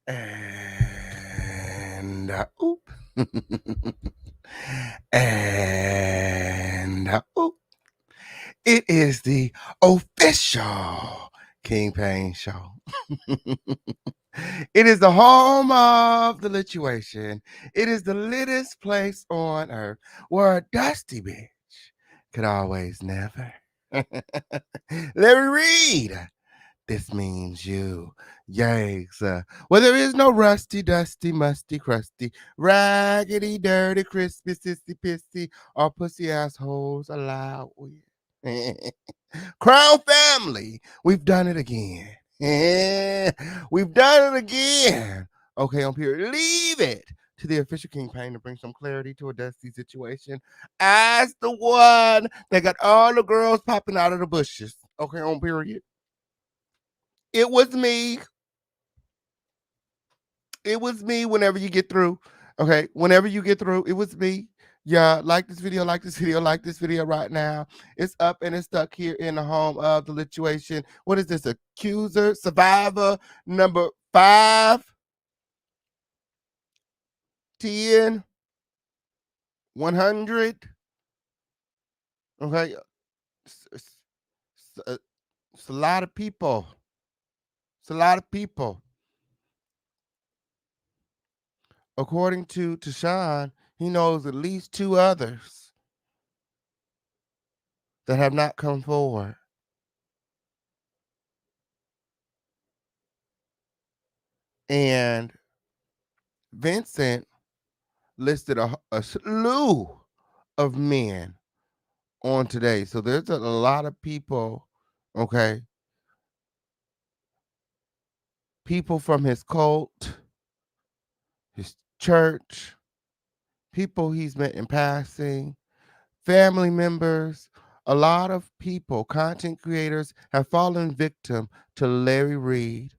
Oop. Oop. It is the official King Payne show. It is the home of the lituation. It is the littest place on earth where a dusty bitch could always never. Larry Reed. This means you. Yikes. Well, there is no rusty, dusty, musty, crusty, raggedy, dirty, crispy, sissy, pissy, or pussy assholes allowed with. Crown family, we've done it again. We've done it again. Okay, on period. Leave it to the official King Payne to bring some clarity to a dusty situation as the one that got all the girls popping out of the bushes. Okay, on period. It was me. It was me whenever you get through. Okay, whenever you get through, it was me. Yeah, like this video, like this video, like this video right now. It's up and it's stuck here in the home of the lituation. What is this? Accuser, survivor, number 5, 10, 100. Okay, it's a lot of people. It's a lot of people. According to Tashawn, he knows at least 2 others that have not come forward. And Vincent listed a slew of men on today. So there's a lot of people, okay? People from his cult, his church, people he's met in passing, family members. A lot of people, content creators, have fallen victim to Larry Reed.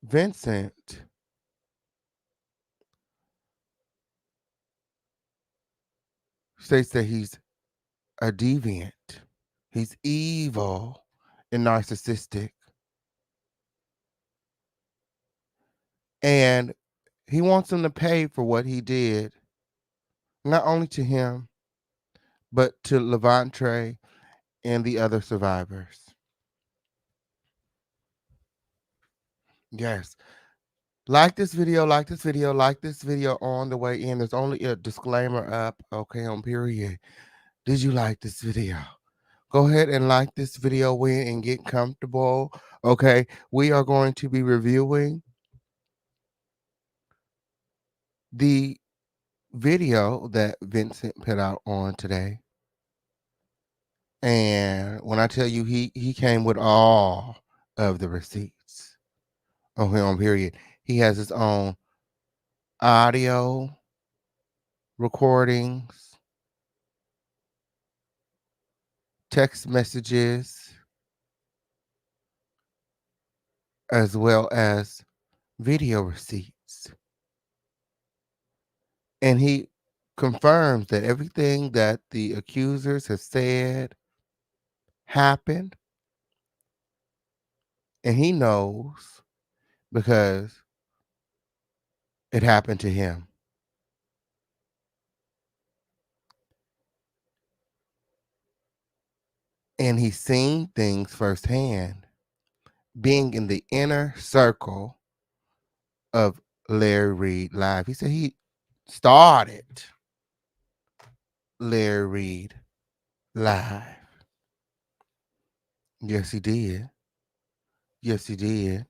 Vincent states that he's a deviant. He's evil and narcissistic. And he wants them to pay for what he did, not only to him, but to LAVONTRAYE and the other survivors. Yes. Like this video, like this video, like this video on the way in. There's only a disclaimer up, okay, on period. Did you like this video? Go ahead and like this video and get comfortable, okay? We are going to be reviewing the video that Vincent put out on today. And when I tell you he came with all of the receipts, okay, on period. He has his own audio recordings, text messages, as well as video receipts. And he confirms that everything that the accusers have said happened. And he knows because it happened to him. And he's seen things firsthand, being in the inner circle of Larry Reed Live. He said he started Larry Reed Live. Yes, he did. Yes, he did.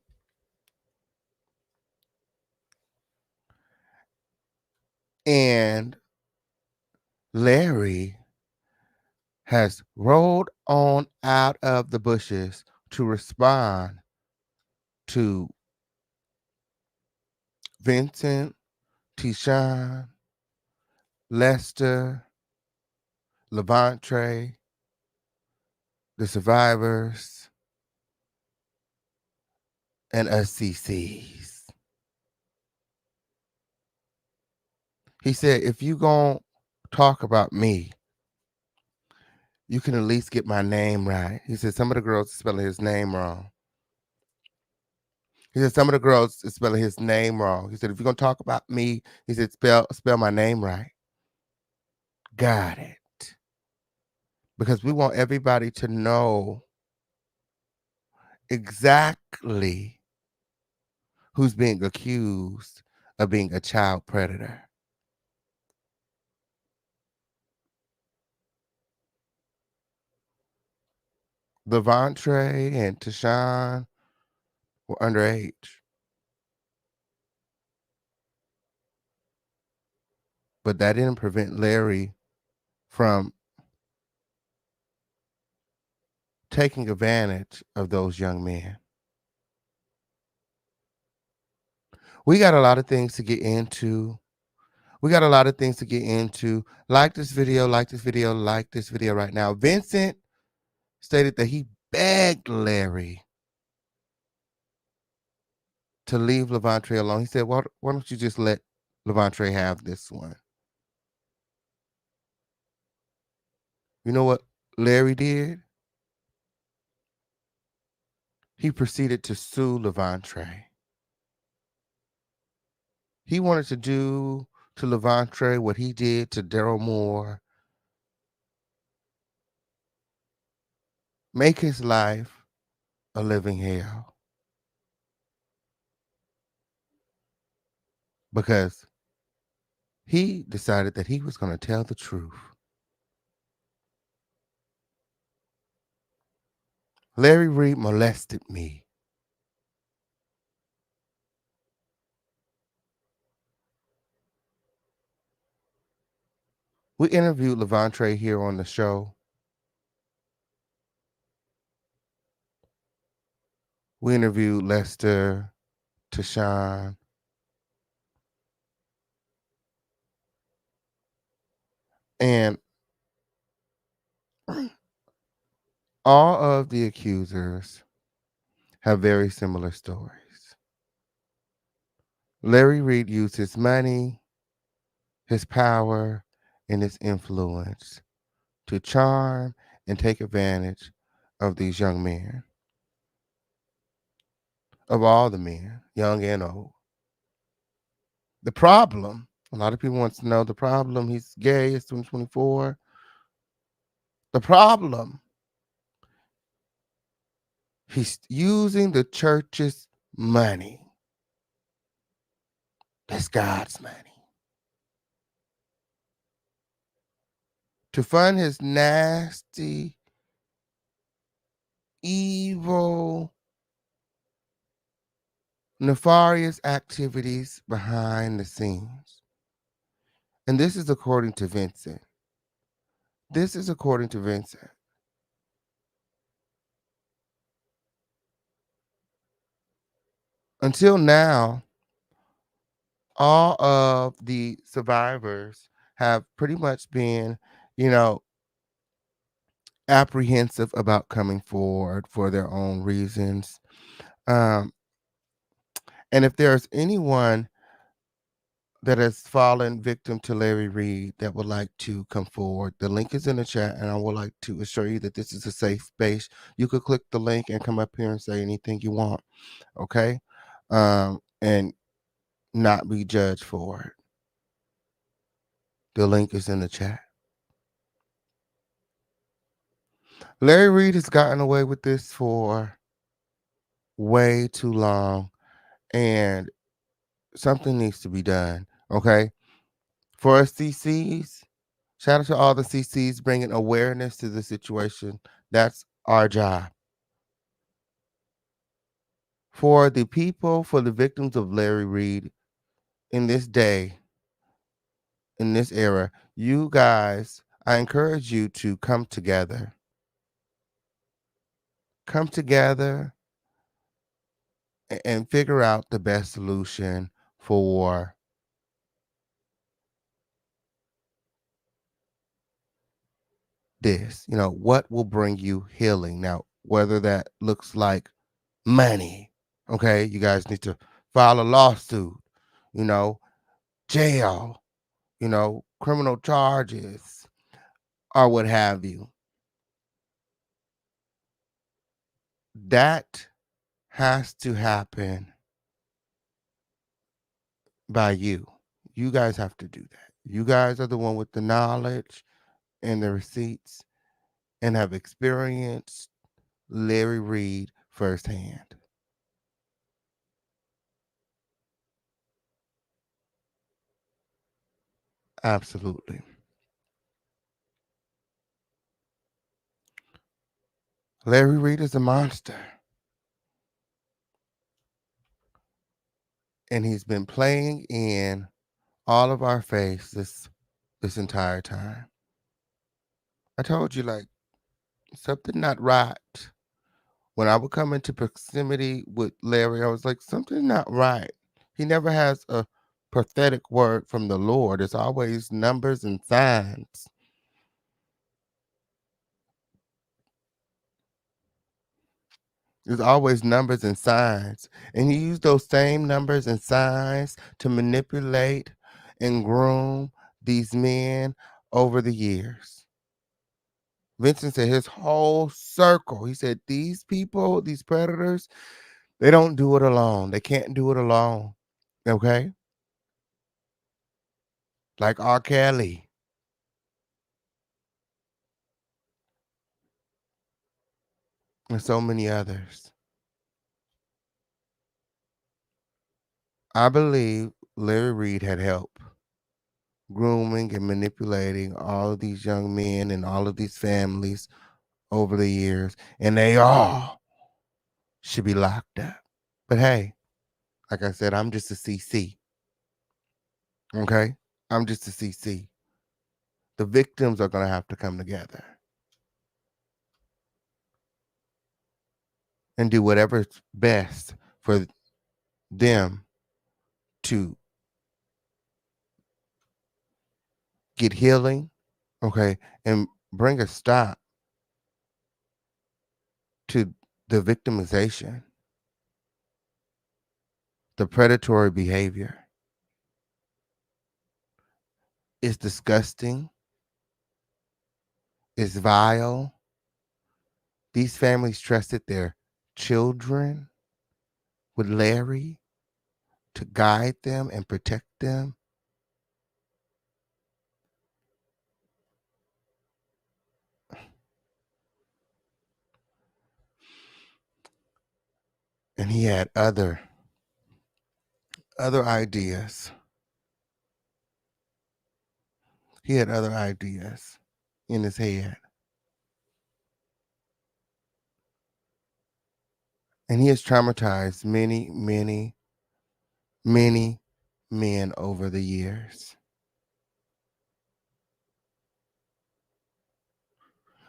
And Larry has rolled on out of the bushes to respond to Vincent, Tishawn, Lester, LAVONTRAYE, the survivors, and us CCs. He said, if you gonna talk about me, You can at least get my name right. He said some of the girls are spelling his name wrong. He said some of the girls is spelling his name wrong. He said if you're gonna talk about me, he said spell my name right. Got it. Because we want everybody to know exactly who's being accused of being a child predator. LAVONTRAYE and Tashawn were underage, but that didn't prevent Larry from taking advantage of those young men. We got a lot of things to get into. We got a lot of things to get into. Like this video, like this video, like this video right now. Vincent stated that he begged Larry to leave LAVONTRAYE alone. He said, why don't you just let LAVONTRAYE have this one? You know what Larry did? He proceeded to sue LAVONTRAYE. He wanted to do to LAVONTRAYE what he did to Daryl Moore, make his life a living hell. Because he decided that he was going to tell the truth. Larry Reid molested me. We interviewed LAVONTRAYE here on the show. We interviewed Lester, Tashawn, and all of the accusers have very similar stories. Larry Reid used his money, his power, and his influence to charm and take advantage of these young men, of all the men, young and old. The problem, a lot of people want to know the problem. He's gay, it's 2024. The problem, he's using the church's money. That's God's money. To fund his nasty, evil, nefarious activities behind the scenes. And this is according to Vincent. This is according to Vincent. Until now, all of the survivors have pretty much been, you know, apprehensive about coming forward for their own reasons. Um, and if there's anyone that has fallen victim to Larry Reid that would like to come forward, the link is in the chat, and I would like to assure you that this is a safe space. You could click the link and come up here and say anything you want, okay? And not be judged for it. The link is in the chat. Larry Reid has gotten away with this for way too long, and something needs to be done, okay? For us CCs, shout out to all the CCs bringing awareness to the situation. That's our job. For the people, for the victims of Larry Reid in this day, in this era, you guys, I encourage you to come together. Come together and figure out the best solution for this. You know, what will bring you healing? Now, whether that looks like money, okay, you guys need to file a lawsuit, you know, jail, you know, criminal charges, or what have you. That has to happen by you. You guys have to do that. You guys are the one with the knowledge and the receipts and have experienced Larry Reed firsthand. Absolutely. Larry Reed is a monster, and he's been playing in all of our face this entire time. I told you, like, something not right. When I would come into proximity with Larry, I was like, something not right. He never has a pathetic word from the Lord. It's always numbers and signs. There's always numbers and signs. And he used those same numbers and signs to manipulate and groom these men over the years. Vincent said his whole circle, he said, these people, these predators, they don't do it alone. They can't do it alone. Okay? Like R. Kelly and so many others. I believe Larry Reed had help grooming and manipulating all of these young men and all of these families over the years, and they all should be locked up. But hey, like I said, I'm just a CC. Okay? I'm just a CC. The victims are going to have to come together and do whatever's best for them to get healing, okay, and bring a stop to the victimization, the predatory behavior. It's disgusting. It's vile. These families trusted their children with Larry to guide them and protect them. And he had other ideas. He had other ideas in his head. And he has traumatized many, many, many men over the years.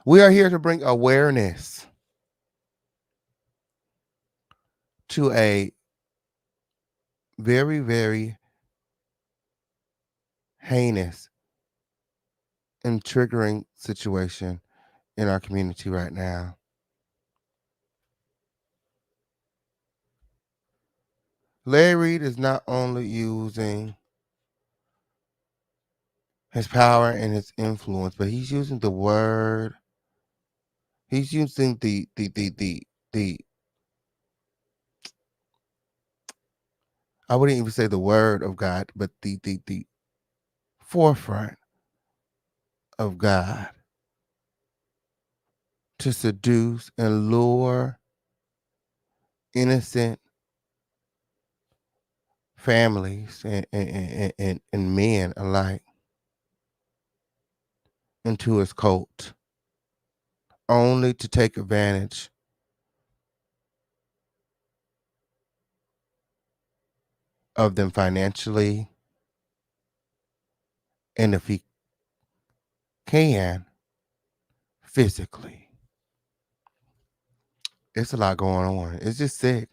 We are here to bring awareness to a very, very heinous and triggering situation in our community right now. Larry Reed is not only using his power and his influence, but he's using the word. He's using the I wouldn't even say the word of God, but the forefront of God to seduce and lure innocent families and men alike into his cult, only to take advantage of them financially, and if he can, physically. It's a lot going on. It's just sick.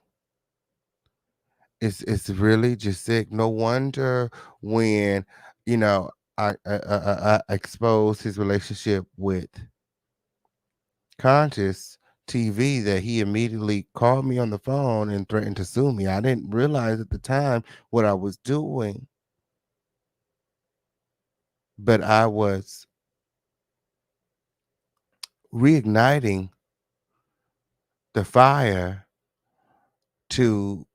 It's really just sick. No wonder when you know I exposed his relationship with Conscious TV that he immediately called me on the phone and threatened to sue me. I didn't realize at the time what I was doing, but I was reigniting the fire to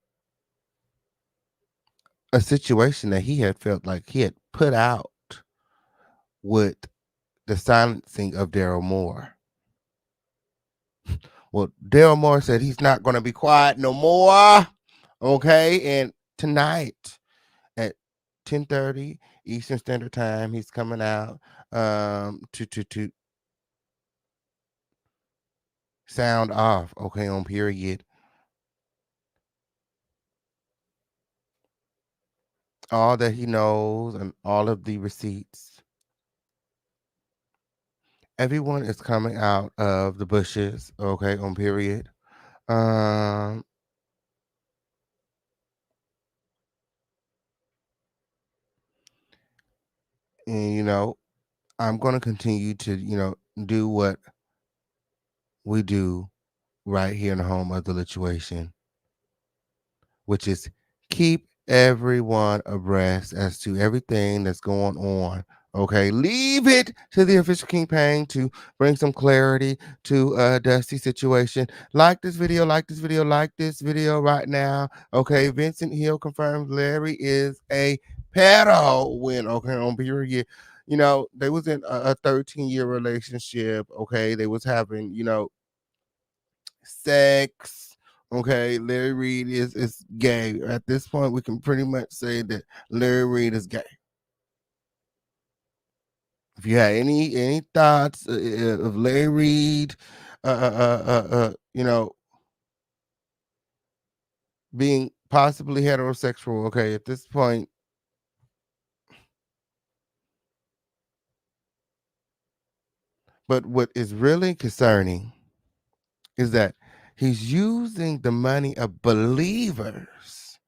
a situation that he had felt like he had put out with the silencing of Daryl Moore. Well, Daryl Moore said he's not going to be quiet no more. Okay, and tonight at 10:30 Eastern Standard Time, he's coming out to sound off. Okay, on period. All that he knows and all of the receipts. Everyone is coming out of the bushes. Okay, on period. Um, and I'm going to continue to do what we do right here in the home of the lituation, which is keep everyone abreast as to everything that's going on. Okay, leave it to the official King Pang to bring some clarity to Dusty situation. Like this video, like this video, like this video right now. Okay, Vincent Hill confirms Larry is a pedo when okay on period. They was in a 13-year relationship. Okay, they was having sex. Okay, Larry Reed is gay. At this point, we can pretty much say that Larry Reed is gay. If you had any thoughts of Larry Reed, being possibly heterosexual, okay, at this point, but what is really concerning is that he's using the money of believers.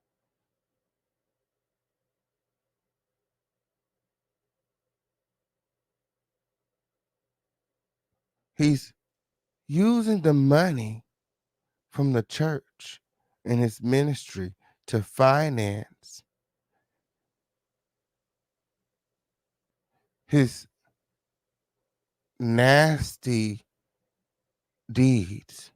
He's using the money from the church and his ministry to finance his nasty deeds.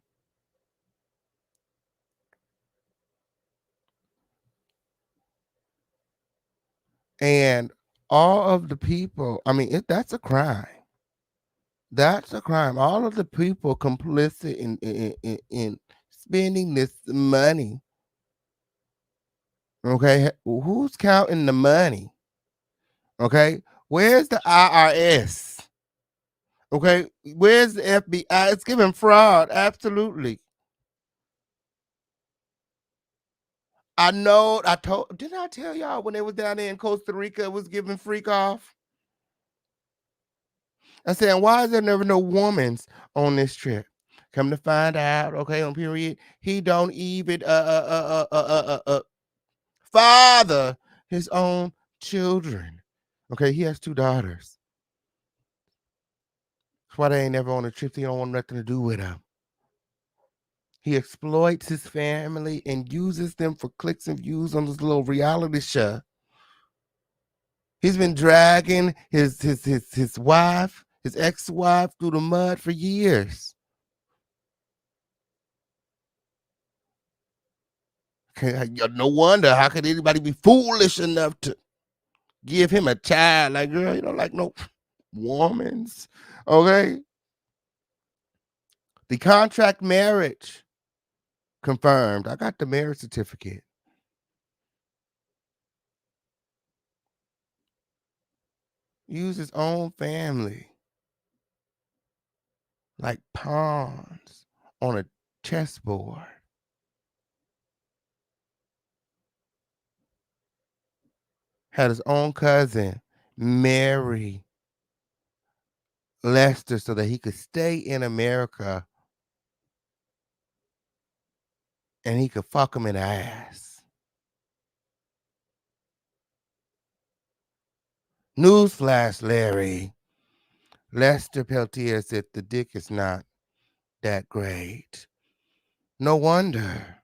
And all of the people, I mean, that's a crime. That's a crime. All of the people complicit in spending this money. Okay. Who's counting the money? Okay. Where's the IRS? Okay. Where's the FBI? It's giving fraud. Absolutely. I know. Didn't I tell y'all when they was down there in Costa Rica, it was giving freak off? I said, why is there never no woman's on this trip? Come to find out, okay, on period, he don't even father his own children. Okay, he has two daughters. That's why they ain't never on a trip. He don't want nothing to do with them. He exploits his family and uses them for clicks and views on this little reality show. He's been dragging his wife, his ex-wife, through the mud for years. No wonder. How could anybody be foolish enough to give him a child? Like, girl, you don't like no woman's. Okay. The contract marriage confirmed. I got the marriage certificate. Use his own family like pawns on a chessboard. Had his own cousin marry Lester so that he could stay in America and he could fuck him in the ass. Newsflash, Larry. Lester Peltier said the dick is not that great. No wonder.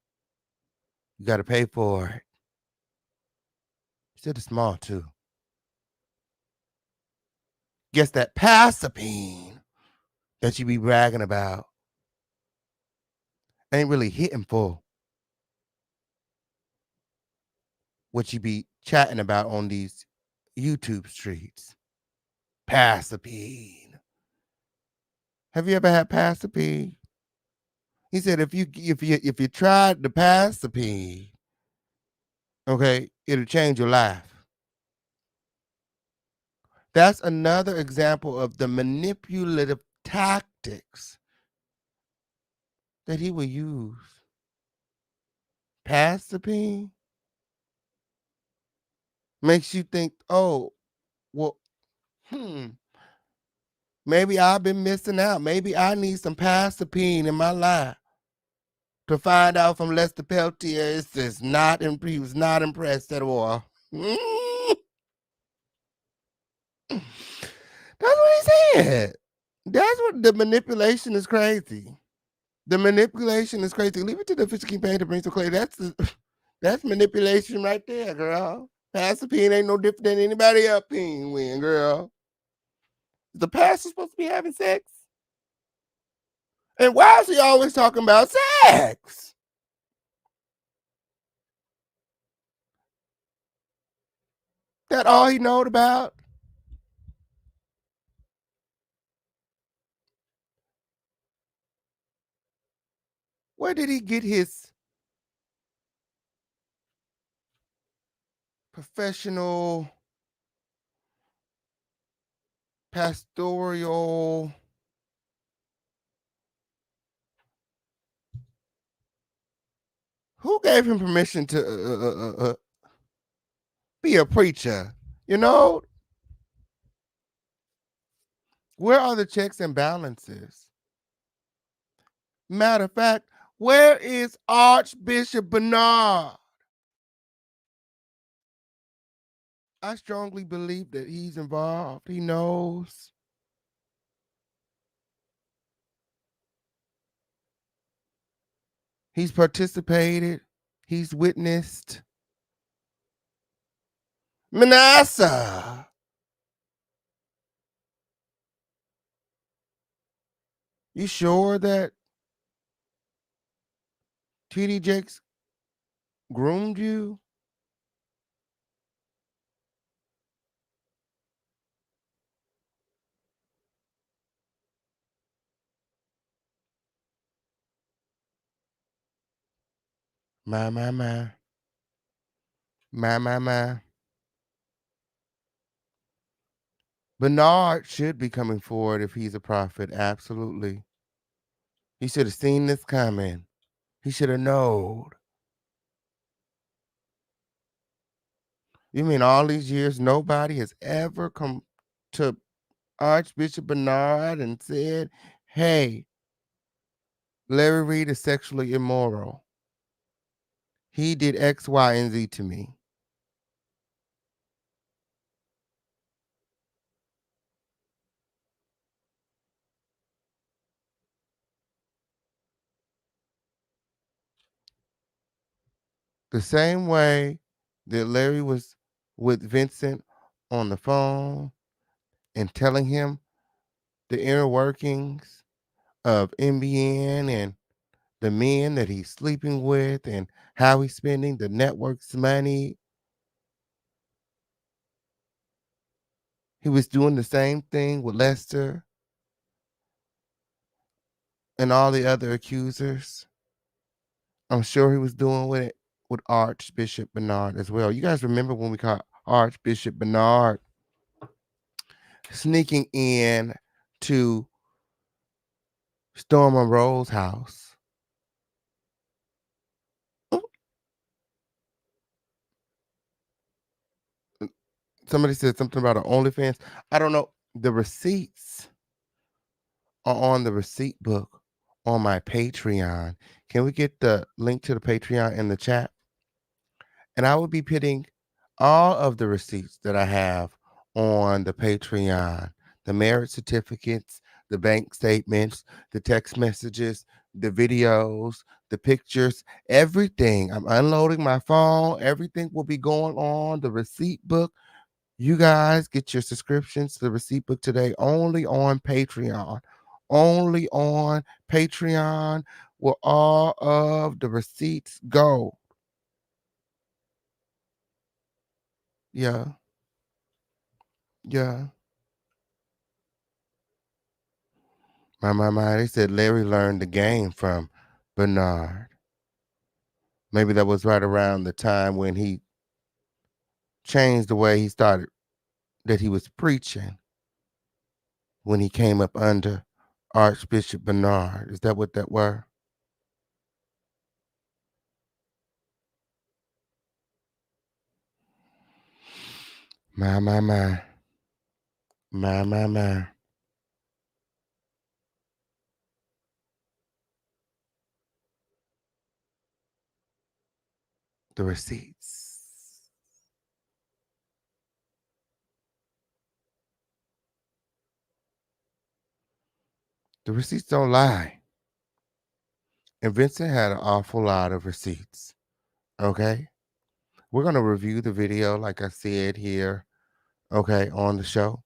You got to pay for it. He said it's small, too. Guess that Pasapine that you be bragging about ain't really hitting for what you be chatting about on these YouTube streets. Passapine. Have you ever had passapine? He said if you tried the passapine, okay, it'll change your life. That's another example of the manipulative tactics that he will use. Passapine makes you think, oh, well, maybe I've been missing out. Maybe I need some passapine in my life to find out from Lester Peltier. It's just not, he was not impressed at all. That's what he said. That's what the manipulation is crazy. The manipulation is crazy. Leave it to the Fisher King Pain to bring some clay. That's manipulation right there, girl. Pastor Peen ain't no different than anybody else Peen win, girl. Is the pastor supposed to be having sex? And why is he always talking about sex? That all he knowed about? Where did he get his professional, pastoral, who gave him permission to be a preacher? You know, where are the checks and balances? Matter of fact, where is Archbishop Bernard? I strongly believe that he's involved. He knows. He's participated. He's witnessed. Manasseh. You sure that TD Jakes groomed you? My, my, my. My, my, my. Bernard should be coming forward if he's a prophet. Absolutely. He should have seen this coming. He should have known. You mean all these years nobody has ever come to Archbishop Bernard and said, hey, Larry Reid is sexually immoral. He did X, Y, and Z to me. The same way that Larry was with Vincent on the phone and telling him the inner workings of NBN and the men that he's sleeping with and how he's spending the network's money. He was doing the same thing with Lester and all the other accusers. I'm sure he was doing with it with Archbishop Bernard as well. You guys remember when we caught Archbishop Bernard sneaking in to Storm Monroe's house? Somebody said something about an OnlyFans. I don't know. The receipts are on the receipt book on my Patreon. Can we get the link to the Patreon in the chat? And I will be putting all of the receipts that I have on the Patreon, the marriage certificates, the bank statements, the text messages, the videos, the pictures, everything. I'm unloading my phone. Everything will be going on the receipt book. You guys get your subscriptions to the receipt book today only on Patreon. Only on Patreon. will all of the receipts go? Yeah, yeah. My. They said Larry learned the game from Bernard. Maybe that was right around the time when he changed the way he started that he was preaching when he came up under Archbishop Bernard. Is that what that were? My, my, my. My, my, my. The receipts. The receipts don't lie. And Vincent had an awful lot of receipts. Okay? We're going to review the video, like I said here, okay, on the show.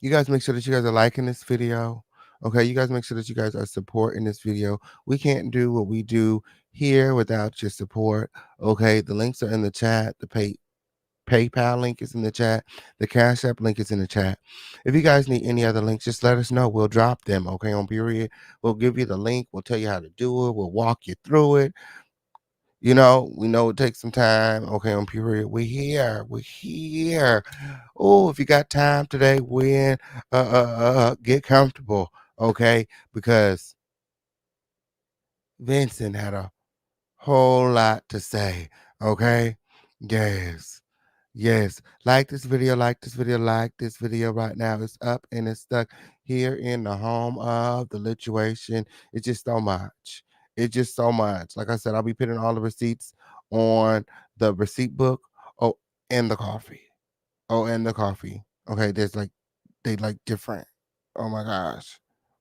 You guys make sure that you guys are liking this video. Okay, you guys make sure that you guys are supporting this video. We can't do what we do here without your support. Okay, the links are in the chat. The PayPal link is in the chat. The Cash App link is in the chat. If you guys need any other links, just let us know. We'll drop them. Okay, on Period. We'll give you the link. We'll tell you how to do it. We'll walk you through it. You know, we know it takes some time. Okay, on Period. We're here. We're here. Oh, if you got time today, win. Get comfortable. Okay, because Vincent had a whole lot to say. Okay, yes. Yes, like this video, like this video, like this video right now. It's up and it's stuck here in the home of the lituation. It's just so much. It's just so much. Like I said, I'll be putting all the receipts on the receipt book. Oh, and the coffee. Oh, and the coffee. Okay, there's like they like different. Oh my gosh.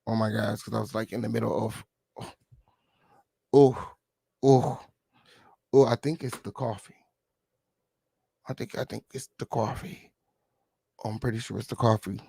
Oh my gosh, because I was like in the middle of oh, oh, oh, I think it's the coffee. I think it's the coffee. I'm pretty sure it's the coffee.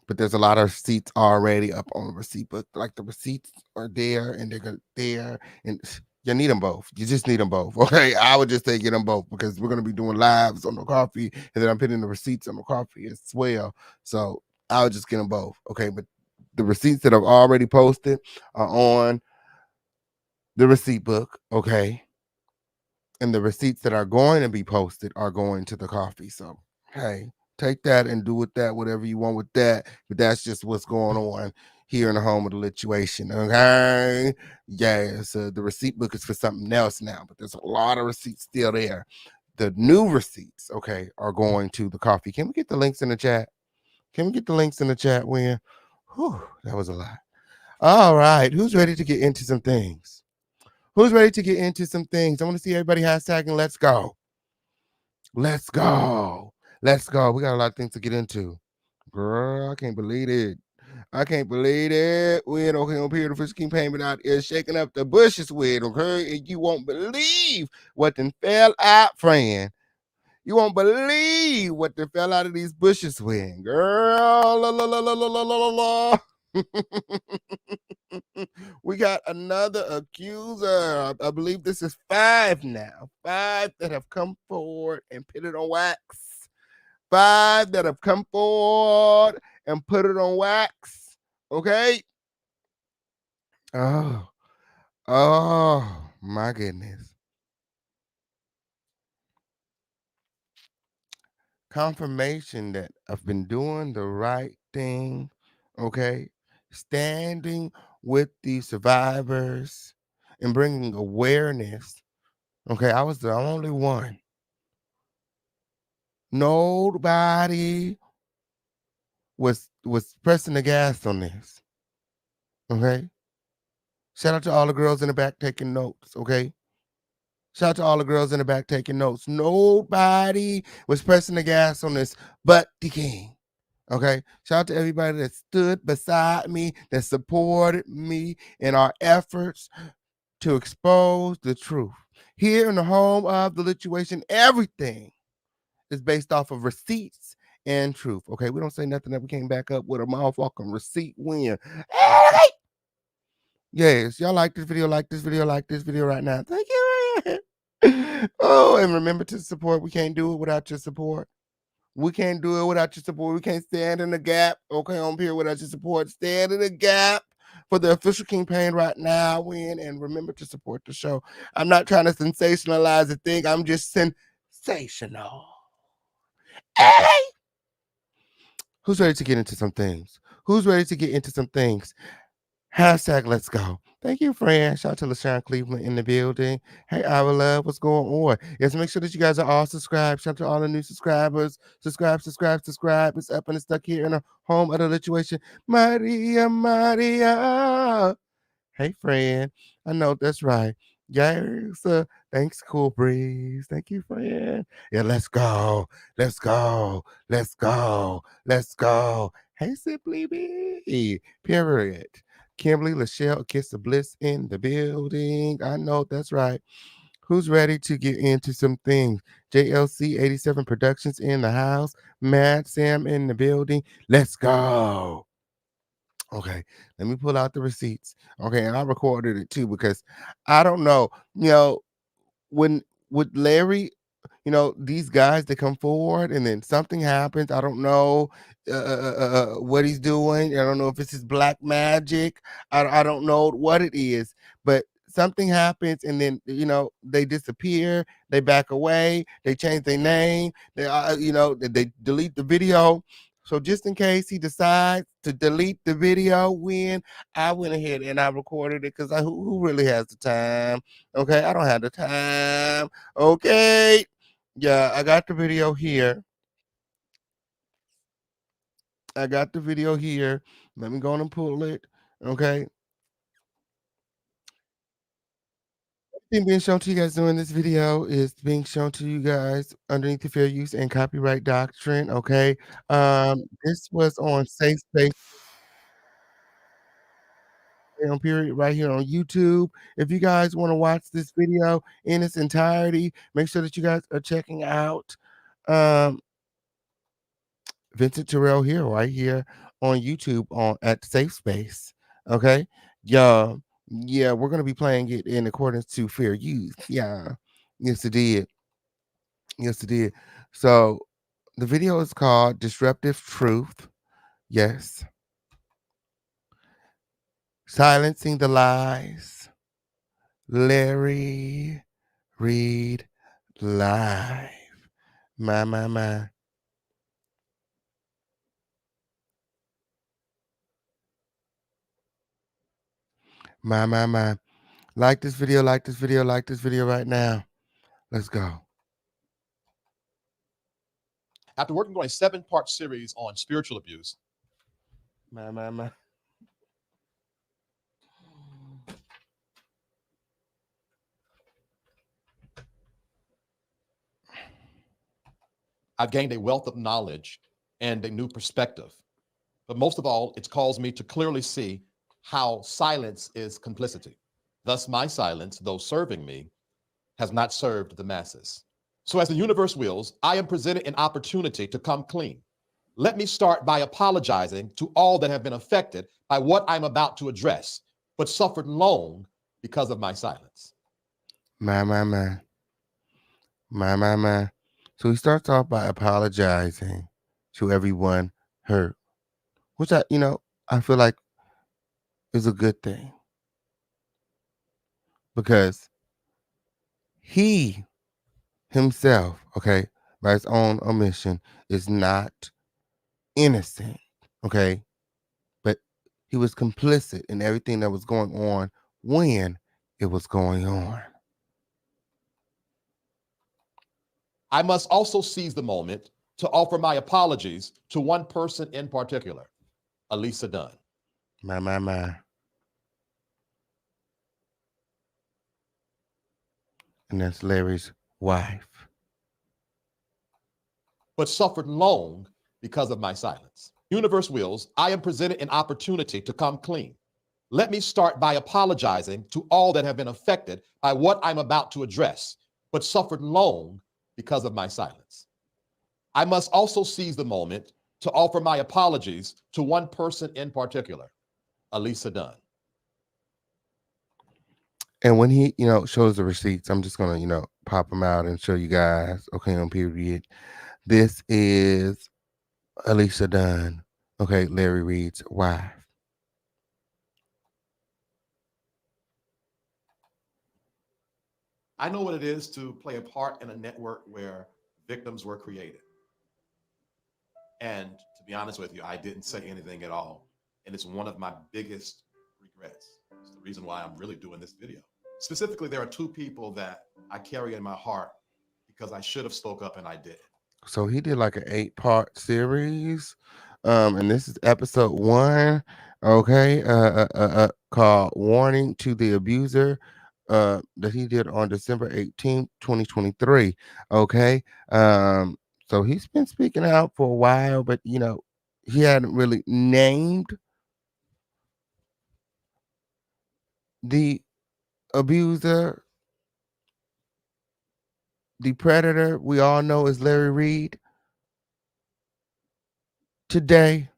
But there's a lot of receipts already up on the receipt book. Like the receipts are there and they're there, and you need them both. You just need them both. Okay, I would just say get them both because we're gonna be doing lives on the coffee, and then I'm putting the receipts on the coffee as well. So I would just get them both. Okay, but the receipts that I've already posted are on the receipt book. Okay, and the receipts that are going to be posted are going to the coffee. So, hey, take that and do with that whatever you want with that. But that's just what's going on here in the home of the lituation. Okay. Yes, the receipt book is for something else now, but there's a lot of receipts still there. The new receipts, okay, are going to the coffee. Can we get the links in the chat? Can we get the links in the chat, Win? Whew, that was a lot. All right. Who's ready to get into some things? Who's ready to get into some things? I want to see everybody hashtagging. Let's go. Let's go. Let's go. We got a lot of things to get into. Girl, I can't believe it. I can't believe it. We ain't okay on Period. The Fish King Payment out here shaking up the bushes with, okay? And you won't believe what then fell out, friend. You won't believe what then fell out of these bushes with, girl. La, la, la, la, la, la, la, la. We got another accuser. I believe this is 5 now. 5 that have come forward and put it on wax. 5 that have come forward and put it on wax. Okay. Oh, oh my goodness. Confirmation that I've been doing the right thing. Okay. Standing with the survivors and bringing awareness. Okay. I was the only one. Nobody was pressing the gas on this. Okay. Shout out to all the girls in the back taking notes. Okay. Shout out to all the girls in the back taking notes. Nobody was pressing the gas on this but the king. Okay. Shout out to everybody that stood beside me, that supported me in our efforts to expose the truth. Here in the home of the lituation, everything is based off of receipts and truth. Okay. We don't say nothing that we came back up with a motherfucking receipt win. Yes, y'all like this video, like this video, like this video right now. Thank you. Oh, and remember to support. We can't do it without your support. We can't do it without your support. We can't stand in the gap. Okay, on here without your support. Stand in the gap for the official campaign right now. Win and remember to support the show. I'm not trying to sensationalize the thing. I'm just sensational. Hey! Who's ready to get into some things? Who's ready to get into some things? Hashtag let's go. Thank you, friend. Shout out to LaShawn Cleveland in the building. Hey, our love, what's going on? Yes, make sure that you guys are all subscribed. Shout out to all the new subscribers. Subscribe, subscribe, subscribe. It's up and it's stuck here in the home of the situation. Maria, Maria. Hey, friend. I know that's right. Yes. Thanks, Cool Breeze. Thank you, friend. Yeah, let's go. Let's go. Let's go. Let's go. Hey, Simply B. Period. Kimberly, Lachelle, Kiss of Bliss in the building. I know that's right. Who's ready to get into some things? JLC 87 Productions in the house. Mad Sam in the building. Let's go. Okay, let me pull out the receipts. Okay, and I recorded it too because I don't know. When with Larry, these guys they come forward and then something happens. I don't know what he's doing. I don't know if it's his black magic. I don't know what it is, but something happens and then they disappear. They back away. They change their name. They delete the video. So just in case he decides to delete the video, I went ahead and I recorded it because who really has the time? Okay, I don't have the time. Okay. Yeah, I got the video here. I got the video here. Let me go on and pull it. Okay. Everything being shown to you guys during this video is being shown to you guys underneath the fair use and copyright doctrine. Okay. This was on Safe Space on period right here on YouTube. If you guys want to watch this video in its entirety, make sure that you guys are checking out um Vincent Terrell here, right here on YouTube on at Safe Space. Okay. Yeah. Yeah, we're gonna be playing it in accordance to fair use. Yeah. Yes, it did. Yes, it did. So the video is called Disruptive Truth. Yes. Silencing the Lies. Larry Reed live. My. My. Like this video, like this video, like this video right now. Let's go. After working on a 7-part series on spiritual abuse, My. I've gained a wealth of knowledge and a new perspective. But most of all, it's caused me to clearly see how silence is complicity. Thus, my silence, though serving me, has not served the masses. So, as the universe wills, I am presented an opportunity to come clean. Let me start by apologizing to all that have been affected by what I'm about to address, but suffered long because of my silence. My. So he starts off by apologizing to everyone hurt, which I feel like is a good thing because he himself, okay, by his own omission, is not innocent, okay, but he was complicit in everything that was going on when it was going on. I must also seize the moment to offer my apologies to one person in particular, Elisa Dunn. My. And that's Larry's wife. But suffered long because of my silence. Universe wills, I am presented an opportunity to come clean. Let me start by apologizing to all that have been affected by what I'm about to address, but suffered long because of my silence. I must also seize the moment to offer my apologies to one person in particular, Elisa Dunn. And when he, shows the receipts, I'm just gonna, pop them out and show you guys. Okay, on period. This is Alicia Dunn. Okay, Larry Reid's wife. I know what it is to play a part in a network where victims were created. And to be honest with you, I didn't say anything at all. And it's one of my biggest regrets. It's the reason why I'm really doing this video. Specifically, there are two people that I carry in my heart because I should have spoke up and I didn't. So he did like an 8-part series. And this is episode 1. Okay, called "Warning to the Abuser." That he did on December 18th, 2023. Okay, so he's been speaking out for a while, but he hadn't really named the abuser. The predator we all know is Larry Reid. Today,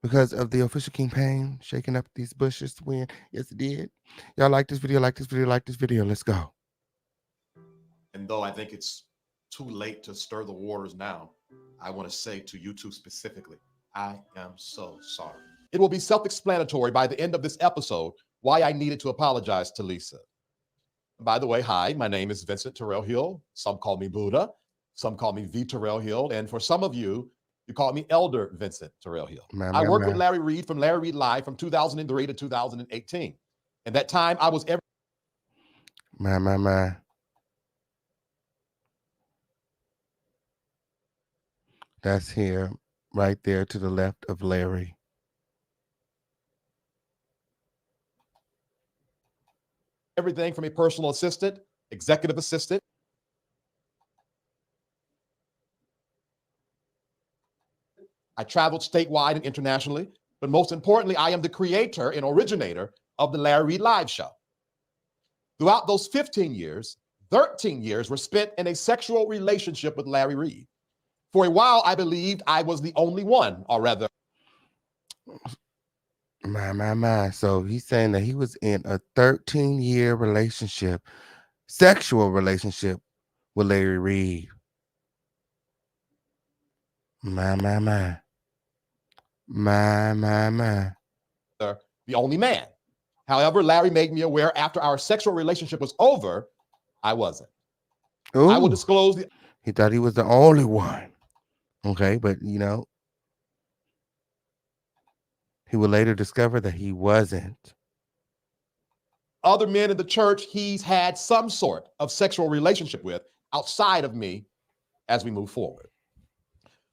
because of the official campaign shaking up these bushes to win. Yes, it did. Y'all like this video, like this video, like this video. Let's go. And though I think it's too late to stir the waters now, I want to say to you two specifically, I am so sorry. It will be self explanatory by the end of this episode why I needed to apologize to Lisa. By the way, hi, my name is Vincent Terrell Hill. Some call me Buddha, some call me V. Terrell Hill. And for some of you, you call me Elder Vincent Terrell Hill. I worked with Larry Reid from Larry Reid Live from 2003 to 2018. And that time I was every. My. That's here, right there to the left of Larry. Everything from a personal assistant, executive assistant. I traveled statewide and internationally, but most importantly, I am the creator and originator of the Larry Reid Live show. Throughout those 15 years, 13 years were spent in a sexual relationship with Larry Reid. For a while, I believed I was the only one, or rather. My. So he's saying that he was in a 13-year relationship, sexual relationship with Larry Reid. My. The only man. However, Larry made me aware after our sexual relationship was over, I wasn't. Ooh, I will disclose he thought he was the only one. Okay, but he would later discover that he wasn't. Other men in the church he's had some sort of sexual relationship with outside of me as we move forward.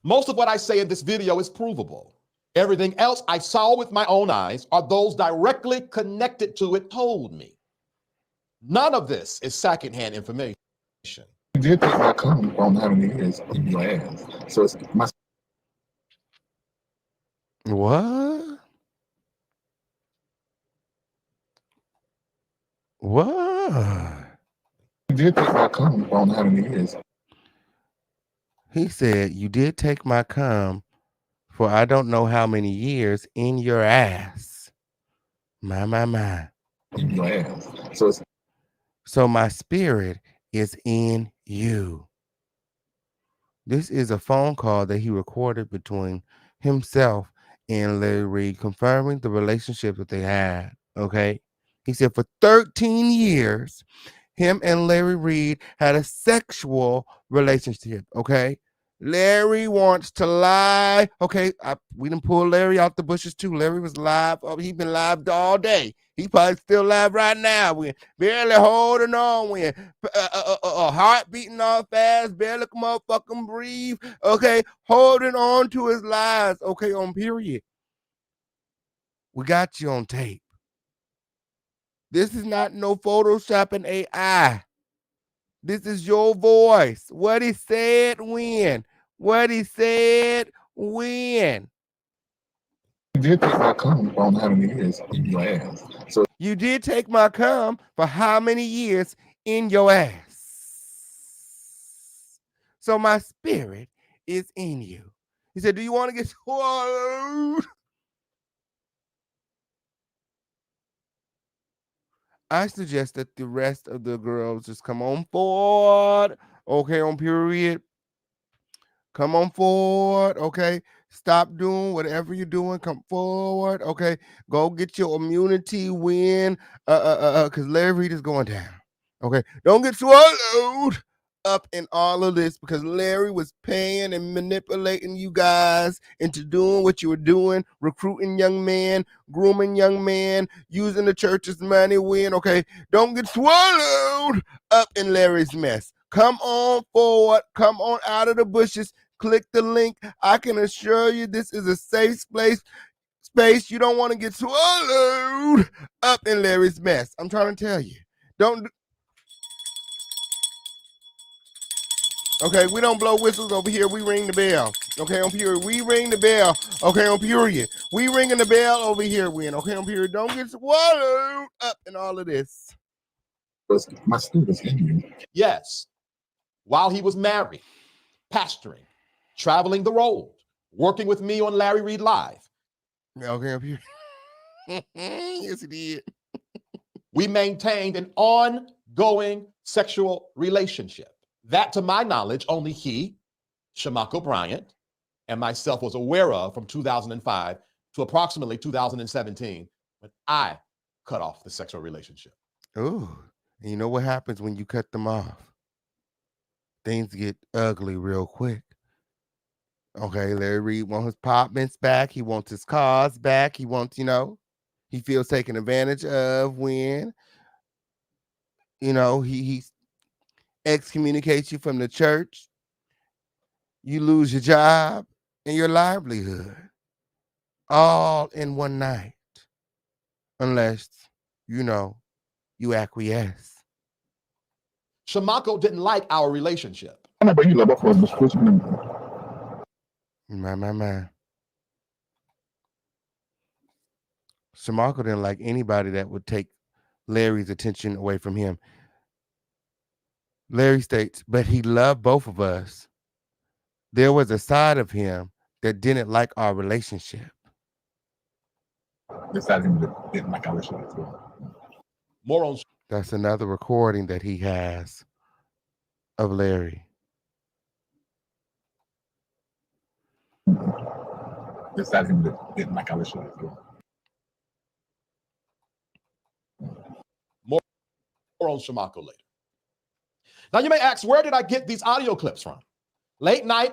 Most of what I say in this video is provable. Everything else I saw with my own eyes or those directly connected to it told me. None of this is secondhand information. You did take my cum on how many years in your ass. So it's my. What? What? You did take my cum on how many years. He said, "You did take my cum for I don't know how many years in your ass." My. In your ass. So it's. So my spirit is in you. This is a phone call that he recorded between himself and Larry Reid, confirming the relationship that they had. Okay. He said for 13 years, him and Larry Reid had a sexual relationship. Okay. Larry wants to lie. Okay, we didn't pull Larry out the bushes too. Larry was live. Oh, he been live all day. He probably still live right now. We barely holding on. We heart beating all fast. Barely can motherfucking breathe. Okay, holding on to his lies. Okay, on period. We got you on tape. This is not no Photoshopping AI. This is your voice. What he said when. What he said when. You did take my cum on how many years in your ass. So you did take my cum for how many years in your ass? So my spirit is in you. He said, do you want to get swallowed? I suggest that the rest of the girls just come on forward. Okay, on period. Come on forward, okay? Stop doing whatever you're doing. Come forward, okay? Go get your immunity win. Because Larry Reed is going down. Okay. Don't get swallowed up in all of this because Larry was paying and manipulating you guys into doing what you were doing, recruiting young men, grooming young men, using the church's money win. Okay. Don't get swallowed up in Larry's mess. Come on forward. Come on out of the bushes. Click the link. I can assure you this is a safe space. You don't want to get swallowed up in Larry's mess. I'm trying to tell you. Don't. Okay, we don't blow whistles over here. We ring the bell. Okay, on period. We ring the bell. Okay, on period. We ringing the bell over here, Win. Okay, on period. Don't get swallowed up in all of this. My students Indian. Yes, while he was married, pastoring, traveling the road, working with me on Larry Reid Live. Okay, on period. Yes, he did. We maintained an ongoing sexual relationship. That, to my knowledge, only he, Shamako Bryant, and myself was aware of from 2005 to approximately 2017 when I cut off the sexual relationship. Ooh, and you know what happens when you cut them off? Things get ugly real quick. Okay, Larry Reid wants his apartments back. He wants his cars back. He wants, he feels taken advantage of when, he excommunicates you from the church. You lose your job and your livelihood all in one night. Unless, you acquiesce. Shamako didn't like our relationship. My. Shamako didn't like anybody that would take Larry's attention away from him. Larry states, but he loved both of us. There was a side of him that didn't like our relationship. More on. That's another recording that he has of Larry. The side of him that didn't like our relationship. More on Shamako later. Now you may ask, where did I get these audio clips from? Late night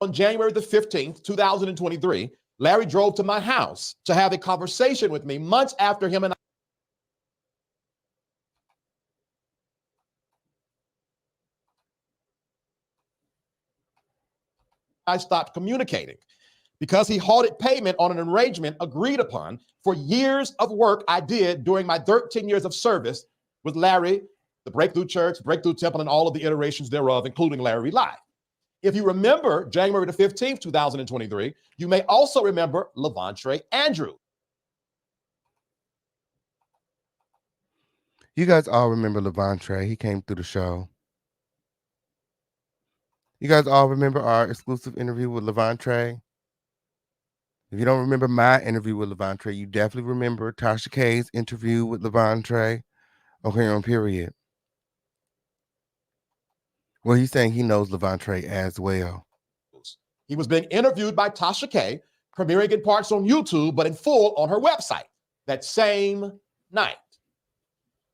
on January the 15th, 2023, Larry drove to my house to have a conversation with me months after him and I stopped communicating because he halted payment on an arrangement agreed upon for years of work I did during my 13 years of service with Larry, the Breakthrough Church, Breakthrough Temple, and all of the iterations thereof, including Larry Reid Live. If you remember January the 15th, 2023, you may also remember LAVONTRAYE Andrew. You guys all remember LAVONTRAYE. He came through the show. You guys all remember our exclusive interview with LAVONTRAYE? If you don't remember my interview with LAVONTRAYE, you definitely remember Tasha K's interview with LAVONTRAYE. Okay, on period. Well, he's saying he knows LAVONTRAYE as well. He was being interviewed by Tasha K, premiering in parts on YouTube, but in full on her website that same night.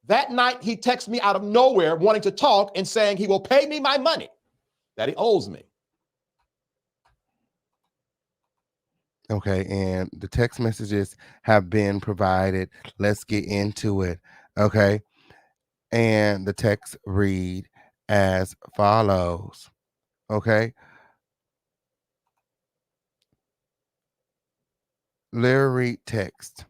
That night, he texted me out of nowhere wanting to talk and saying he will pay me my money that he owes me. Okay, and the text messages have been provided. Let's get into it. Okay, and the text read as follows. Okay, Larry text.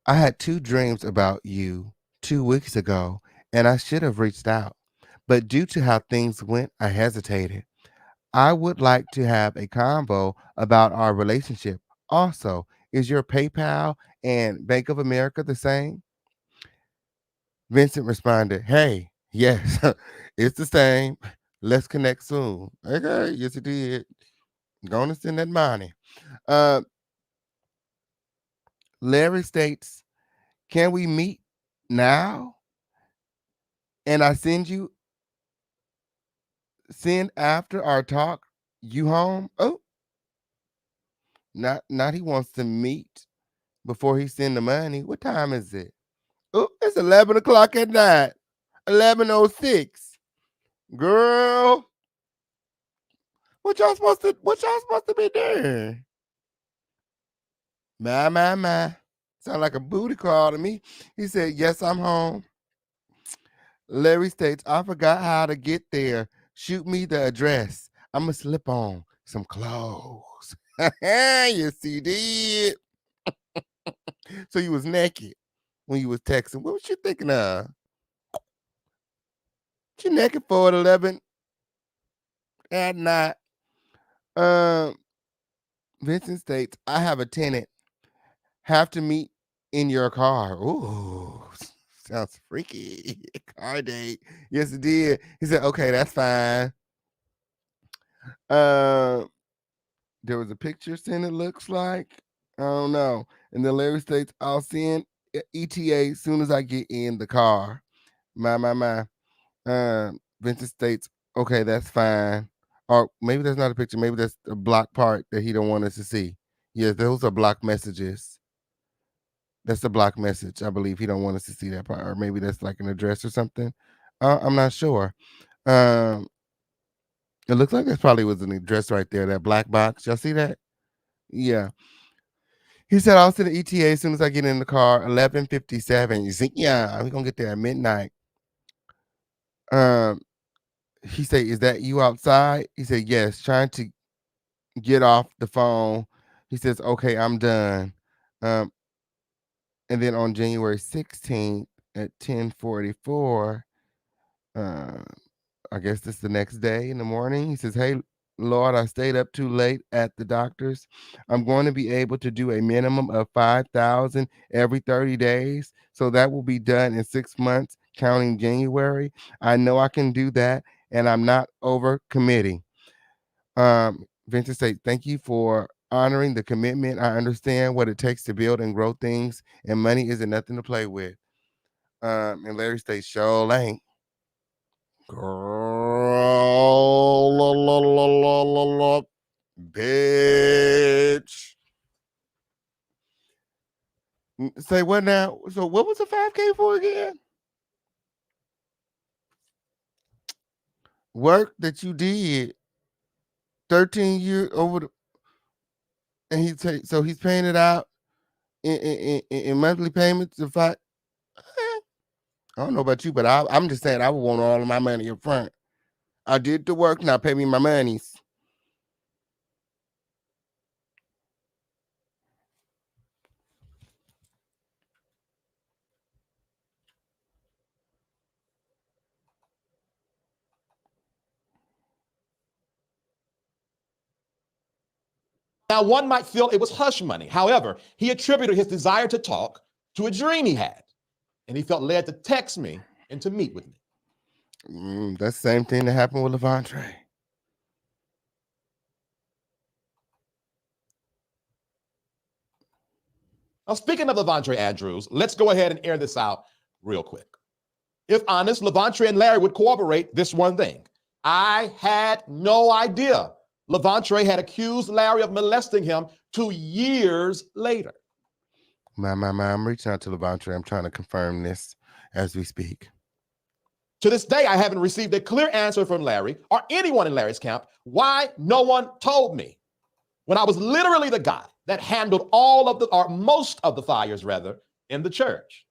I had 2 dreams about you 2 weeks ago, and I should have reached out. But due to how things went, I hesitated. I would like to have a convo about our relationship. Also, is your PayPal and Bank of America the same? Vincent responded, hey, yes, it's the same. Let's connect soon. Okay, yes, it did. Gonna send that money. Uh, Larry states, can we meet now? And I send after our talk you home? Oh, not he wants to meet before he send the money. What time is it? Oh, it's 11 o'clock at night. 11:06. Girl, what y'all supposed to be doing? My. Sound like a booty call to me. He said, yes, I'm home. Larry states, I forgot how to get there. Shoot me the address. I'ma slip on some clothes. Yes, he did. So you was naked when you was texting. What was you thinking of? What you naked for at 11 at night? Um, Vincent states, I have a tenant. Have to meet in your car. Ooh, sounds freaky. Car date. Yes, it did. He said, okay, that's fine. Uh, there was a picture sent, it looks like. I don't know. And then Larry states, I'll send ETA as soon as I get in the car. My. Vincent states, okay, that's fine. Or maybe that's not a picture. Maybe that's a block part that he don't want us to see. Yes, those are block messages. That's a block message. I believe he don't want us to see that part. Or maybe that's like an address or something. I'm not sure. Um, it looks like that probably was an address right there. That black box. Y'all see that? Yeah. He said, I'll send the ETA as soon as I get in the car. 11:57. You think, yeah, we're gonna get there at midnight. Um, he said, is that you outside? He said, yes, trying to get off the phone. He says, okay, I'm done. Um, and then on January 16th at 10:44, uh, I guess this is the next day in the morning. He says, hey, Lord, I stayed up too late at the doctor's. I'm going to be able to do a minimum of 5,000 every 30 days. So that will be done in 6 months, counting January. I know I can do that, and I'm not over committing. Vincent says, thank you for honoring the commitment. I understand what it takes to build and grow things, and money isn't nothing to play with. And Larry states, sure ain't. Girl, bitch. Say what now? So what was the 5K for again? Work that you did 13 years over the, and he's paying it out in monthly payments of five. I don't know about you, but I'm just saying I would want all of my money up front. I did the work, now pay me my monies. Now, one might feel it was hush money. However, he attributed his desire to talk to a dream he had, and he felt led to text me and to meet with me. That's the same thing that happened with LAVONTRAYE. Now, speaking of LAVONTRAYE Andrews, let's go ahead and air this out real quick. If honest, LAVONTRAYE and Larry would corroborate this one thing. I had no idea LAVONTRAYE had accused Larry of molesting him 2 years later. I'm reaching out to LAVONTRAYE. I'm trying to confirm this as we speak. To this day, I haven't received a clear answer from Larry or anyone in Larry's camp why no one told me when I was literally the guy that handled all of the, or most of the fires rather, in the church.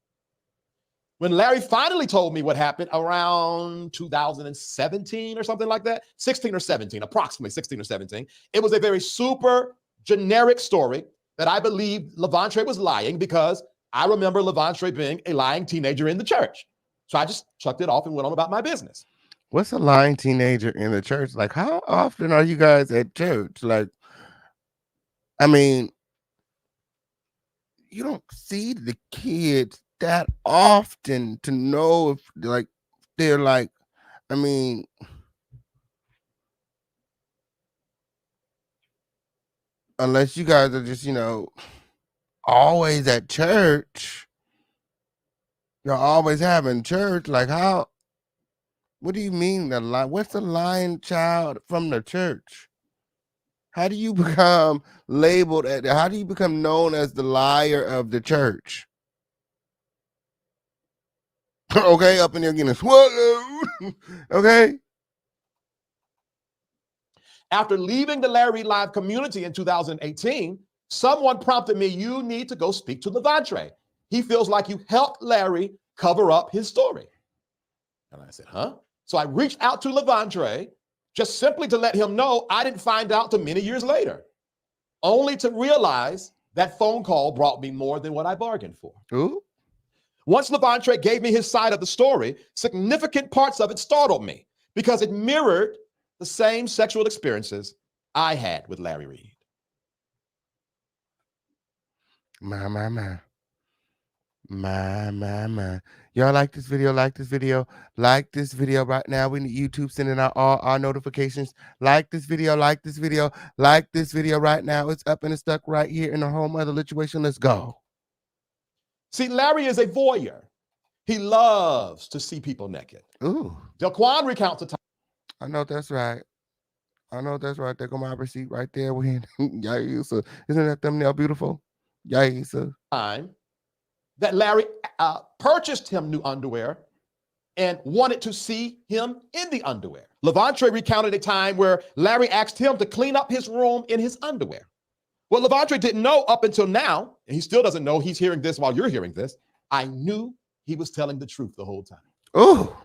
When Larry finally told me what happened around 2017 or something like that, 16 or 17, approximately 16 or 17, it was a very super generic story that I believed LAVONTRAYE was lying because I remember LAVONTRAYE being a lying teenager in the church. So I just chucked it off and went on about my business. What's a lying teenager in the church? Like, how often are you guys at church? Like, I mean, you don't see the kids that often to know if like they're like, I mean, unless you guys are just, always at church. You're always having church. Like how? What do you mean the lie? What's the lying child from the church? How do you become labeled? How do you become known as the liar of the church? Okay, up in there getting swallowed. Okay. After leaving the Larry Reid Live community in 2018, someone prompted me, you need to go speak to LAVONTRAYE. He feels like you helped Larry cover up his story. And I said, huh? So I reached out to LAVONTRAYE just simply to let him know I didn't find out till many years later, only to realize that phone call brought me more than what I bargained for. Ooh. Once LAVONTRAYE gave me his side of the story, significant parts of it startled me because it mirrored the same sexual experiences I had with Larry Reid. My. Y'all like this video? Like this video? Like this video right now. We need YouTube sending out all our notifications. Like this video, like this video, like this video right now. It's up and it's stuck right here in the home of the lituation. Let's go. See, Larry is a voyeur. He loves to see people naked. Ooh. Delquan recounts a time. I know that's right. I know that's right. There go my receipt right there. Yaisa. Isn't that thumbnail beautiful? Yaisa. Time that Larry purchased him new underwear and wanted to see him in the underwear. LAVONTRAYE recounted a time where Larry asked him to clean up his room in his underwear. What LAVONTRAYE didn't know up until now, and he still doesn't know, he's hearing this while you're hearing this, I knew he was telling the truth the whole time. Oh.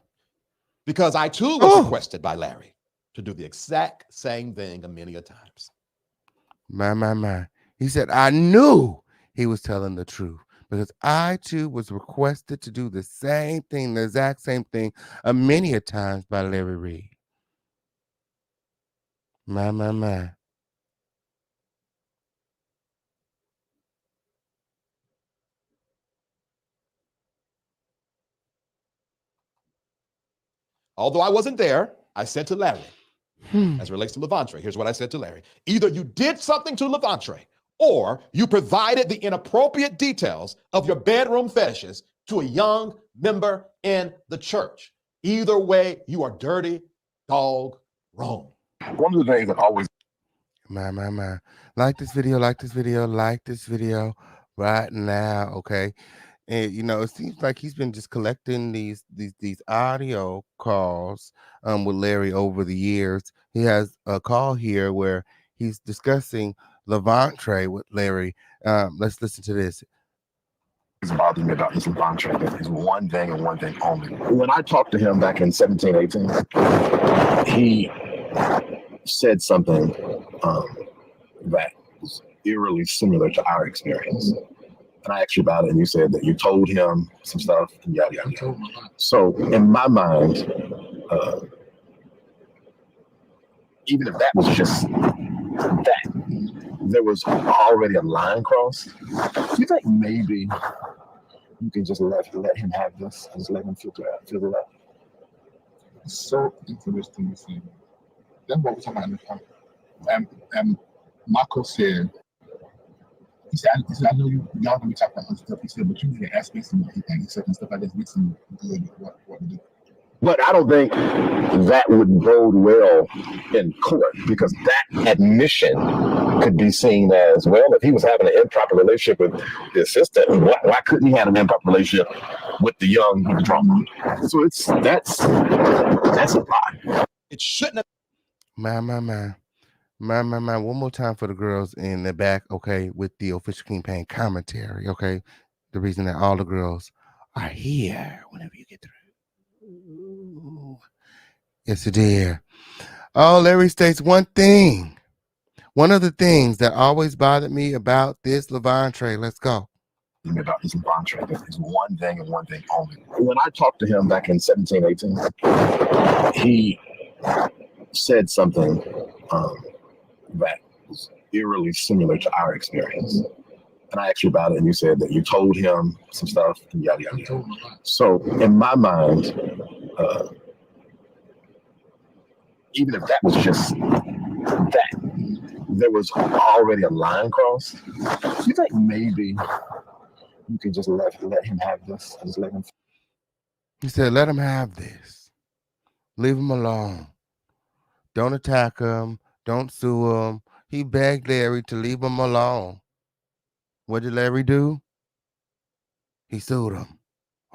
Because I too was requested by Larry to do the exact same thing many a times. My. He said, I knew he was telling the truth because I too was requested to do the same thing, the exact same thing, many a times by Larry Reid. My. Although I wasn't there, I said to Larry, as it relates to LAVONTRAYE, here's what I said to Larry. Either you did something to LAVONTRAYE or you provided the inappropriate details of your bedroom fetishes to a young member in the church. Either way, you are dirty, dog, wrong. One of the things that always My. Like this video, like this video, like this video right now, okay? And you know, it seems like he's been just collecting these audio calls with Larry over the years. He has a call here where he's discussing LAVONTRAYE with Larry. Let's listen to this. is bothering me about this LAVONTRAYE is one thing and one thing only. When I talked to him back in 17, 18, he said something that was eerily similar to our experience. And I asked you about it, and you said that you told him some stuff, and yada, yada, yada. So in my mind, even if that was just that, there was already a line crossed. Do you think maybe you can just let him have this and just let him filter it out? It's so interesting to see. That's what we're talking about in the comment. And Marco said, he said, I know y'all gonna be talking about other stuff. He said, but you need to ask me some and stuff like that. Make some good what to do. But I don't think that would bode well in court because that admission could be seen as, well, if he was having an improper relationship with the assistant, why couldn't he have an improper relationship with the young with the drama? So that's a lot. It shouldn't have. My. One more time for the girls in the back, okay, with the official campaign commentary, okay? The reason that all the girls are here whenever you get through. Ooh. Yes, it is. Oh, Larry states one thing. One of the things that always bothered me about this LAVONTRAYE. Let's go. About this LAVONTRAYE is one thing and one thing only. When I talked to him back in 17, 18, he said something that was eerily similar to our experience. And I asked you about it, and you said that you told him some stuff, and yada, yada, yada. So in my mind, even if that was just that, there was already a line crossed. You think maybe you can just let him have this? Just let him. He said, let him have this. Leave him alone. Don't attack him. Don't sue him. He begged Larry to leave him alone. What did Larry do? He sued him.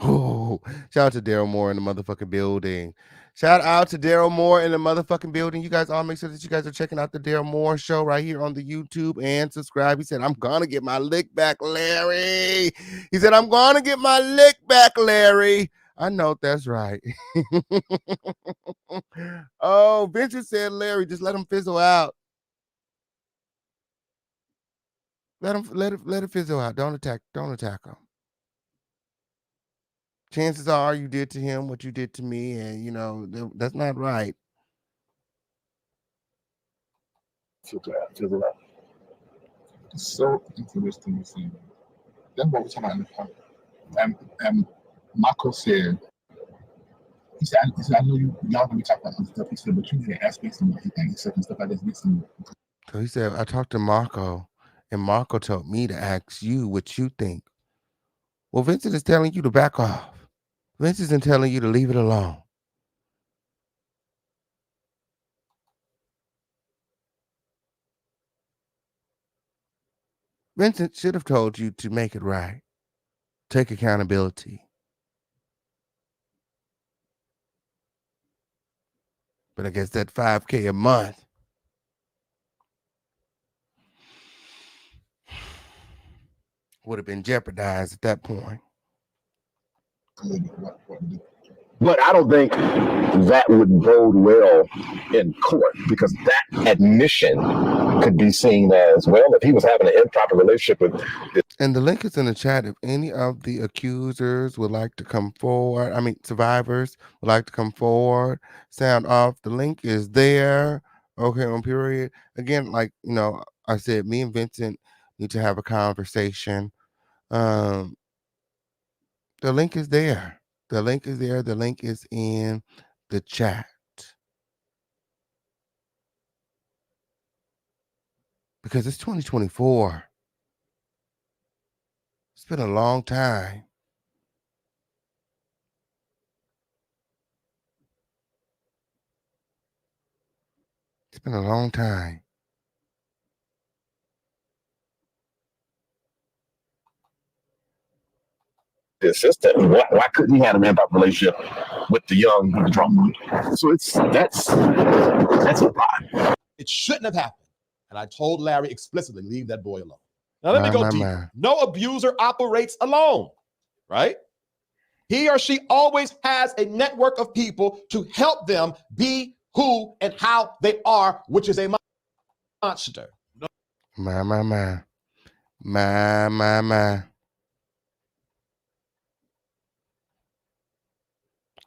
Oh, shout out to Daryl Moore in the motherfucking building. Shout out to Daryl Moore in the motherfucking building. You guys all make sure that you guys are checking out the Daryl Moore show right here on the YouTube and subscribe. He said, I'm going to get my lick back, Larry. He said, I'm going to get my lick back, Larry. I know that's right. Oh, Vincent said, Larry, just let him fizzle out. Let it fizzle out. Don't attack him. Chances are you did to him what you did to me, and you know that's not right. It's so interesting you see. Then what we're talking about in the past. Marco said, he said, I know y'all gonna be talking about other stuff. He said, but you need to ask Vincent what he thinks. He said some stuff like this. Vincent. So he said, I talked to Marco, and Marco told me to ask you what you think. Well, Vincent is telling you to back off. Vincent is telling you to leave it alone. Vincent should have told you to make it right. Take accountability. But I guess that $5,000 a month would have been jeopardized at that point. But I don't think that would bode well in court because that admission could be seen as, well, if he was having an improper relationship with. And the link is in the chat. If any of the accusers would like to come forward, survivors would like to come forward, sound off, the link is there. Okay, on period. Again, like, I said, me and Vincent need to have a conversation. The link is there. The link is there. The link is in the chat. Because it's 2024. It's been a long time. It's been a long time. The assistant, why couldn't he have an improper relationship with the young drummer? So that's a lot. It shouldn't have happened. And I told Larry explicitly, leave that boy alone. Now let me go deeper. No abuser operates alone, right? He or she always has a network of people to help them be who and how they are, which is a monster. My.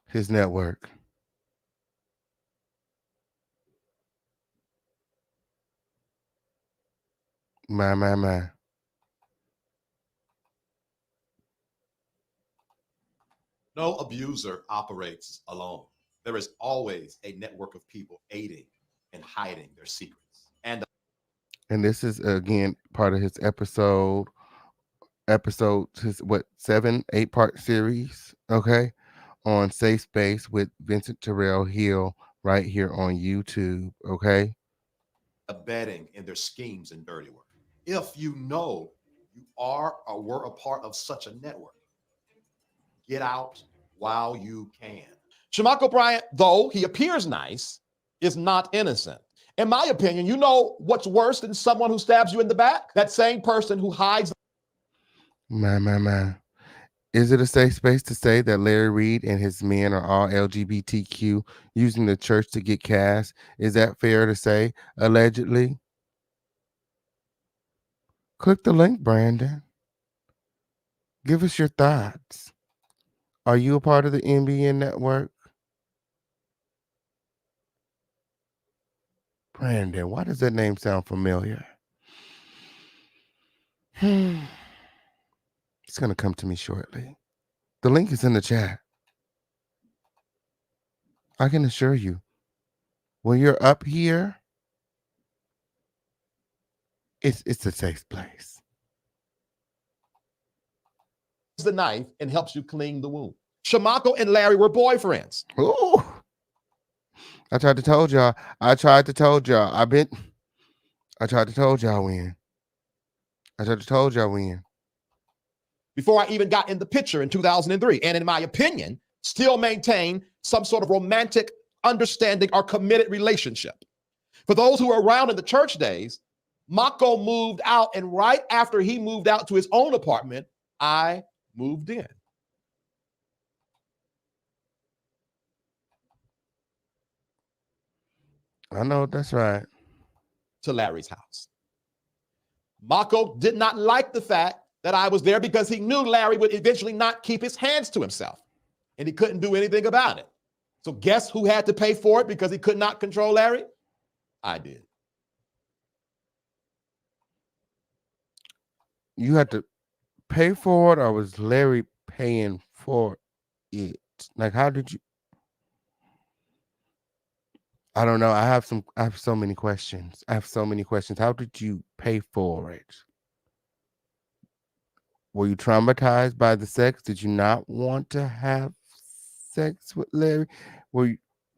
His network. My. No abuser operates alone. There is always a network of people aiding and hiding their secrets. And this is, again, part of his episode, his 7-8 part series, okay, on Safe Space with Vincent Terrell Hill right here on YouTube, okay? Abetting in their schemes and dirty work. If you know you are or were a part of such a network, get out while you can. Shamako Bryant, though he appears nice, is not innocent. In my opinion, you know what's worse than someone who stabs you in the back? That same person who hides. My. Is it a safe space to say that Larry Reid and his men are all LGBTQ using the church to get cash? Is that fair to say, allegedly? Click the link, Brandon. Give us your thoughts. Are you a part of the NBN network? Brandon, why does that name sound familiar? It's going to come to me shortly. The link is in the chat. I can assure you, when you're up here, It's a safe place. The knife and helps you clean the wound. Shamako and Larry were boyfriends. Ooh. I tried to told y'all. I tried to told y'all. I tried to told y'all when. I tried to told y'all when. Before I even got in the picture in 2003. And in my opinion, still maintain some sort of romantic understanding or committed relationship. For those who were around in the church days, Mako moved out, and right after he moved out to his own apartment, I moved in. I know that's right. To Larry's house. Mako did not like the fact that I was there because he knew Larry would eventually not keep his hands to himself, and he couldn't do anything about it. So guess who had to pay for it because he could not control Larry? I did. You had to pay for it, or was Larry paying for it? Like, how did you? I don't know. I have so many questions. How did you pay for it? Were you traumatized by the sex? Did you not want to have sex with Larry?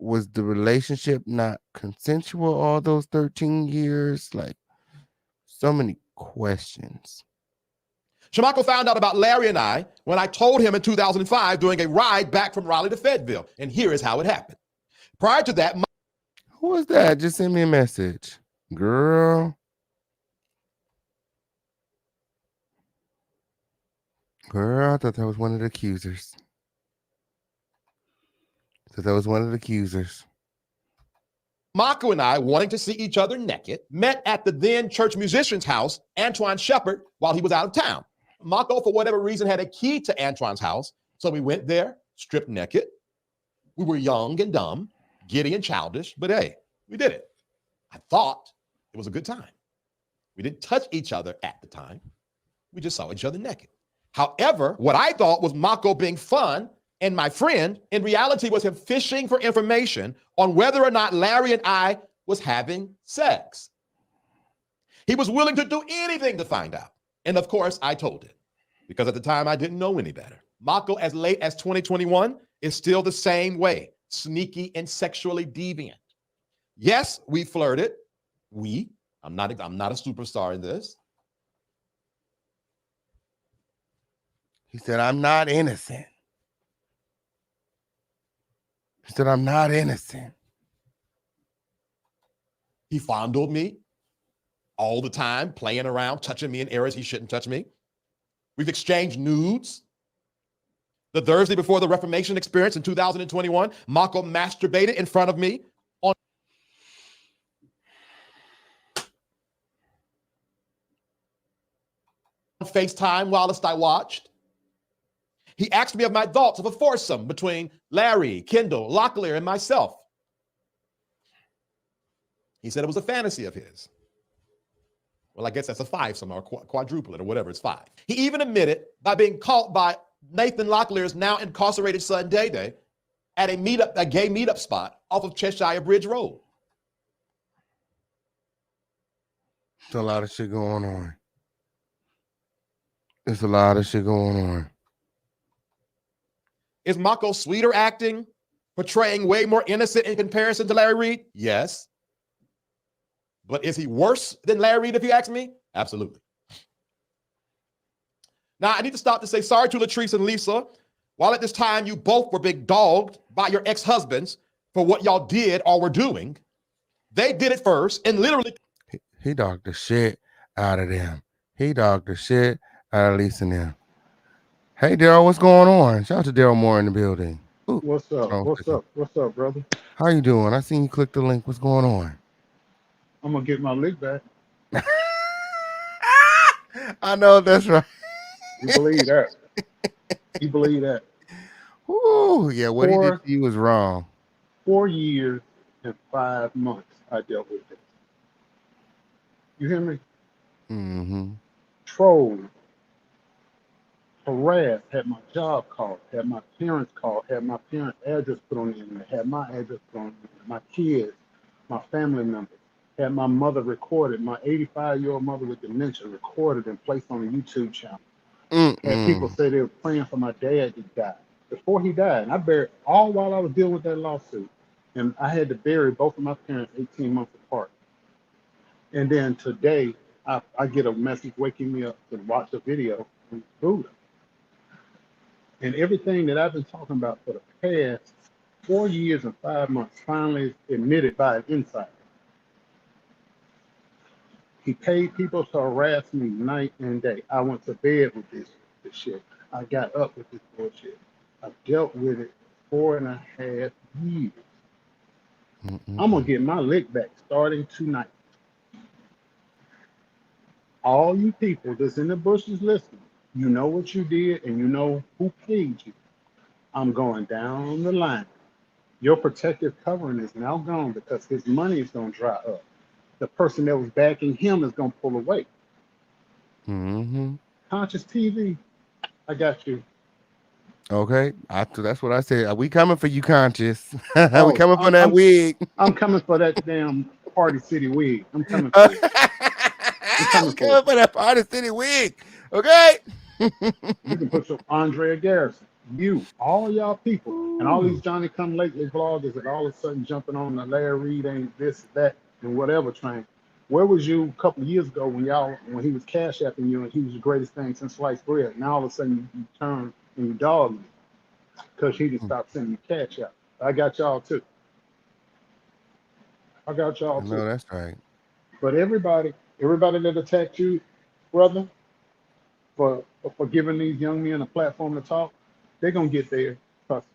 Was the relationship not consensual all those 13 years? Like, so many questions. Shamako found out about Larry and I when I told him in 2005 during a ride back from Raleigh to Fayetteville. And here is how it happened. Prior to that, Who was that? Just send me a message. Girl. I thought that was one of the accusers. Mako and I, wanting to see each other naked, met at the then church musician's house, Antoine Shepard, while he was out of town. Mako, for whatever reason, had a key to Antoine's house, so we went there, stripped naked. We were young and dumb, giddy and childish, but hey, we did it. I thought it was a good time. We didn't touch each other at the time. We just saw each other naked. However, what I thought was Mako being fun and my friend, in reality, was him fishing for information on whether or not Larry and I was having sex. He was willing to do anything to find out. And of course, I told him, because at the time I didn't know any better. Mako, as late as 2021, is still the same way, sneaky and sexually deviant. Yes, we flirted. I'm not a superstar in this. He said, I'm not innocent. He fondled me all the time, playing around, touching me in areas he shouldn't touch me. We've exchanged nudes. The Thursday before the Reformation experience in 2021, Mako masturbated in front of me on FaceTime whilst I watched. He asked me of my thoughts of a foursome between Larry, Kendall, Locklear, and myself. He said it was a fantasy of his. Well, I guess that's a fivesome or quadruplet or whatever, it's five. He even admitted by being caught by Nathan Locklear's now incarcerated son, Day Day, at a gay meetup spot off of Cheshire Bridge Road. There's a lot of shit going on. There's a lot of shit going on. Is Mako sweeter acting, portraying way more innocent in comparison to Larry Reid? Yes. But is he worse than Larry Reid, if you ask me? Absolutely. Now, I need to stop to say sorry to Latrice and Lisa. While at this time you both were being dogged by your ex-husbands for what y'all did or were doing, they did it first and literally... He dogged the shit out of them. He dogged the shit out of Lisa and them. Hey, Daryl, what's going on? Shout out to Daryl Moore in the building. Ooh, What's up? What's up, brother? How you doing? I seen you click the link. What's going on? I'm gonna get my lick back. I know that's right. You believe that? You believe that? Ooh, yeah. What he did to you was wrong. 4 years and 5 months I dealt with this. You hear me? Mm-hmm. Trolled, harassed, had my job called, had my parents called, had my parents' address put on the internet, had my address put on the internet, my kids, my family members. Had my mother recorded, my 85-year-old mother with dementia recorded and placed on a YouTube channel. Had people say they were praying for my dad to die before he died. And I buried all while I was dealing with that lawsuit. And I had to bury both of my parents 18 months apart. And then today, I get a message waking me up to watch a video from Buddha. And everything that I've been talking about for the past 4 years and 5 months finally admitted by an insider. He paid people to harass me night and day. I went to bed with this shit. I got up with this bullshit. I dealt with it 4.5 years. I'm gonna get my lick back starting tonight. All you people that's in the bushes listening, you know what you did and you know who paid you. I'm going down the line. Your protective covering is now gone because his money is gonna dry up. The person that was backing him is gonna pull away. Conscious TV, I got you. Okay, that's what I said. We coming for you, Conscious. We Oh, coming for that wig. I'm coming for that damn Party City wig. I'm coming for it. I'm coming We coming for that Party City wig. Okay. You can put your Andrea Garrison, you, all y'all people, and all these Johnny Come Lately vloggers that all of a sudden jumping on the Larry Reid ain't this, that, and whatever train. Where was you a couple of years ago when he was cash apping you and he was the greatest thing since sliced bread? Now all of a sudden you turn and you dog me because he just stopped sending you cash out. I got y'all too. I got y'all too. No, that's right. But everybody that attacked you, brother, for giving these young men a platform to talk, they're gonna get there. Trust me.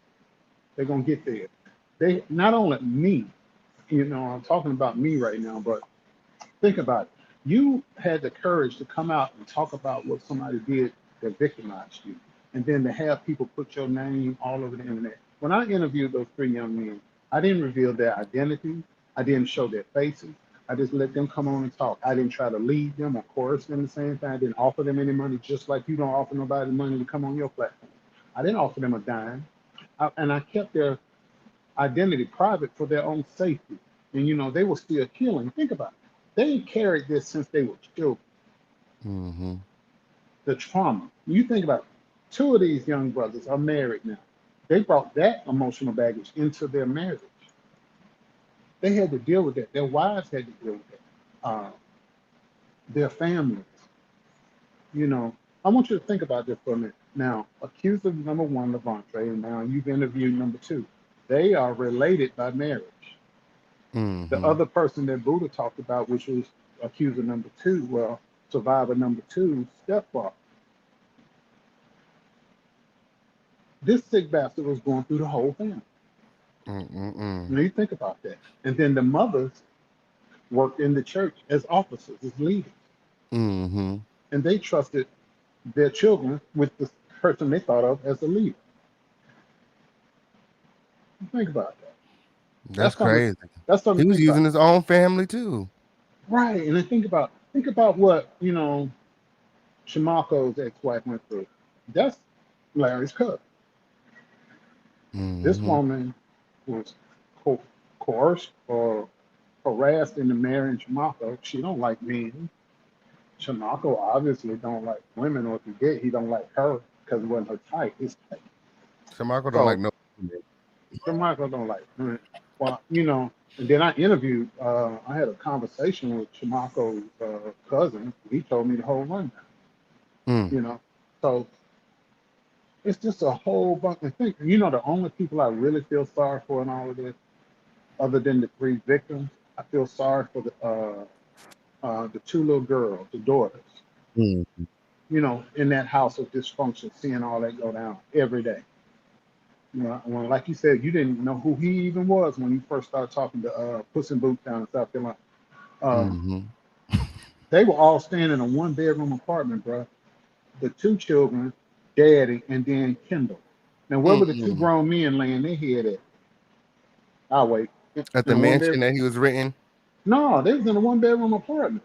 They're gonna get there. They not only me, I'm talking about me right now, but think about it. You had the courage to come out and talk about what somebody did that victimized you, and then to have people put your name all over the internet. When I interviewed those 3 young men, I didn't reveal their identity. I didn't show their faces. I just let them come on and talk. I didn't try to lead them or coerce them the same thing. I didn't offer them any money, just like you don't offer nobody money to come on your platform. I didn't offer them a dime. And I kept their identity private for their own safety. And, they were still healing. Think about it. They carried this since they were children. The trauma. You think about it. 2 of these young brothers are married now. They brought that emotional baggage into their marriage. They had to deal with that. Their wives had to deal with that. Their families. I want you to think about this for a minute. Now, accuser number 1, LAVONTRAYE, and now you've interviewed number 2. They are related by marriage. The other person that Buddha talked about, which was accuser number 2, well, survivor number 2, stepfather. This sick bastard was going through the whole family. Now you think about that. And then the mothers worked in the church as officers, as leaders. And they trusted their children with the person they thought of as a leader. Think about that. That's crazy. That's something he was using his own family too. Right. And then think about what, Shamako's ex-wife went through. That's Larry's cousin. This woman was coerced or harassed into marrying Shamako. She don't like men. Shamako obviously don't like women, or if he did, he don't like her because it wasn't her type. His type. Shamako don't like no women. Shamako don't like women. Well, and then I interviewed, I had a conversation with Shamako's cousin. He told me the whole rundown. So it's just a whole bunch of things. The only people I really feel sorry for in all of this, other than the 3 victims, I feel sorry for the 2 little girls, the daughters. In that house of dysfunction, seeing all that go down every day. When, like you said, you didn't know who he even was when you first started talking to Puss in Boots down in South Carolina. They were all staying in a 1-bedroom apartment, bro. The 2 children, Daddy, and then Kendall. Now, where were the 2 grown men laying their head at? I'll wait. At the mansion that he was renting? No, they was in a 1-bedroom apartment.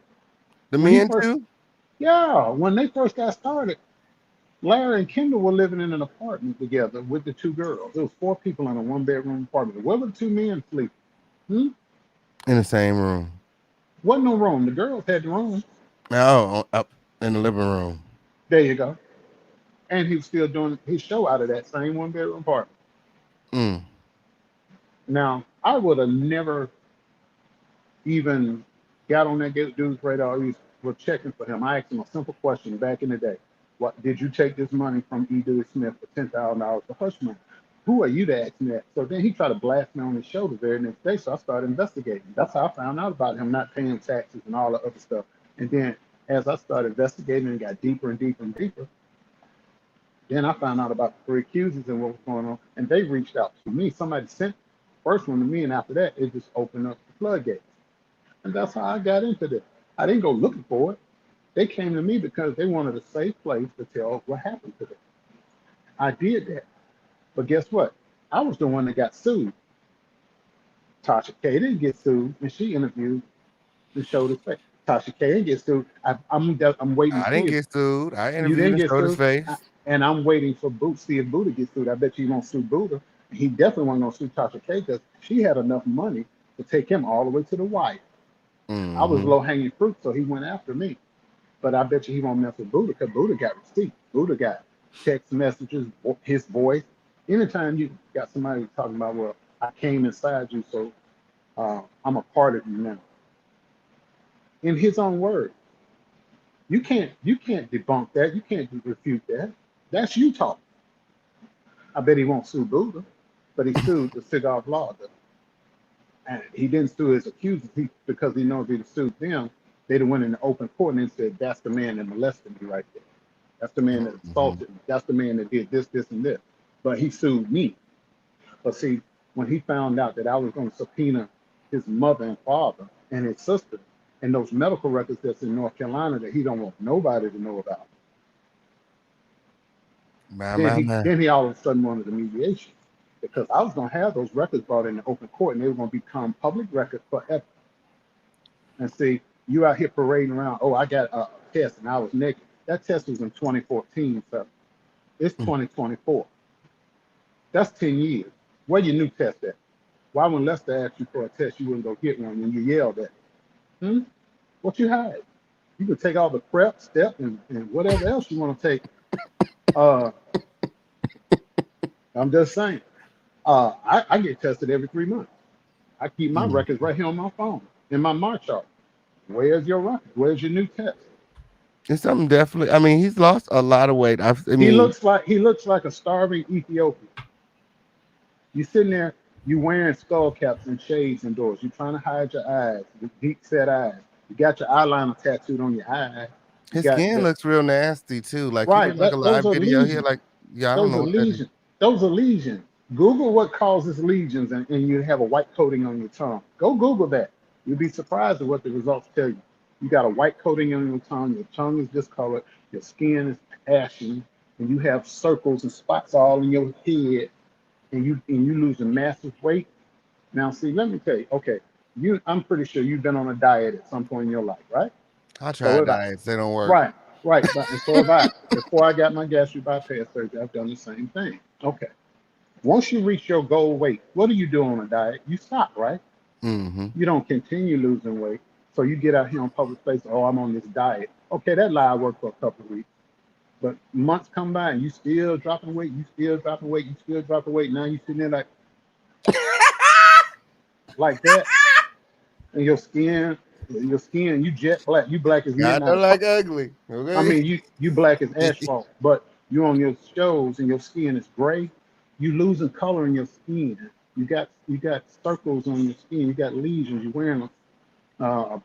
The men too? Yeah, when they first got started, Larry and Kendall were living in an apartment together with the 2 girls. There was 4 people in a 1-bedroom apartment. Where were the 2 men sleeping? In the same room. Wasn't no room. The girls had the room. Oh, up in the living room. There you go. And he was still doing his show out of that same one bedroom apartment. Mm. Now, I would have never even got on that dude's radar. Was checking for him. I asked him a simple question back in the day. What did you take this money from E. Dewey Smith for $10,000 for hush money? Who are you to ask me that? So then he tried to blast me on his show the very next day. So I started investigating. That's how I found out about him not paying taxes and all the other stuff. And then as I started investigating and got deeper and deeper and deeper, then I found out about the three accusers and what was going on. And they reached out to me. Somebody sent the first one to me, and after that, it just opened up the floodgates. And that's how I got into this. I didn't go looking for it. They came to me because they wanted a safe place to tell what happened to them. I did that. But guess what? I was the one that got sued. Tasha K didn't get sued, and she interviewed and showed his face. Tasha K didn't get sued. I'm waiting to I see didn't if get sued. I you interviewed didn't and get showed his sued. face. And I'm waiting for Boot, see if Buddha gets sued. I bet you won't sue Buddha. He definitely wasn't going to sue Tasha K because she had enough money to take him all the way to the wire. I was Mm-hmm. low hanging fruit, so he went after me. But I bet you he won't mess with Buddha because Buddha got receipts. Buddha got text messages, his voice. Anytime you got somebody talking about, well, I came inside you, so I'm a part of you now. In his own words, you can't debunk that. You can't refute that. That's you talking. I bet he won't sue Buddha, but he sued the cigar law. And he didn't sue his accusers because he knows if he'd sued them, they'd have went in the open court and said, that's the man that molested me right there. That's the man that Mm-hmm. assaulted me. That's the man that did this, this, and this. But he sued me. But see, when he found out that I was going to subpoena his mother and father and his sister and those medical records that's in North Carolina that he don't want nobody to know about, My, then my, he my. then he all of a sudden wanted a mediation because I was going to have those records brought in the open court and they were going to become public records forever. And see, you out here parading around, oh, I got a test and I was naked. That test was in 2014, so it's 2024. That's 10 years. Where your new test at? Why when Lester asked you for a test, you wouldn't go get one and you yelled at him? What you hide? You could take all the prep, step, and whatever else you want to take. Uh, I'm just saying. I get tested every 3 months. I keep my Mm. records right here on my phone in my March chart. Where's your record? Where's your new test? It's something definitely. I mean, he's lost a lot of weight. I He mean, looks like a starving Ethiopian. You sitting there, you wearing skull caps and shades indoors. You trying to hide your eyes, the deep set eyes. You got your eyeliner tattooed on your eye. You his got skin the looks real nasty too. Like he did right. like a Those live are video here. lesions. Like, yeah, I don't Those know are what that is. lesions. Those are lesions. Google what causes legions, and you have a white coating on your tongue. Go Google that. You'll be surprised at what the results tell you. You got a white coating on your tongue is discolored, your skin is ashy, and you have circles and spots all in your head, and you losing massive weight. Now, see, let me tell you, okay, I'm pretty sure you've been on a diet at some point in your life, right? I So tried have I. diets. They don't work. Right, right. But and so have I. Before I got my gastric bypass surgery, I've done the same thing. Okay. Once you reach your goal weight, what do you do on a diet? You stop, right? Mm-hmm. You don't continue losing weight. So you get out here on public space, oh, I'm on this diet. Okay, that lie worked for a couple of weeks. But months come by and you still dropping weight, you still dropping weight, you still dropping weight. Now you sitting there like that, and your skin, you jet black, you black as God midnight. don't like ugly. I Okay. mean, you black as asphalt, but you on your shows and your skin is gray. You losing color in your skin. You got circles on your skin. You got lesions. You're wearing a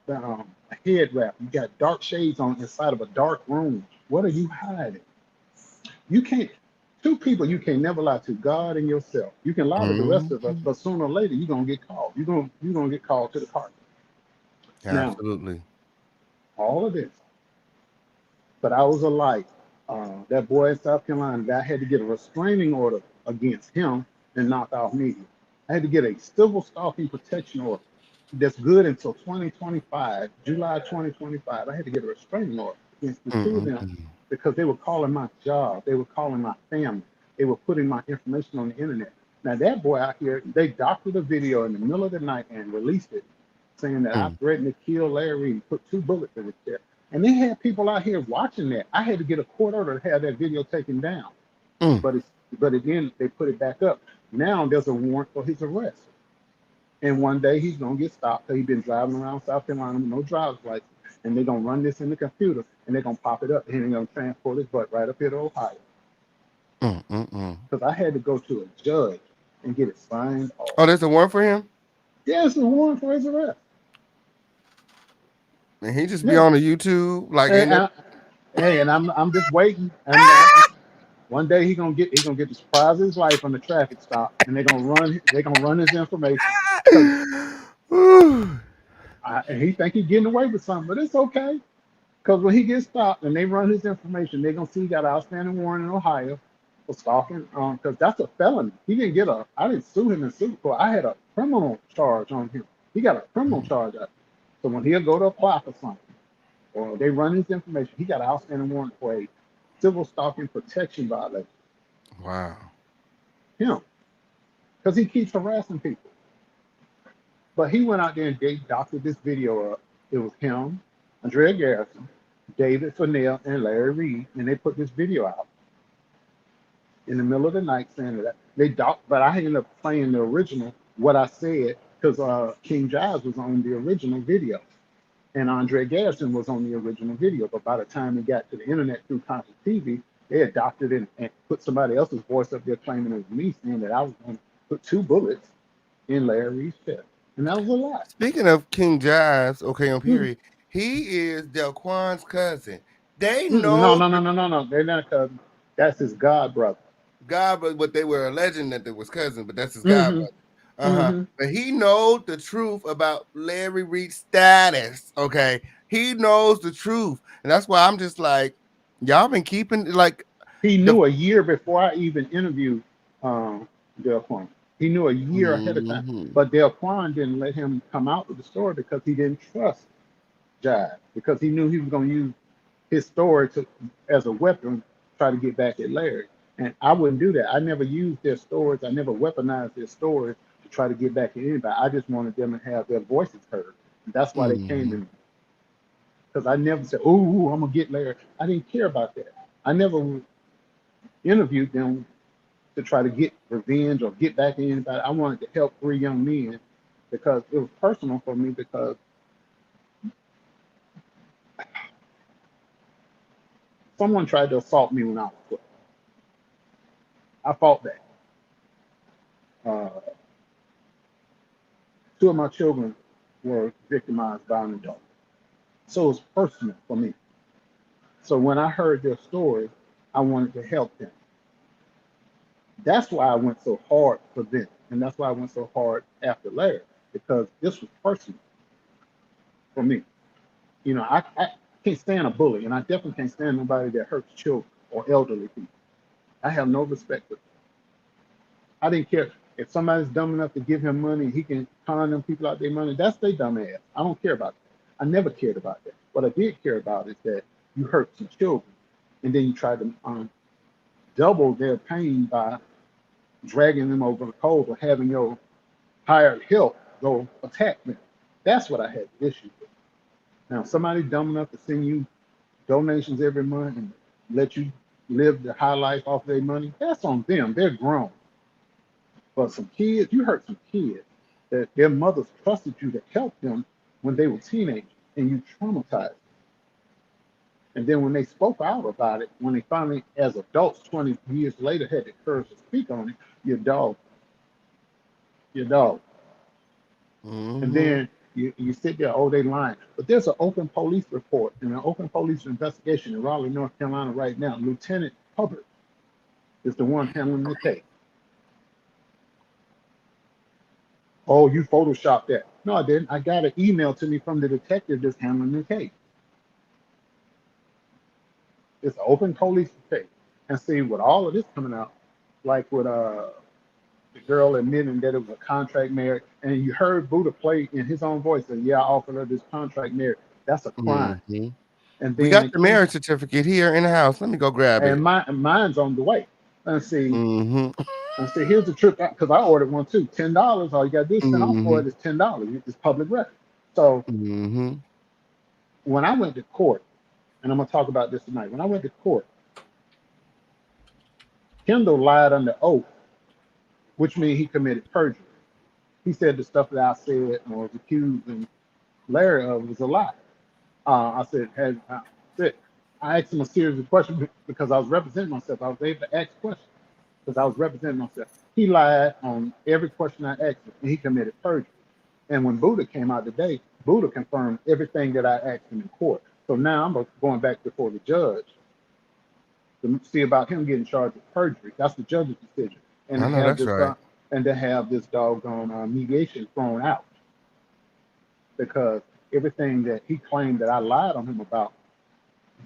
head wrap. You got dark shades on inside of a dark room. What are you hiding? You can't. Two people you can never lie to: God and yourself. You can lie to the rest of us, Mm-hmm. but sooner or later you're gonna get called. You're gonna get called to the carpet. Now, Absolutely. all of this. But I was a light. That boy in South Carolina, that I had to get a restraining order against him and knock out media. I had to get a civil stalking protection order that's good until 2025, July 2025. I had to get a restraining order against the two of them Mm-mm-mm. because they were calling my job, they were calling my family, they were putting my information on the internet. Now that boy out here, they doctored a video in the middle of the night and released it saying that I Mm, threatened to kill Larry Reed, put 2 bullets in his chest. And they had people out here watching that. I had to get a court order to have that video taken down. mm. But again, they put it back up. Now there's a warrant for his arrest. And one day he's gonna get stopped because he's been driving around South Carolina with no driver's license. And they're gonna run this in the computer and they're gonna pop it up and they're gonna transport his butt right up here to Ohio. Mm. Because I had to go to a judge and get it signed off. Oh, there's a warrant for him, Yeah, it's a warrant for his arrest. and he just be Yeah. on the YouTube like And, ain't that. hey, and I'm just waiting. And one day he's gonna get the surprise of his life on the traffic stop, and they're gonna run his information because Ooh. and he think he's getting away with something, but it's okay. Because when he gets stopped and they run his information, they're gonna see he got an outstanding warrant in Ohio for stalking. Because that's a felony. He didn't get I didn't sue him in civil court. I had a criminal charge on him. He got a criminal charge out. So when he'll go to apply for something, or they run his information, he got an outstanding warrant for a civil stalking protection violation. Wow. Him, because he keeps harassing people. But he went out there and they doctored this video up. It was him, Andrea Garrison, David Fennell, and Larry Reed, and they put this video out in the middle of the night saying that but I ended up playing the original, what I said, because King Giles was on the original video, and Andrea Garrison was on the original video. But by the time it got to the internet through Conscious TV, they adopted it and put somebody else's voice up there claiming it was me, saying that I was going to put 2 bullets in Larry Reed's chest, and that was a lie. Speaking of King Jives, okay, on Mm-mm. period, he is Delquan's cousin. They No, know no, no, no, no, no. They're not cousins. That's his god brother. God, but they were alleging that they was cousins, but that's his God Mm-hmm. brother. Mm-hmm. But he knows the truth about Larry Reed's status. Okay, he knows the truth, and that's why I'm just like, y'all been keeping like He the. knew a year before I even interviewed Delquan. He knew a year ahead of time. Mhm. But Delquan didn't let him come out with the story because he didn't trust Jive, because he knew he was going to use his story as a weapon to try to get back at Larry. And I wouldn't do that. I never used their stories. I never weaponized their stories to try to get back at anybody. I just wanted them to have their voices heard. And that's why they came to me. Because I never said, "Oh, I'm gonna get Larry." I didn't care about that. I never interviewed them to try to get revenge or get back at anybody. I wanted to help 3 young men because it was personal for me, because someone tried to assault me when I was 12. I fought back. Uh, 2 of my children were victimized by an adult. So it was personal for me. So when I heard their story, I wanted to help them. That's why I went so hard for them. And that's why I went so hard after Larry, because this was personal for me. I can't stand a bully, and I definitely can't stand nobody that hurts children or elderly people. I have no respect for them. I didn't care if somebody's dumb enough to give him money, he can con them people out their money. That's their dumb ass. I don't care about that. I never cared about that. What I did care about is that you hurt some children, and then you try to double their pain by dragging them over the coals or having your hired help go attack them. That's what I had the issue with. Now, somebody dumb enough to send you donations every month and let you live the high life off their money, that's on them. They're grown. But some kids, you hurt some kids that their mothers trusted you to help them when they were teenagers, and you traumatized them. And then when they spoke out about it, when they finally, as adults, 20 years later, had the courage to speak on it, your dog. And then you sit there, oh, they lying. But there's an open police report and an open police investigation in Raleigh, North Carolina right now. Lieutenant Hubbard is the one handling the case. Oh, you photoshopped that. No, I didn't. I got an email to me from the detective that's handling the case. It's an open police case. And see, with all of this coming out, like with the girl admitting that it was a contract marriage, and you heard Buddha play in his own voice, and yeah, I offered her this contract marriage. That's a crime. And We then got the marriage certificate here in the house. Let me go grab it. and mine's on the way. And see, Mm-hmm. and here's the trick, because I ordered one too. $10. All you got to do is send off for it is $10. It's public record. So Mm-hmm. when I went to court, and I'm gonna talk about this tonight. When I went to court, Kendall lied under oath, which means he committed perjury. He said the stuff that I said or was accusing Larry of was a lie. I said, said, I asked him a series of questions because I was representing myself. I was able to ask questions because I was representing myself. He lied on every question I asked him, and he committed perjury. And when Buddha came out today, Buddha confirmed everything that I asked him in court. So now I'm going back before the judge to see about him getting charged with perjury. That's the judge's decision. And I to know have that's this right. and to have this doggone mediation thrown out because everything that he claimed that I lied on him about,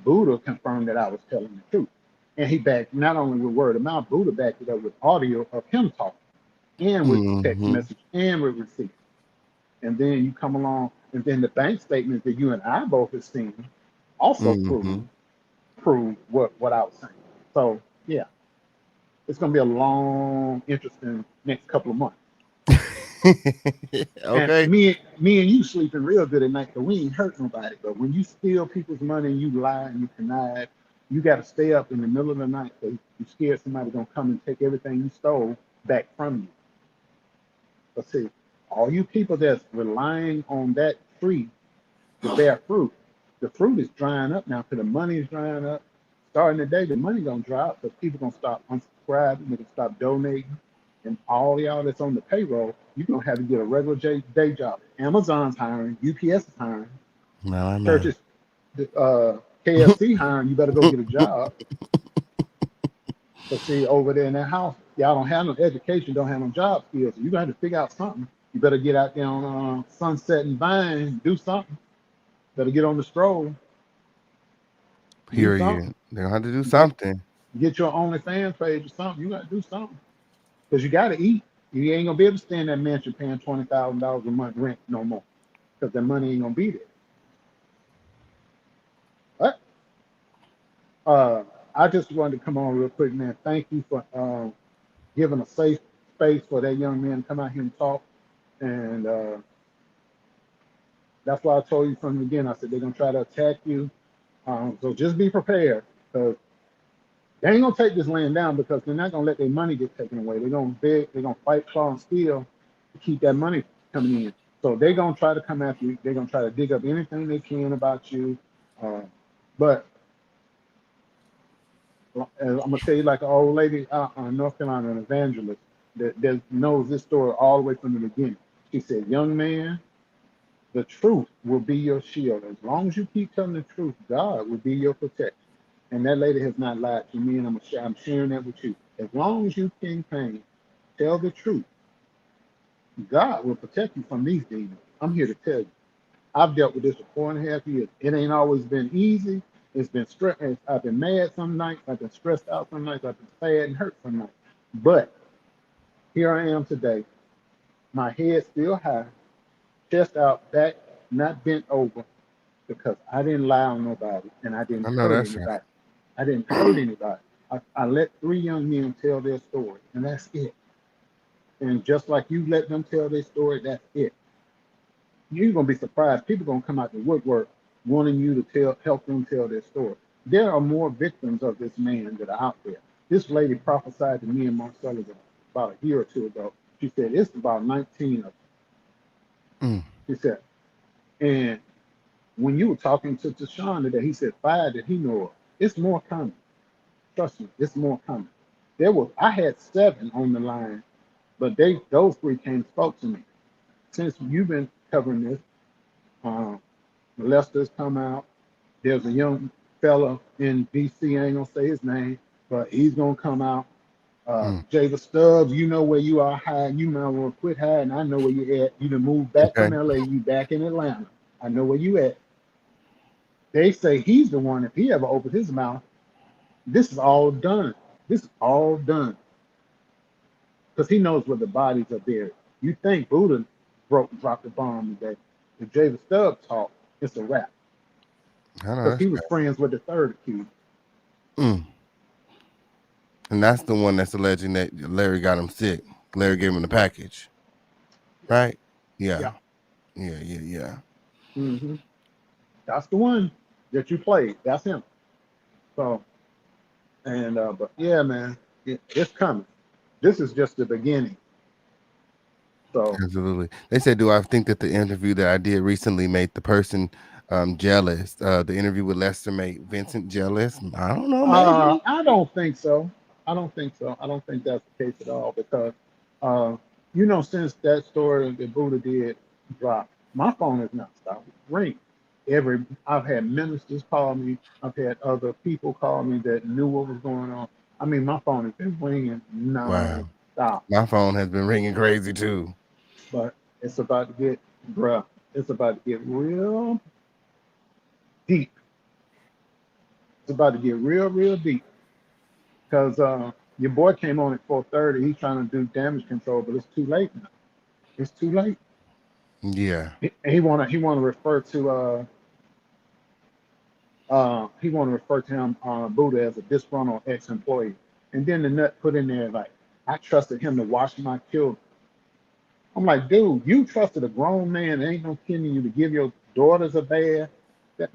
Buddha confirmed that I was telling the truth. And he backed not only with word of mouth, Buddha backed it up with audio of him talking and with text Mm-hmm. message and with receipts. And then you come along, and then the bank statements that you and I both have seen also Mm-hmm. prove what I was saying. So yeah, it's gonna be a long, interesting next couple of months. And Okay. me and you sleeping real good at night, but we ain't hurt nobody. But when you steal people's money and you lie and you connive, you got to stay up in the middle of the night because you scared somebody gonna come and take everything you stole back from you. But see, all you people that's relying on that tree to bear fruit, the fruit is drying up now because the money is drying up. Starting today, the money gonna dry up because people gonna stop unsubscribing, they gonna stop donating, and all y'all that's on the payroll, you're gonna have to get a regular day job. Amazon's hiring, UPS is hiring, No, I know. churches, KFC hiring. You better go get a job. But see, over there in that house, y'all don't have no education, don't have no job skills. So you're gonna have to figure out something. You better get out there on Sunset and Vine, do something. Better get on the stroll, do something. Period. They're gonna have to do Get something. get your OnlyFans page or something. You gotta do something because you gotta eat. You ain't gonna be able to stay in that mansion paying $20,000 a month rent no more because that money ain't gonna be there. But I just wanted to come on real quick, man. Thank you for giving a safe space for that young man to come out here and talk. And that's why I told you from the beginning. I said they're gonna try to attack you. So just be prepared because they ain't gonna take this land down because they're not gonna let their money get taken away. They're gonna beg, they're gonna fight, claw, and steal to keep that money coming in. So they're gonna try to come after you. They're gonna try to dig up anything they can about you. But I'm gonna tell you, like an old lady out in North Carolina, an evangelist that knows this story all the way from the beginning. She said, "Young man, the truth will be your shield. As long as you keep telling the truth, God will be your protection." And that lady has not lied to me, and I'm sharing that with you. As long as you campaign, tell the truth, God will protect you from these demons. I'm here to tell you. I've dealt with this for 4.5 years. It ain't always been easy. It's been stress. I've been mad some nights. I've been stressed out some nights. I've been sad and hurt some nights. But here I am today. My head still high, chest out, back not bent over, because I didn't lie on nobody and I didn't I know hurt that's right. anybody. I didn't hurt anybody. I let 3 young men tell their story, and that's it. And just like you let them tell their story, that's it. You're gonna be surprised. People gonna come out the woodwork wanting you to help them tell their story. There are more victims of this man that are out there. This lady prophesied to me and Marcella about a year or two ago. She said it's about 19 of them. Mm. She said, and when you were talking to Tashawn today, he said 5 that he know of. It's more coming. Trust me, it's more coming. I had 7 on the line, but those 3 came and spoke to me. Since you've been covering this, um, Lester's come out. There's a young fella in DC, I ain't gonna say his name, but he's gonna come out. Mm. Jada Stubbs, you know where you are hiding. You might want to quit hiding. I know where you at. You done moved back Okay. from LA. You back in Atlanta. I know where you at. They say he's the one. If he ever opens his mouth, this is all done. This is all done because he knows where the bodies are buried. You think Buddha dropped the bomb today? If Jada Stubbs talk, it's a wrap I know because that's he was friends with the third accused. right. Mm. And that's the one that's alleging that Larry got him sick. Larry gave him the package, right? Yeah. Yeah. Yeah. Hmm. That's the one that you played. That's him. So, and but yeah, man, it's coming. This is just the beginning. So, Absolutely. They said, do I think that the interview that I did recently made the person jealous? The interview with Lester made Vincent jealous. I don't know, maybe. I don't think so. I don't think so. I don't think that's the case at all because, uh, since that story that Buddha did drop, my phone has not stopped ringing. I've had ministers call me. I've had other people call me that knew what was going on. I mean, my phone has been ringing Wow. non-stop. My phone has been ringing crazy too. But it's about to get, bruh, it's about to get real deep. It's about to get real, real deep. Because your boy came on at 4:30. He's trying to do damage control, but it's too late now. It's too late. Yeah. He wanna refer to him Buddha as a disgruntled ex-employee, and then the nut put in there like, I trusted him to watch my children. I'm like, dude, you trusted a grown man that ain't no kidding you to give your daughters a bath. That,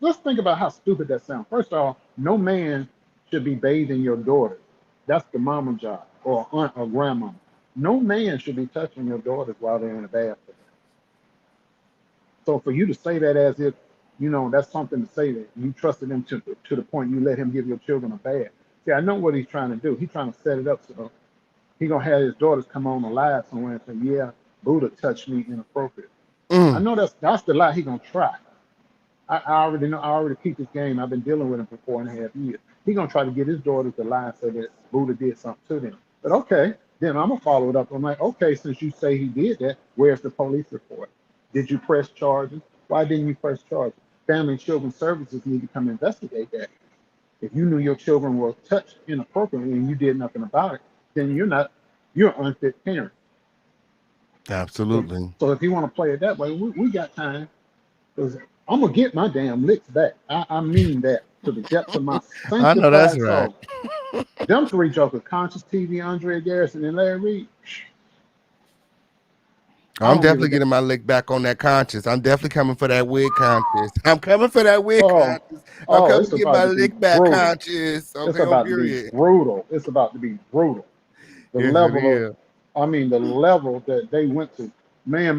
let's think about how stupid that sounds. First of all, no man should be bathing your daughter. That's the mama job or aunt or grandma. No man should be touching your daughters while they're in the bathroom. So for you to say that as if that's something to say that you trusted him to the point you let him give your children a bath. See, I know what he's trying to do. He's trying to set it up so he gonna have his daughters come on the live somewhere and say, "Yeah, Buddha touched me inappropriate." I Mm. know that's the lie he gonna try. I already know. I already peeped this game. I've been dealing with him for 4.5 years. He gonna try to get his daughters to lie and say that Buddha did something to them. But okay, then I'm gonna follow it up. I'm like, okay, since you say he did that, where's the police report? Did you press charges? Why didn't you press charges? Family and Children Services need to come investigate that. If you knew your children were touched inappropriately and you did nothing about it, then you're an unfit parent. So, Absolutely. so if you want to play it that way, we got time. Because I'm gonna get my damn licks back. I mean that to the depths of my I know that's sanctified right. soul. Them three jokers, Conscious TV, Andre Garrison, and Larry Reed. I I'm don't give a definitely damn. getting my lick back on that conscious. I'm definitely coming for that wig conscious. I'm coming for that wig Oh, conscious. I'm oh, coming it's to get my about to be lick back brutal. conscious. It's Okay, on about to be period. brutal. It's about to be brutal. The Yes, it level of, is. the level that they went to. Man,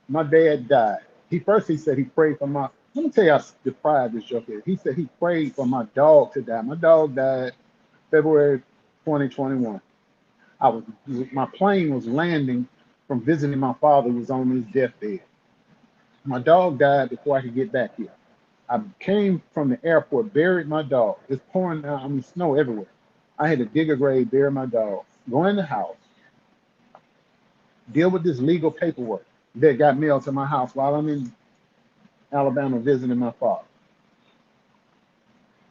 my dad died. He said he prayed for my. Let me tell you how deprived this joke is. He said he prayed for my dog to die. My dog died February 2021. I was my plane was landing from visiting my father who was on his deathbed. My dog died before I could get back here. I came from the airport, buried my dog. It's pouring down, snow everywhere. I had to dig a grave, bury my dog, go in the house, deal with this legal paperwork that got mailed to my house while I'm in Alabama visiting my father.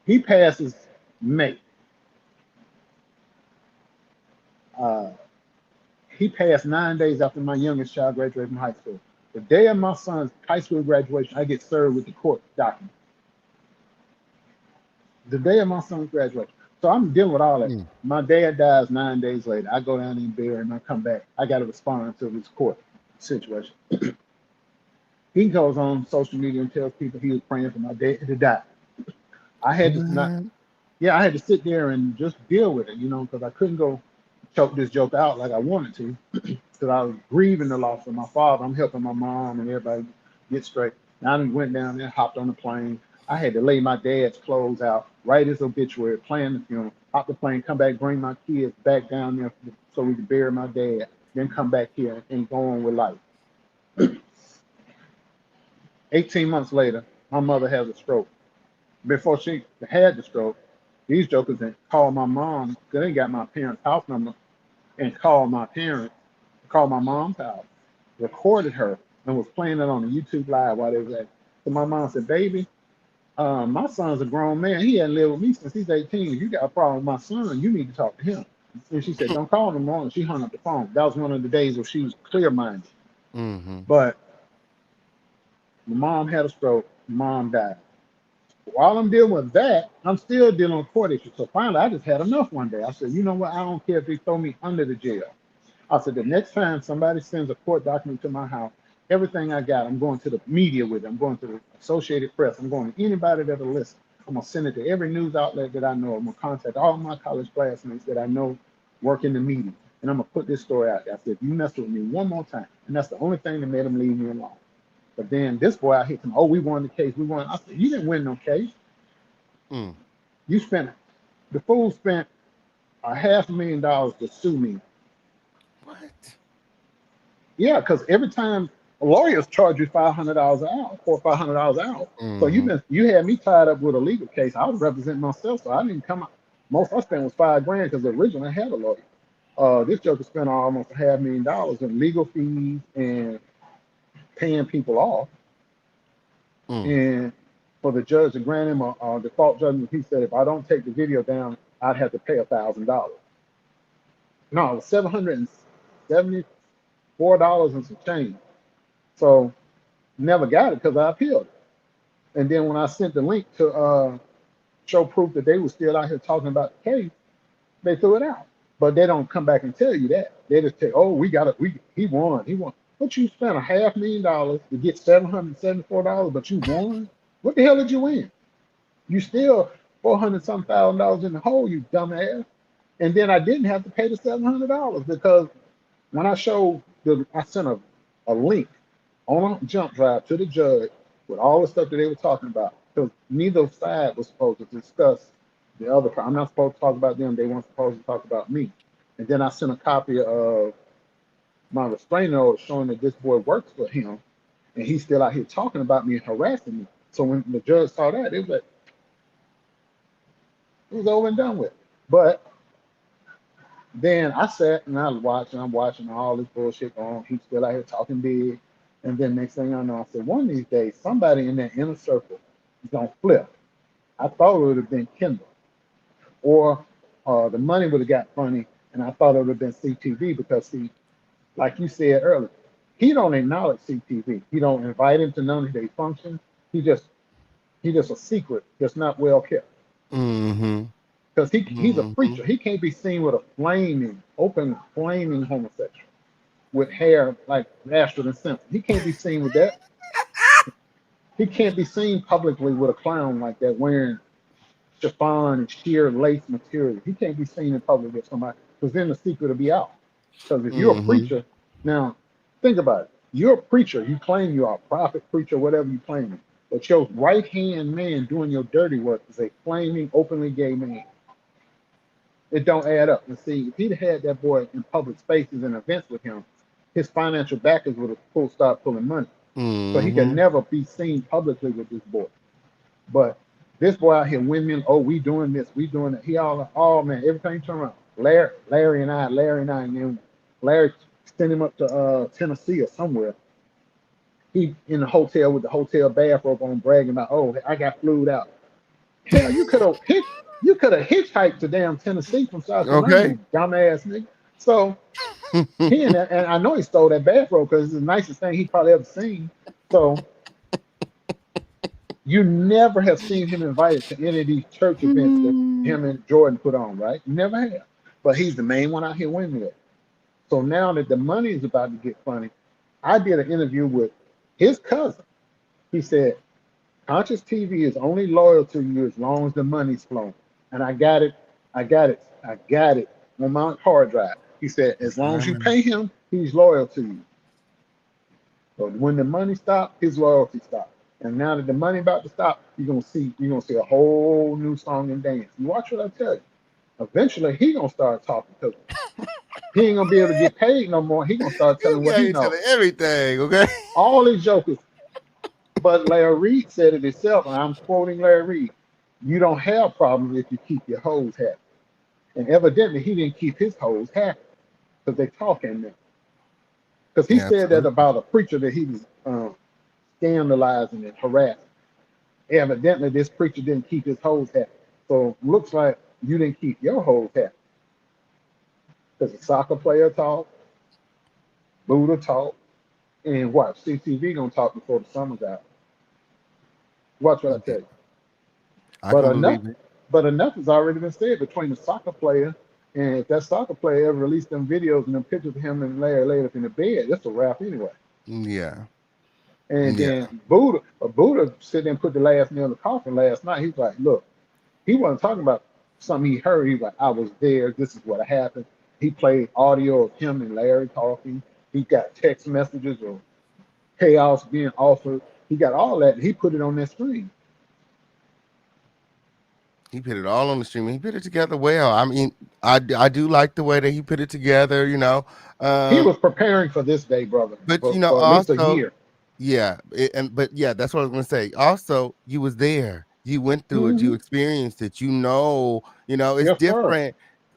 He passes May. Uh, he passed 9 days after my youngest child graduated from high school. The day of my son's high school graduation, I get served with the court document. The day of my son's graduation. So I'm dealing with all that. Mm. My dad dies 9 days later. I go down and bury him. I come back. I got to respond to this court situation. He goes on social media and tells people he was praying for my dad to die. I had to not, What? yeah, I had to sit there and just deal with it, because I couldn't go choke this joke out like I wanted to, because I was grieving the loss of my father. I'm helping my mom and everybody get straight. And I went down there, hopped on the plane. I had to lay my dad's clothes out, write his obituary, plan the funeral, hop the plane, come back, bring my kids back down there so we could bury my dad, then come back here and go on with life. 18 months later, my mother has a stroke. Before she had the stroke, these jokers had called my mom, because they got my parents' house number, and called my mom's house, recorded her, and was playing it on the YouTube live while they was at. So my mom said, "Baby, my son's a grown man. He hadn't lived with me since he's 18. If you got a problem with my son, you need to talk to him." And she said, "Don't call him more." And she hung up the phone. That was one of the days where she was clear-minded. Mm-hmm. But my mom had a stroke. Mom died. While I'm dealing with that, I'm still dealing with court issues. So finally, I just had enough one day. I said, you know what? I don't care if they throw me under the jail. I said, the next time somebody sends a court document to my house, Everything I got, I'm going to the media with it. I'm going to the Associated Press. I'm going to anybody that'll listen. I'm gonna send it to every news outlet that I know. I'm gonna contact all my college classmates that I know work in the media, and I'm gonna put this story out there. I said, if you mess with me one more time, and that's the only thing that made him leave me alone. But then this boy, I hit him. Oh, we won the case. We won. I said, you didn't win no case. Mm. You spent the fool spent $500,000 to sue me. What? Yeah, because every time lawyers charge you $500 an hour, $400-500 an hour. So Mm-hmm. you had me tied up with a legal case. I was representing myself, so I didn't come out. Most I spent was $5,000 because originally I had a lawyer. This joker spent almost $500,000 in legal fees and paying people off. Mm. And for the judge to grant him a default judgment, he said if I don't take the video down, I'd have to pay $1,000. No, it was $774 and some change. So never got it because I appealed it. And then when I sent the link to show proof that they were still out here talking about the case, they threw it out. But they don't come back and tell you that. They just say, "Oh, he won, he won." But you spent $500,000 to get $774, but you won. What the hell did you win? You still 400 some $1,000 in the hole, you dumbass. And then I didn't have to pay the $700 because when I sent a link on a jump drive to the judge with all the stuff that they were talking about. Because neither side was supposed to discuss the other. I'm not supposed to talk about them. They weren't supposed to talk about me. And then I sent a copy of my restraining order showing that this boy works for him, and he's still out here talking about me and harassing me. So when the judge saw that, it was over and done with. But then I sat and I was watching. I'm watching all this bullshit going on. He's still out here talking big. And then next thing I know, I said, one of these days, somebody in that inner circle is gonna flip. I thought it would have been Kendall, or the money would have got funny, and I thought it would have been CTV because see, like you said earlier, he don't acknowledge CTV. He don't invite him to none of their functions. He just a secret that's not well kept. Mm-hmm. Because he's a Mm-hmm. preacher. He can't be seen with a open flaming homosexual with hair like Ashton and Simpson. He can't be seen with that. He can't be seen publicly with a clown like that wearing chiffon and sheer lace material. He can't be seen in public with somebody because then the secret will be out. Because if you're a Mm-hmm. preacher, now think about it. You're a preacher. You claim you are a prophet, preacher, whatever you claim. But your right hand man doing your dirty work is a flaming, openly gay man. It don't add up. And see, if he'd had that boy in public spaces and events with him, his financial backers would have start pulling money. So he could Mm-hmm. never be seen publicly with this boy. But this boy out here windmill, oh, we doing this, we doing that. He all, oh man, everything turn around. Larry and I, and then Larry sent him up to Tennessee or somewhere. He in the hotel with the hotel bathrobe on, bragging about, oh, I got flued out. Hell, you could have hitchhiked to damn Tennessee from South Carolina, Okay. you dumbass nigga. So and I know he stole that bathrobe because it's the nicest thing he probably ever seen. So you never have seen him invited to any of these church events that him and Jordan put on, right? You never have. But he's the main one out here winning it. So now that the money is about to get funny, I did an interview with his cousin. He said, Conscious TV is only loyal to you as long as the money's flowing. And I got it on my hard drive. He said, as long as you pay him, he's loyal to you. So when the money stops, his loyalty stops. And now that the money about to stop, you're gonna see a whole new song and dance. You watch what I tell you. Eventually he gonna start talking because he ain't gonna be able to get paid no more. He gonna start You telling what got he you knows. telling everything, okay? All these jokers. But Larry Reed said it himself, and I'm quoting Larry Reed. You don't have problems if you keep your hoes happy. And evidently he didn't keep his hoes happy because they talking there. Because he Yeah, said that absolutely. about a preacher that he was scandalizing and harassing. Evidently, this preacher didn't keep his hoes happy. So looks like you didn't keep your hoes happy. Because the soccer player talk, Buddha talk, and watch CTV gonna talk before the summer's out. Watch what I Yeah, tell you. I But can enough, believe it. but enough has already been said between the soccer player and if that soccer player ever released them videos and them pictures of him and Larry laid up in the bed, that's a wrap anyway. Yeah. And Yeah. then Buddha sit there and put the last nail in the coffin last night. He's like, look, he wasn't talking about something he heard. He was like, I was there. This is what happened. He played audio of him and Larry talking. He got text messages of chaos being offered. He got all that. And he put it on that screen. He put it all on the stream. He put it together well. I mean, I do like the way that he put it together. You know, He um, was preparing for this day, brother, but you know, for at least a also, year. yeah, but yeah, that's what I was gonna say. Also, you was there. You went through it. You Hmm. experienced it. You know, it's Yes, sir. different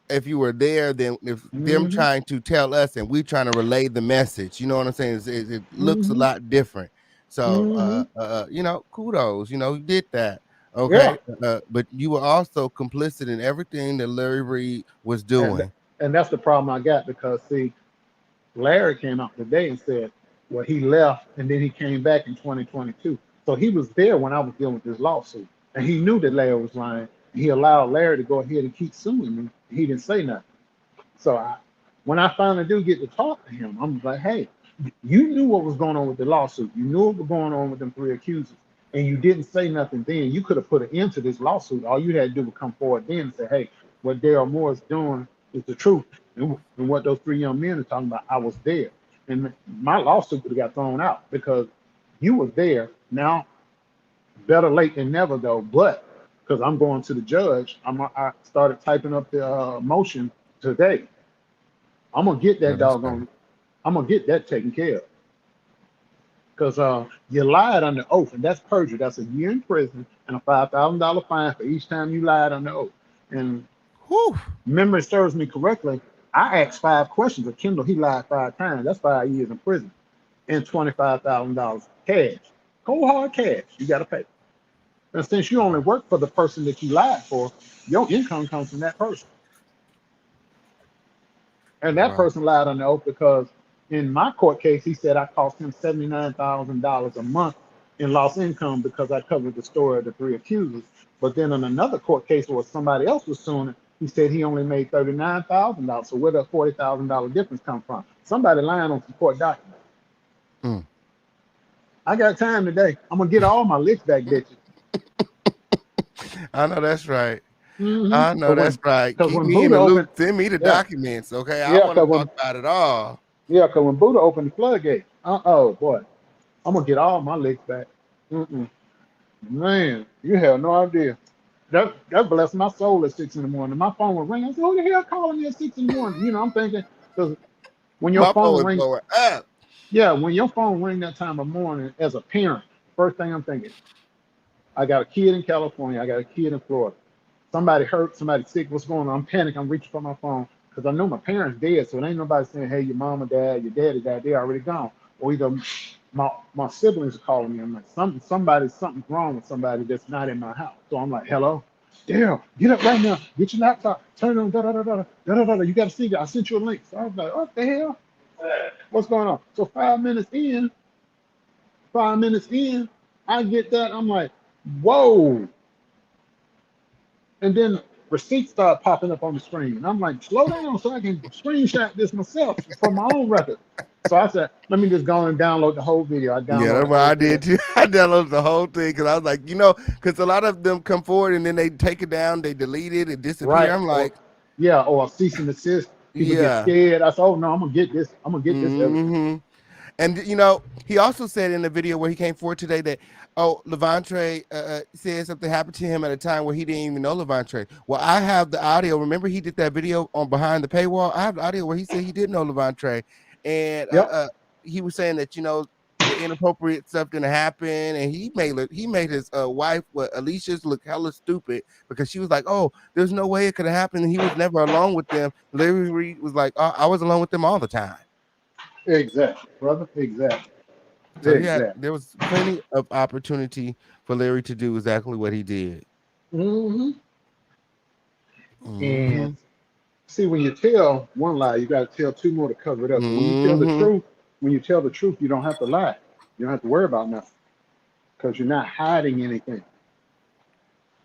if you were there than if them Hmm. trying to tell us and we trying to relay the message. You know what I'm saying? It looks a Hmm. lot different. So, Hmm. you know, kudos. You know, you did that. Yeah. Okay, but you were also complicit in everything that Larry Reed was And doing. and that's the problem I got because see, Larry came out today and said, well, he left and then he came back in 2022. So he was there when I was dealing with this lawsuit. And he knew that Larry was lying. He allowed Larry to go ahead and keep suing me. He didn't say nothing. So when I finally do get to talk to him, I'm like, hey, you knew what was going on with the lawsuit. You knew what was going on with them three accusers. And you didn't say nothing then. You could have put an end to this lawsuit. All you had to do was come forward then and say, hey, what Daryl Moore is doing is the truth. And what those three young men are talking about, I was there. And my lawsuit would have got thrown out because you was there. Now, better late than never, though. But because I'm going to the judge, I started typing up the motion today. I'm gonna get No, that that's fair. doggone. I'm gonna get that taken care of because you lied under oath, and that's perjury. That's a year in prison and a $5,000 fine for each time you lied under oath. And Whew. memory serves me correctly, I asked 5 questions of Kendall. He lied 5 times. That's 5 years in prison and $25,000 cash, cold hard cash. You got to pay. And since you only work for the person that you lied for, your income comes from that person. And that Right. person lied on the oath because in my court case, he said I cost him $79,000 a month in lost income because I covered the story of the three accusers. But then in another court case where somebody else was suing him, he said he only made $39,000. So where does $40,000 difference come from? Somebody lying on some court documents. Mm. I got time today. I'm gonna get all my licks back, bitches. I know that's right. Mm-hmm. I know that's right. Cause Keep when me in Buddha the loop. opened, Send me the yeah, documents. Okay. I yeah, want to cause talk when about it all. yeah, cause when Buddha opened the floodgate, oh boy, I'm gonna get all my licks back. Mm-mm. Man, you have no idea. That blessed my soul at 6 in the morning. My phone would ring. I said, "Who the hell calling me at 6 in the morning?" You know, I'm thinking because when your My phone phone is ring, blowing up. yeah, when your phone ring that time of morning, as a parent, first thing I'm thinking, I got a kid in California, I got a kid in Florida. Somebody hurt, somebody sick. What's going on? I'm panicking. I'm reaching for my phone because I know my parents dead. So it ain't nobody saying, "Hey, your mom or dad, your daddy died." They already gone. Or either my siblings are calling me. I'm like, something's wrong with somebody that's not in my house. So I'm like, "Hello, Daryl, get up right now. Get your laptop. Turn it on. Da da da da da da da. You got to see it. I sent you a link." So I was like, "What the hell? What's going on?" So 5 minutes in, I get that. I'm like, "Whoa." And then receipts start popping up on the screen. And I'm like, slow down so I can screenshot this myself for my own record. So I said, let me just go and download the whole video. I Yeah, downloaded that's the what whole I video. did too. I downloaded the whole thing because I was like, you know, because a lot of them come forward and then they take it down, they delete it, it disappear. Right. I'm Or like, yeah, or a cease and desist. People get yeah. scared. I said, oh no, I'm gonna get this. I'm gonna get this evidence. Hmm. And you know, he also said in the video where he came forward today that LAVONTRAYE said something happened to him at a time where he didn't even know LAVONTRAYE. Well, I have the audio. Remember, he did that video on behind the paywall. I have the audio where he said he didn't know LAVONTRAYE, and Yep, he was saying that the inappropriate stuff didn't happen, and he made his wife, Alicia's, look hella stupid because she was like, "Oh, there's no way it could have happened." And he was never alone with them. Larry Reed was like, "I was alone with them all the time." exactly, brother. Exactly. So yeah, Exactly. there was plenty of opportunity for Larry to do exactly what he did. Hmm. Hmm. And see, when you tell one lie, you got to tell two more to cover it up. But Hmm. when you tell the truth, you don't have to lie. You don't have to worry about nothing because you're not hiding anything.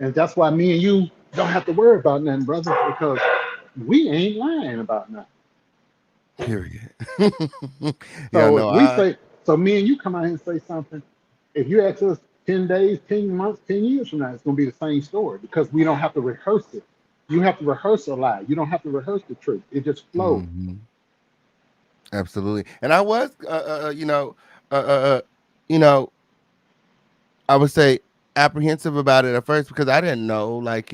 And that's why me and you don't have to worry about nothing, brother, because we ain't lying about nothing. Period. Yeah, So no, I So me and you come out here and say something. If you ask us 10 days, 10 months, 10 years from now, it's going to be the same story because we don't have to rehearse it. You have to rehearse a lie. You don't have to rehearse the truth. It just flows. Hmm. Absolutely. And I was, uh, uh, uh, you know, I would say apprehensive about it at first because I didn't know, like,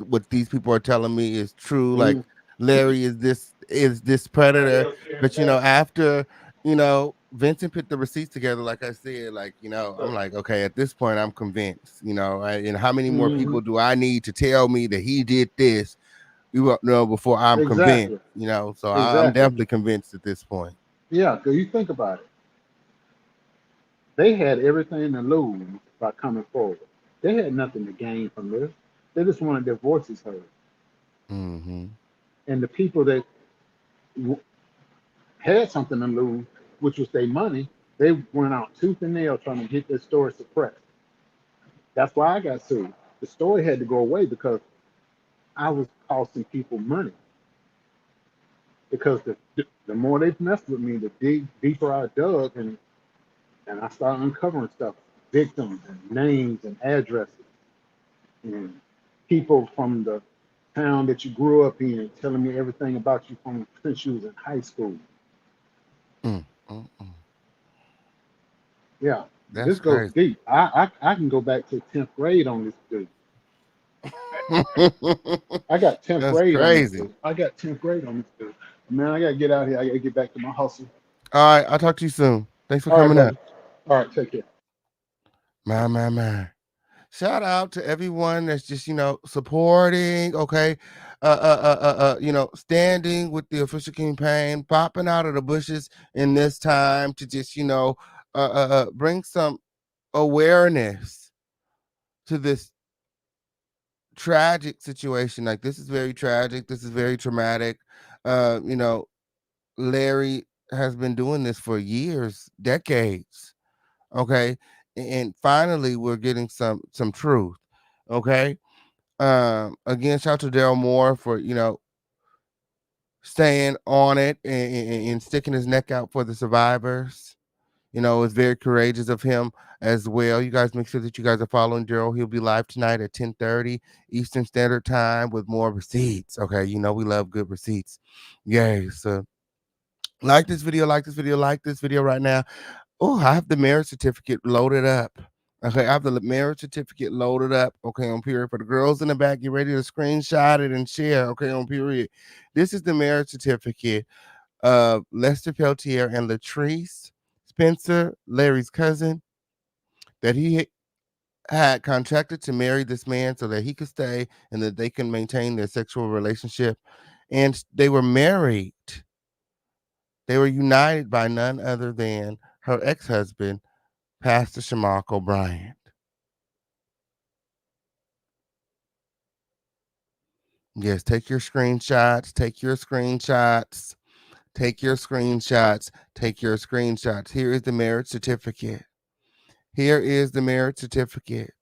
what these people are telling me is true. Like, Mm. Larry is this predator, but after Vincent put the receipts together, like I said, like I'm like, okay, at this point, I'm convinced. And how many more Hmm. people do I need to tell me that he did this? You won't know before I'm convinced. Exactly. So I'm Exactly. definitely convinced at this point. Yeah, because you think about it. They had everything to lose by coming forward. They had nothing to gain from this. They just wanted their voices heard. Hmm. And the people that w- had something to lose, which was their money, they went out tooth and nail trying to get their story suppressed. That's why I got sued. The story had to go away because I was costing people money. Because the more they messed with me, the deeper I dug, and I started uncovering stuff, victims and names and addresses and people from the town that you grew up in telling me everything about you from since you was in high school. Mm, mm, mm. Yeah, That's this goes crazy. deep. I can go back to 10th grade on this dude. I got 10th That's grade on this crazy. dude. I got 10th grade on this dude. Man, I gotta get out here. I gotta get back to my hustle. All right, I'll talk to you soon. Thanks for All right, coming up. brother. All right, take care. My. Shout out to everyone that's just supporting. Okay, standing with the official campaign, popping out of the bushes in this time to just bring some awareness to this tragic situation. Like, this is very tragic. This is very traumatic. Uh, you know, Larry has been doing this for years, decades. Okay, and finally we're getting some truth. Okay. Again, shout out to Daryl Moore for staying on it and sticking his neck out for the survivors. It's very courageous of him as well. You guys make sure that you guys are following Daryl. He'll be live tonight at 10:30 Eastern Standard Time with more receipts. Okay, we love good receipts. Yay. So like this video, like this video, like this video right now. Oh, I have the marriage certificate loaded up. Okay, I have the marriage certificate loaded up. Okay, on period. For the girls in the back, get ready to screenshot it and share. Okay, on period. This is the marriage certificate of Lester Peltier and Latrice Spencer, Larry's cousin, that he had contracted to marry this man so that he could stay and that they can maintain their sexual relationship. And they were married. They were united by none other than her ex-husband, Pastor Shamarco Bryant. Yes, take your screenshots, take your screenshots, take your screenshots, take your screenshots. Here is the marriage certificate. Here is the marriage certificate.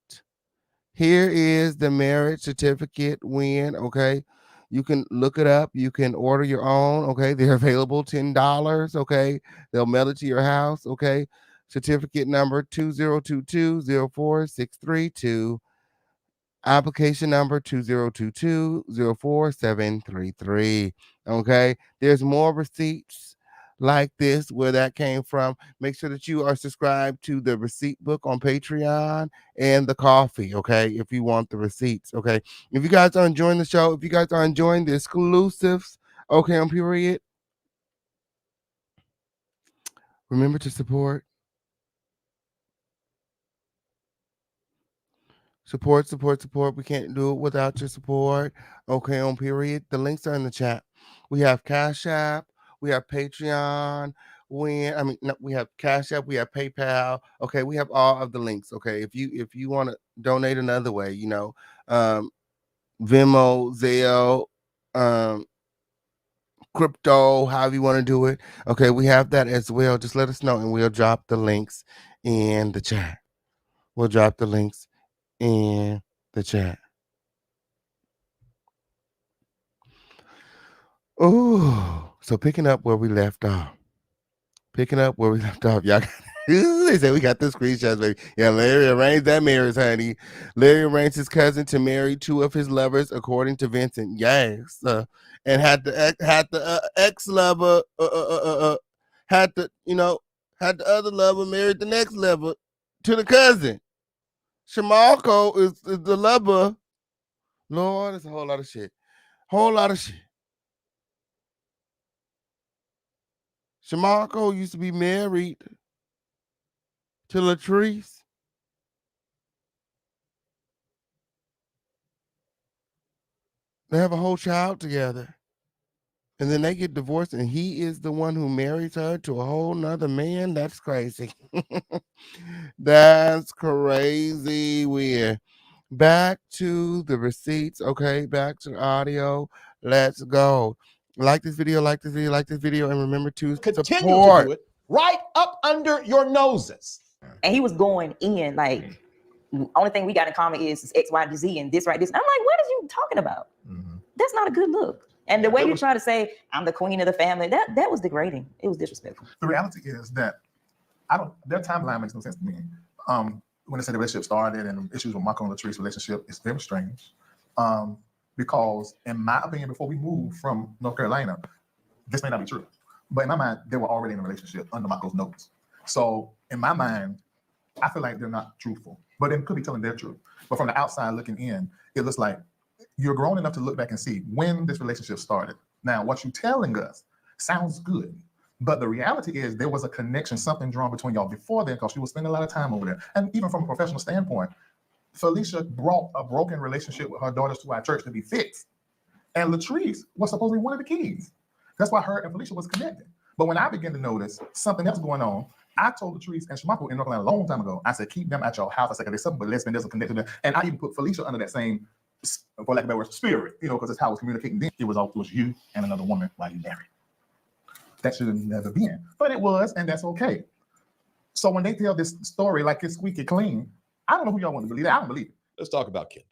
Here is the marriage certificate win. Okay. You can look it up. You can order your own. Okay. They're available $10. Okay. They'll mail it to your house. Okay. Certificate number 2022046332. Application number 2022044733. Okay. There's more receipts like this where that came from. Make sure that you are subscribed to the receipt book on Patreon and the coffee. Okay. If you want the receipts. Okay. If you guys are enjoying the show, if you guys are enjoying the exclusives, okay, on period, remember to support. Support. We can't do it without your support. Okay, on period. The links are in the chat. We have Cash App, we have Patreon. No, we have Cash App, we have PayPal. Okay, we have all of the links. Okay, if you want to donate another way, um, Venmo, Zelle, um, crypto, however you want to do it. Okay, we have that as well. Just let us know, and we'll drop the links in the chat. We'll drop the links in the chat. Oh, so picking up where we left off. Picking up where we left off. Y'all They said we got the screenshots, baby. Yeah, Larry arranged that marriage, honey. Larry arranged his cousin to marry two of his lovers, according to Vincent. Yes, and had the ex lover had the had the other lover married the next lover to the cousin. Shamarko is the lover. Lord, it's a whole lot of shit. Whole lot of shit. Shamarko used to be married to Latrice. They have a whole child together. And then they get divorced, and he is the one who marries her to a whole nother man. That's crazy. That's crazy weird. Back to the receipts. Okay, back to the audio. Let's go. Like this video, like this video, like this video, and remember to Continue support. to do it right up under your noses. And he was going in like, only thing we got in common is X, Y, Z, and this, right? This. I'm like, what are you talking about? That's not a good look. And the way you try to say I'm the queen of the family, that was degrading. It was disrespectful. The reality is that their timeline makes no sense to me. When they say the relationship started and the issues with Marco and Latrice's relationship, it's very strange. Because in my opinion, before we moved from North Carolina, this may not be true, but in my mind, they were already in a relationship under Marco's notes. So in my mind, I feel like they're not truthful, but they could be telling their truth. But from the outside looking in, it looks like you're grown enough to look back and see when this relationship started. Now, what you're telling us sounds good, but the reality is there was a connection, something drawn between y'all before then, because she was spending a lot of time over there. And even from a professional standpoint, Felicia brought a broken relationship with her daughters to our church to be fixed. And Latrice was supposed to be one of the keys. That's why her and Felicia was connected. But when I began to notice something else going on, I told Latrice and Shamako in North Carolina a long time ago, I said, keep them at your house. I said, there's something but lesbian, there's a connection there. And I even put Felicia under that same, for lack of a better word, spirit, because that's how I was communicating then. It was you and another woman while you married. That should have never been, but it was, and that's okay. So when they tell this story like it's squeaky clean, I don't know who y'all want to believe. I don't believe it. Let's talk about Kendall.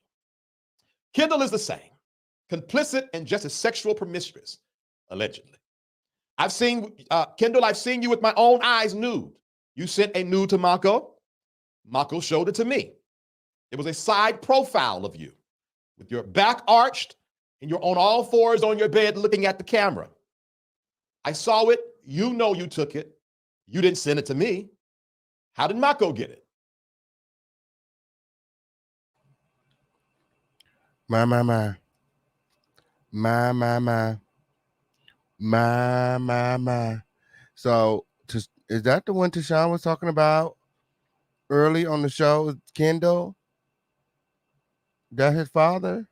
Kendall is the same, complicit and just as sexual promiscuous, allegedly. I've seen, Kendall, I've seen you with my own eyes nude. You sent a nude to Mako. Mako showed it to me. It was a side profile of you with your back arched and you're on all fours on your bed looking at the camera. I saw it. You know you took it. You didn't send it to me. How did Mako get it? My. So, is that the one Tashawn was talking about early on the show? Kendall? That his father?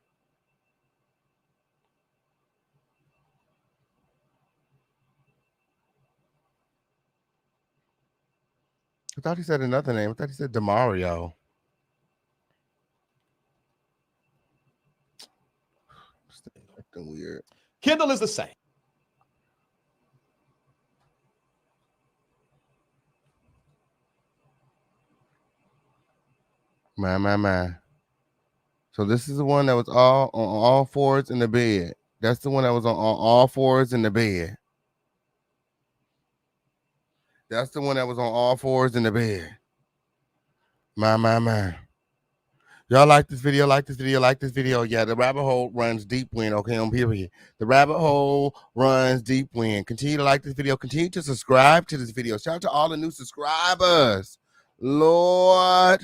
I thought he said another name. I thought he said DeMario. Acting weird. Kendall is the same. My. So this is the one that was all on all fours in the bed. That's the one that was on all fours in the bed. That's the one that was on all fours in the bed. My. Y'all like this video, like this video, like this video. Yeah, the rabbit hole runs deep wind, okay, on period. The rabbit hole runs deep wind. Continue to like this video. Continue to subscribe to this video. Shout out to all the new subscribers. Lord,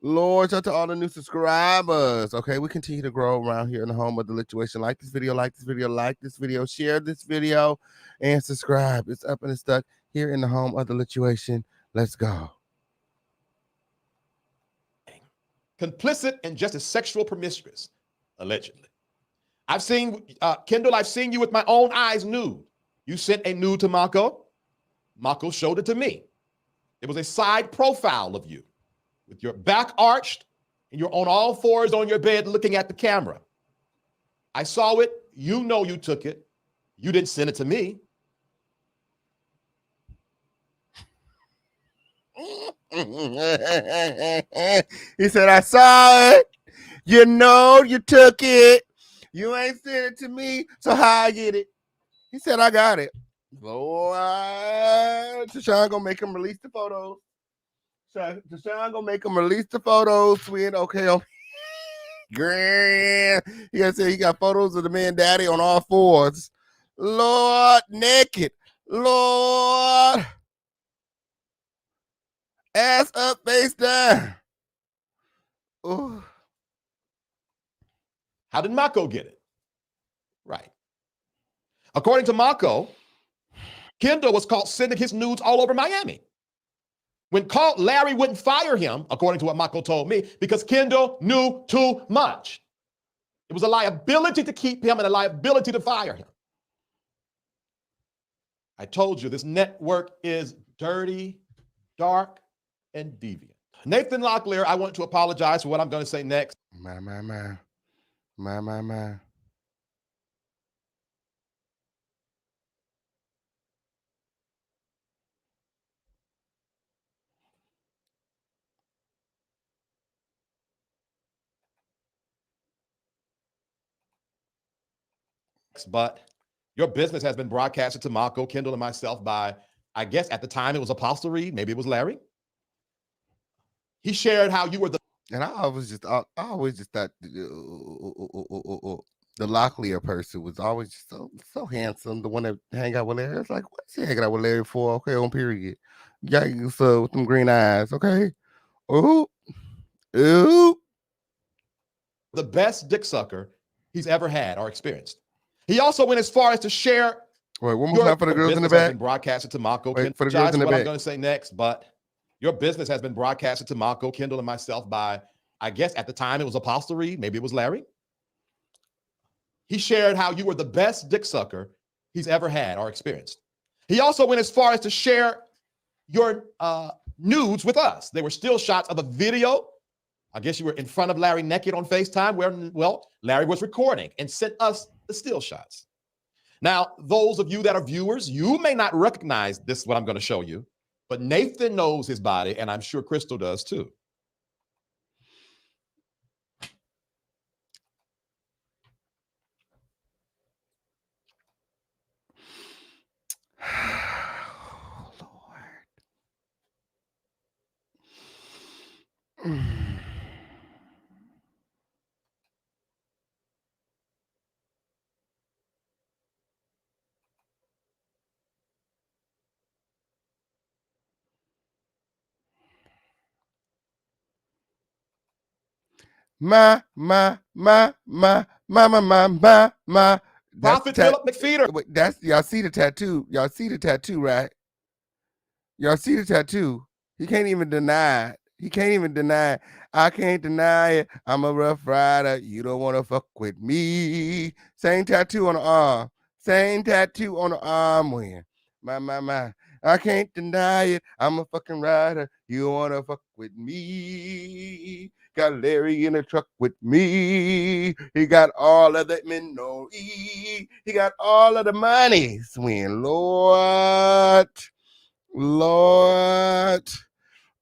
shout out to all the new subscribers. Okay, we continue to grow around here in the home of the lituation. Like this video, like this video, like this video. Share this video and subscribe. It's up and it's stuck here in the home of the lituation. Let's go. Complicit and just as sexual promiscuous, allegedly. I've seen, Kendall, I've seen you with my own eyes nude. You sent a nude to Mako. Mako showed it to me. It was a side profile of you with your back arched and you're on all fours on your bed looking at the camera. I saw it. You know you took it. You didn't send it to me. He said, I saw it. You know you took it. You ain't sent it to me, so how I get it? He said, I got it. Lord, Tashawn gonna make him release the photos. Tashawn gonna make him release the photos. Sweet, okay, on grand. He gotta say he got photos of the man daddy on all fours. Lord, naked. Lord, ass up, face down. Ooh. How did Mako get it? Right. According to Mako, Kendall was caught sending his nudes all over Miami. When caught, Larry wouldn't fire him, according to what Mako told me, because Kendall knew too much. It was a liability to keep him and a liability to fire him. I told you this network is dirty, dark, and deviant. Nathan Locklear, I want to apologize for what I'm going to say next. My. But your business has been broadcasted to Mako, Kendall, and myself by, I guess at the time it was Apostle Reed, maybe it was Larry. He shared how you were the. And I always just thought the Locklear person was always just so handsome. The one that hang out with Larry. It's like, what's he hanging out with Larry for? Okay, on period. Yeah, so with them green eyes. Okay. Ooh. The best dick sucker he's ever had or experienced. He also went as far as to share. Wait, one more time for the girls in the back. Broadcasted to Mako. Wait, for the girls in the back. I'm going to say next, but your business has been broadcasted to Mako, Kendall, and myself by, I guess at the time it was Apostle Reed, maybe it was Larry. He shared how you were the best dick sucker he's ever had or experienced. He also went as far as to share your nudes with us. They were still shots of a video. I guess you were in front of Larry naked on FaceTime where, well, Larry was recording and sent us the still shots. Now, those of you that are viewers, you may not recognize this, what I'm going to show you, but Nathan knows his body, and I'm sure Crystal does too. Oh, Lord. My. Prophet Philip McFeeder. Wait, that's y'all see the tattoo. Y'all see the tattoo, right? Y'all see the tattoo. He can't even deny it. He can't even deny it. I can't deny it. I'm a rough rider. You don't want to fuck with me. Same tattoo on the arm. Same tattoo on the arm when. My. I can't deny it. I'm a fucking rider. You want to fuck with me. Got Larry in the truck with me. He got all of the men. He got all of the money. Swing, Lord.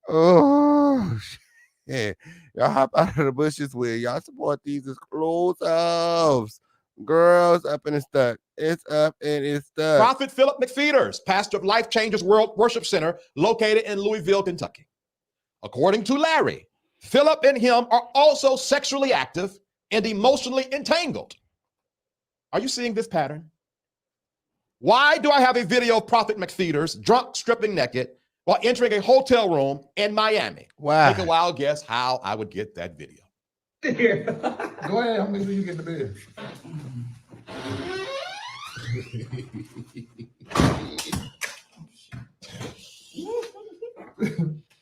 Oh, shit. Y'all hop out of the bushes with y'all support these exclusives. Girls up and it's stuck. It's up and it's stuck. Prophet Philip McFeeders, pastor of Life Changers World Worship Center, located in Louisville, Kentucky. According to Larry, Philip and him are also sexually active and emotionally entangled. Are you seeing this pattern? Why do I have a video of Prophet McFeeders drunk, stripping naked while entering a hotel room in Miami? Wow. Take a wild guess how I would get that video. Go ahead, I'm making sure you get in the bed.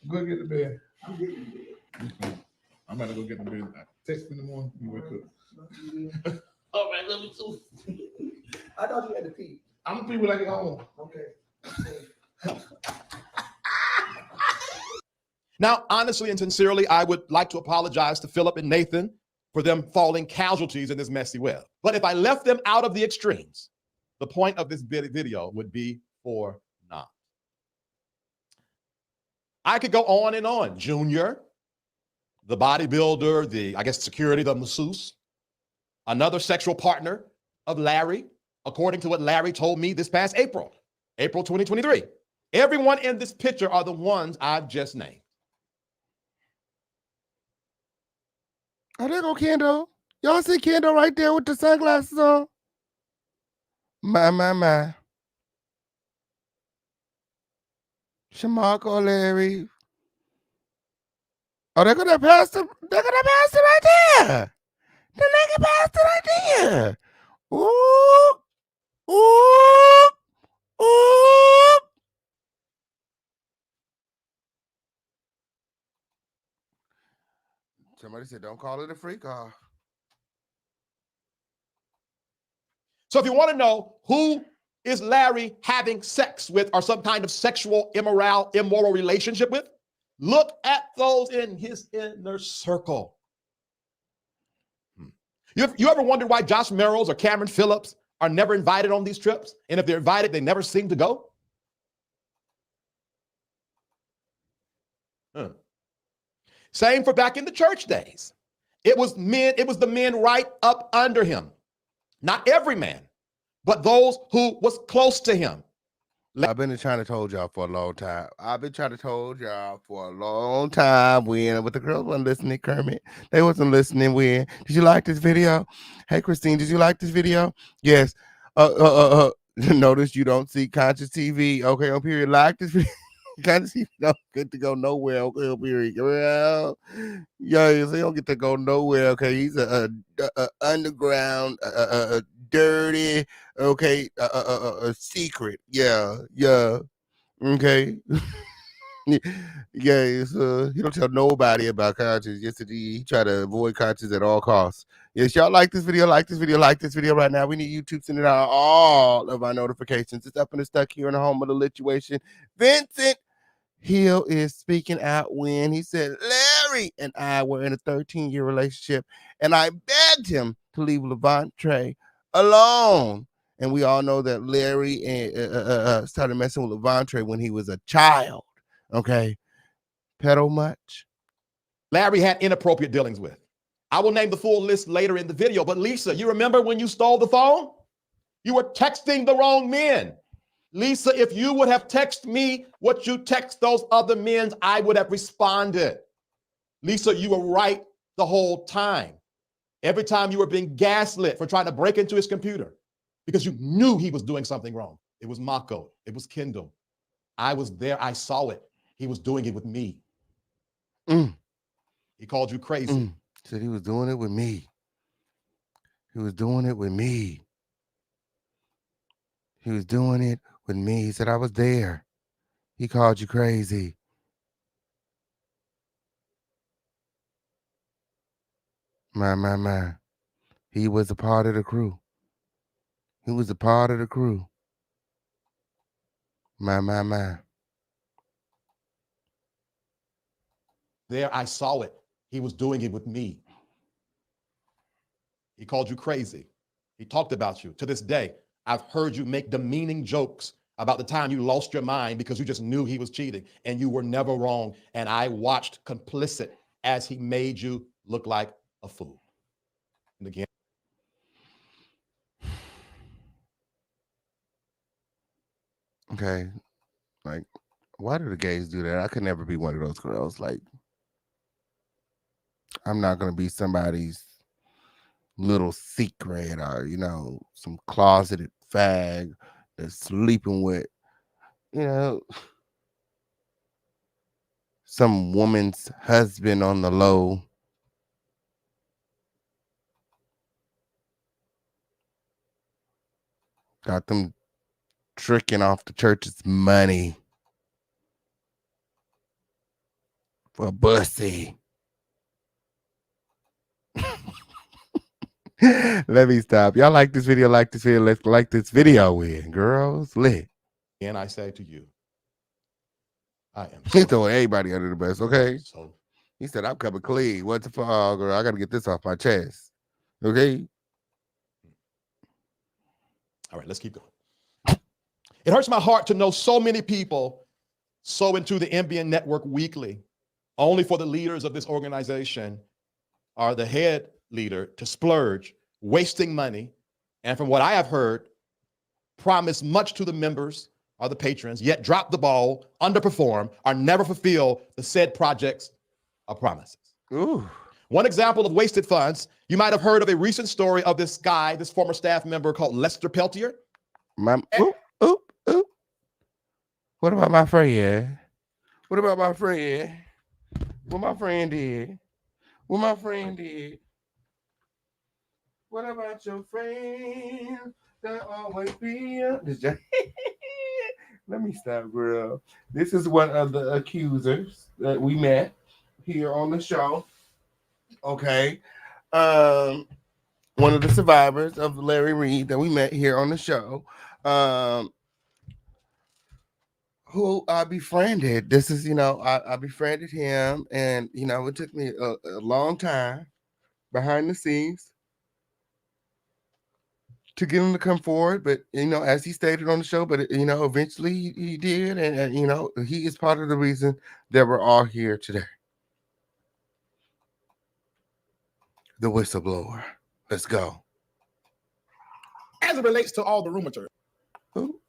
Go get in the bed. I'm getting in the bed. I'm about to go get in the bed. Text me in the morning. You wake up. All right, let me see. I thought you had to pee. I'm gonna pee when I get home. Okay. Now, honestly and sincerely, I would like to apologize to Philip and Nathan for them falling casualties in this messy web. But if I left them out of the extremes, the point of this video would be for naught. I could go on and on. Junior, the bodybuilder, the, I guess, security, the masseuse, another sexual partner of Larry, according to what Larry told me this past April. April 2023. Everyone in this picture are the ones I've just named. Oh, there go Kendall. Y'all see Kendall right there with the sunglasses on? My. Shamarco Larry. Oh, there go that pastor. There go that pastor right there. The naked pastor right there. Ooh. Ooh. Ooh. Somebody said, don't call it a freak off. So if you want to know who is Larry having sex with or some kind of sexual immoral relationship with, look at those in his inner circle. You ever wondered why Josh Merrills or Cameron Phillips are never invited on these trips? And if they're invited, they never seem to go? Same for back in the church days. It was the men right up under him. Not every man, but those who was close to him. I've been trying to told y'all for a long time. When but the girls wasn't listening, Kermit. They wasn't listening when. Did you like this video? Hey Christine, did you like this video? Yes. Notice you don't see Conscious TV. Okay, on period. Like this video. Conscious TV don't get to go nowhere. Okay, on period. Well, yeah, he don't get to go nowhere. Okay, he's a underground dirty, okay, a secret, yeah, okay. Yes, he don't tell nobody about conscience. Yes, he try to avoid conscience at all costs. Yes, y'all like this video, like this video right now. We need YouTube sending out all of our notifications. It's up and it's stuck here in the home of the lituation. Vincent Hill is speaking out when he said Larry and I were in a 13-year relationship, and I begged him to leave LAVONTRAYE alone. And we all know that Larry started messing with LAVONTRAYE when he was a child. Okay, Pedo much? Larry had inappropriate dealings with. I will name the full list later in the video. But Lisa, you remember when you stole the phone? You were texting the wrong men. Lisa, if you would have texted me what you text those other men, I would have responded. Lisa, you were right the whole time. Every time you were being gaslit for trying to break into his computer because you knew he was doing something wrong. It was Mako. It was Kendall. I was there. I saw it. He was doing it with me. He called you crazy. Said he was doing it with me. He was doing it with me. He was doing it with me. He said I was there. He called you crazy. My. He was a part of the crew. He was a part of the crew. My. There, I saw it. He was doing it with me. He called you crazy. He talked about you. To this day, I've heard you make demeaning jokes about the time you lost your mind because you just knew he was cheating and you were never wrong. And I watched complicit as he made you look like a fool. And again, okay, like, why do the gays do that? I could never be one of those girls. Like, I'm not gonna be somebody's little secret or, some closeted fag that's sleeping with, some woman's husband on the low. Got them tricking off the church's money for bussy. Let me stop. Y'all like this video? Let's like this video with girls lit. and I say to you, I am He's throwing everybody under the bus, okay? So He said, I'm coming clean. What's the fuck, girl? I got to get this off my chest. Okay? all right, let's keep going. It hurts my heart to know so many people so into the MBN Network weekly, only for the leaders of this organization are the head leader to splurge, wasting money, and from what I have heard, promise much to the members are the patrons, yet drop the ball, underperform, or never fulfill the said projects or promises. Ooh. One example of wasted funds, you might have heard of a recent story of this guy, this former staff member called Lester Peltier. Oop. What about my friend? What about my friend? What my friend did? What my friend did? What about your friend that always be up? Let me stop, girl. This is one of the accusers that we met here on the show. Okay. One of the survivors of Larry Reid that we met here on the show. Who I befriended. This is, I befriended him, and it took me a long time behind the scenes to get him to come forward, but as he stated on the show, but eventually he did, and he is part of the reason that we're all here today. The whistleblower. Let's go. As it relates to all the rumors. Who?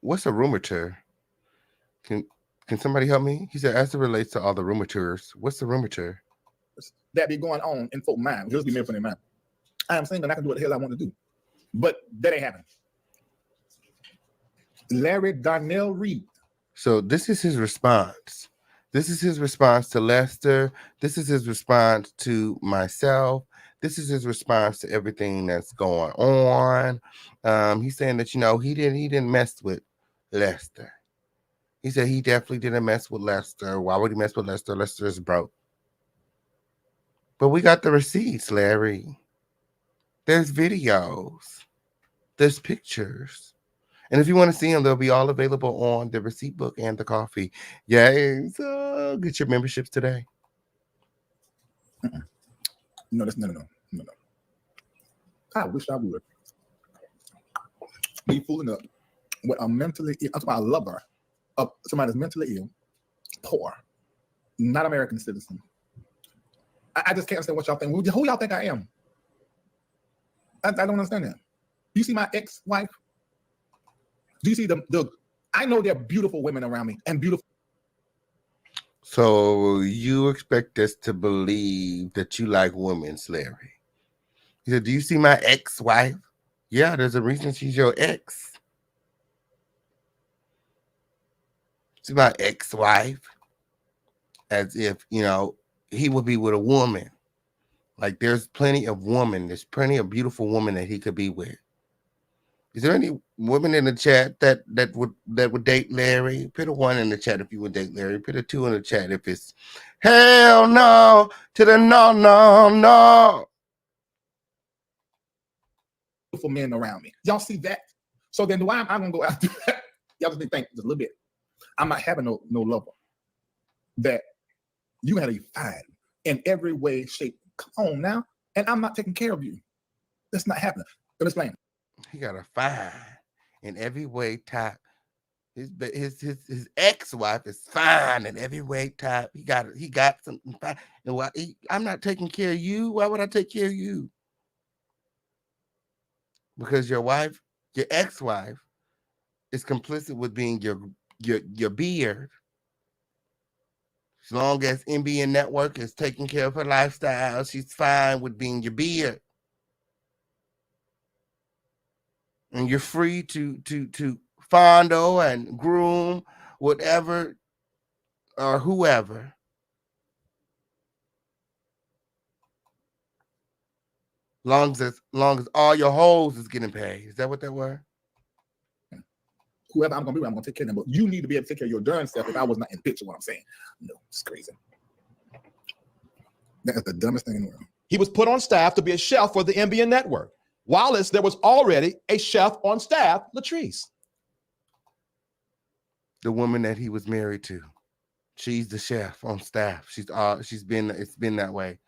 What's a rumour? Can somebody help me? He said, as it relates to all the rumors, what's the rumor that be going on in folks' mind? Just be made for their mind. I am saying that I can do what the hell I want to do, but that ain't happening. Larry Darnell Reid. So this is his response. This is his response to Lester. This is his response to myself. This is his response to everything that's going on. He's saying that he didn't mess with Lester. He said he definitely didn't mess with Lester. Why would he mess with Lester? Lester is broke. But we got the receipts, Larry. There's videos. There's pictures. And if you want to see them, they'll be all available on the receipt book and the coffee. Yay. So get your memberships today. No. I wish I would. Be fooling up with a mentally ill, I'm talking about a lover of somebody that's mentally ill, poor, not American citizen. I just can't understand what y'all think. Who y'all think I am? I don't understand that. You see my ex-wife? Do you see the I know there are beautiful women around me and beautiful. So you expect us to believe that you like women, Larry? He said, do you see my ex-wife? Yeah, there's a reason she's your ex. See my ex-wife? As if, he would be with a woman. Like there's plenty of women. There's plenty of beautiful women that he could be with. Is there any women in the chat that would date Larry? Put a 1 in the chat if you would date Larry. Put a 2 in the chat if it's hell no to the no. Beautiful men around me. Y'all see that? So then why am I gonna go after that? Y'all just think just a little bit. I'm not having no lover that you gotta be fine in every way, shape. Come on now. And I'm not taking care of you. That's not happening. Let me explain. He got a fine in every way type. His ex-wife is fine in every way type. He got something fine. And why I'm not taking care of you? Why would I take care of you? Because your ex-wife, is complicit with being your beard. As long as NBN Network is taking care of her lifestyle, she's fine with being your beard. And you're free to fondle and groom whatever or whoever. Long as all your hoes is getting paid. Is that what that were? Whoever I'm gonna be with, I'm gonna take care of them. But you need to be able to take care of your darn self. If I was not in picture, what I'm saying. No, it's crazy. That's the dumbest thing in the world. He was put on staff to be a chef for the NBN network. Wallace, there was already a chef on staff, Latrice. The woman that he was married to. She's the chef on staff. It's been that way.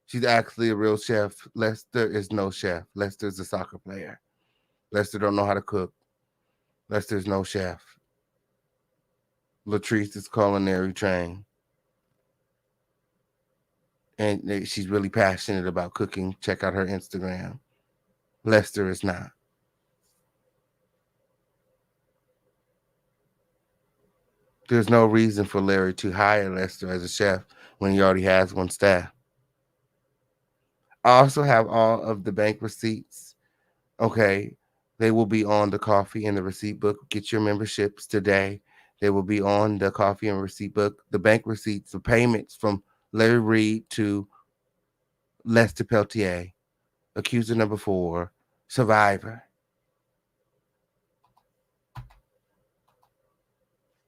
She's actually a real chef. Lester is no chef. Lester's a soccer player. Lester don't know how to cook. Lester's no chef. Latrice is culinary trained. And she's really passionate about cooking. Check out her Instagram. Lester is not. There's no reason for Larry to hire Lester as a chef when he already has one staff. I also have all of the bank receipts. Okay. They will be on the coffee and the receipt book. Get your memberships today. They will be on the coffee and receipt book. The bank receipts, the payments from Larry Reid to Lester Peltier, accuser number 4, survivor.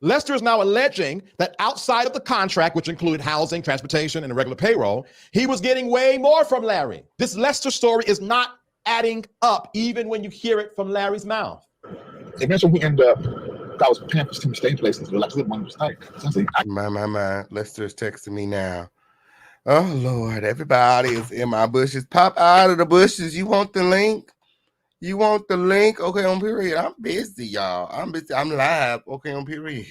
Lester is now alleging that outside of the contract, which included housing, transportation, and a regular payroll, he was getting way more from Larry. This Lester story is not adding up, even when you hear it from Larry's mouth. Eventually, we end up. I was paying for some stay places. Like I said, one was tight. My. Lester is texting me now. Oh, Lord. Everybody is in my bushes. Pop out of the bushes. You want the link? You want the link? Okay, on period. I'm busy, y'all. I'm busy. I'm live. Okay, on period.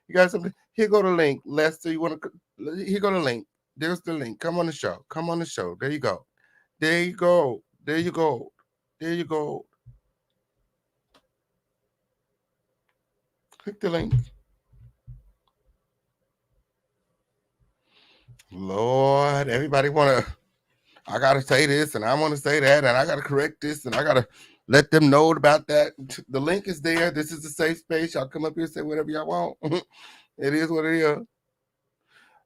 You got something? Here go the link. Lester, you want to? Here go the link. There's the link. Come on the show. Come on the show. There you go. There you go. There you go. There you go. Click the link. Lord, everybody want to, I got to say this and I want to say that and I got to correct this and I got to let them know about that. The link is there. This is a safe space. Y'all come up here and say whatever y'all want. It is what it is.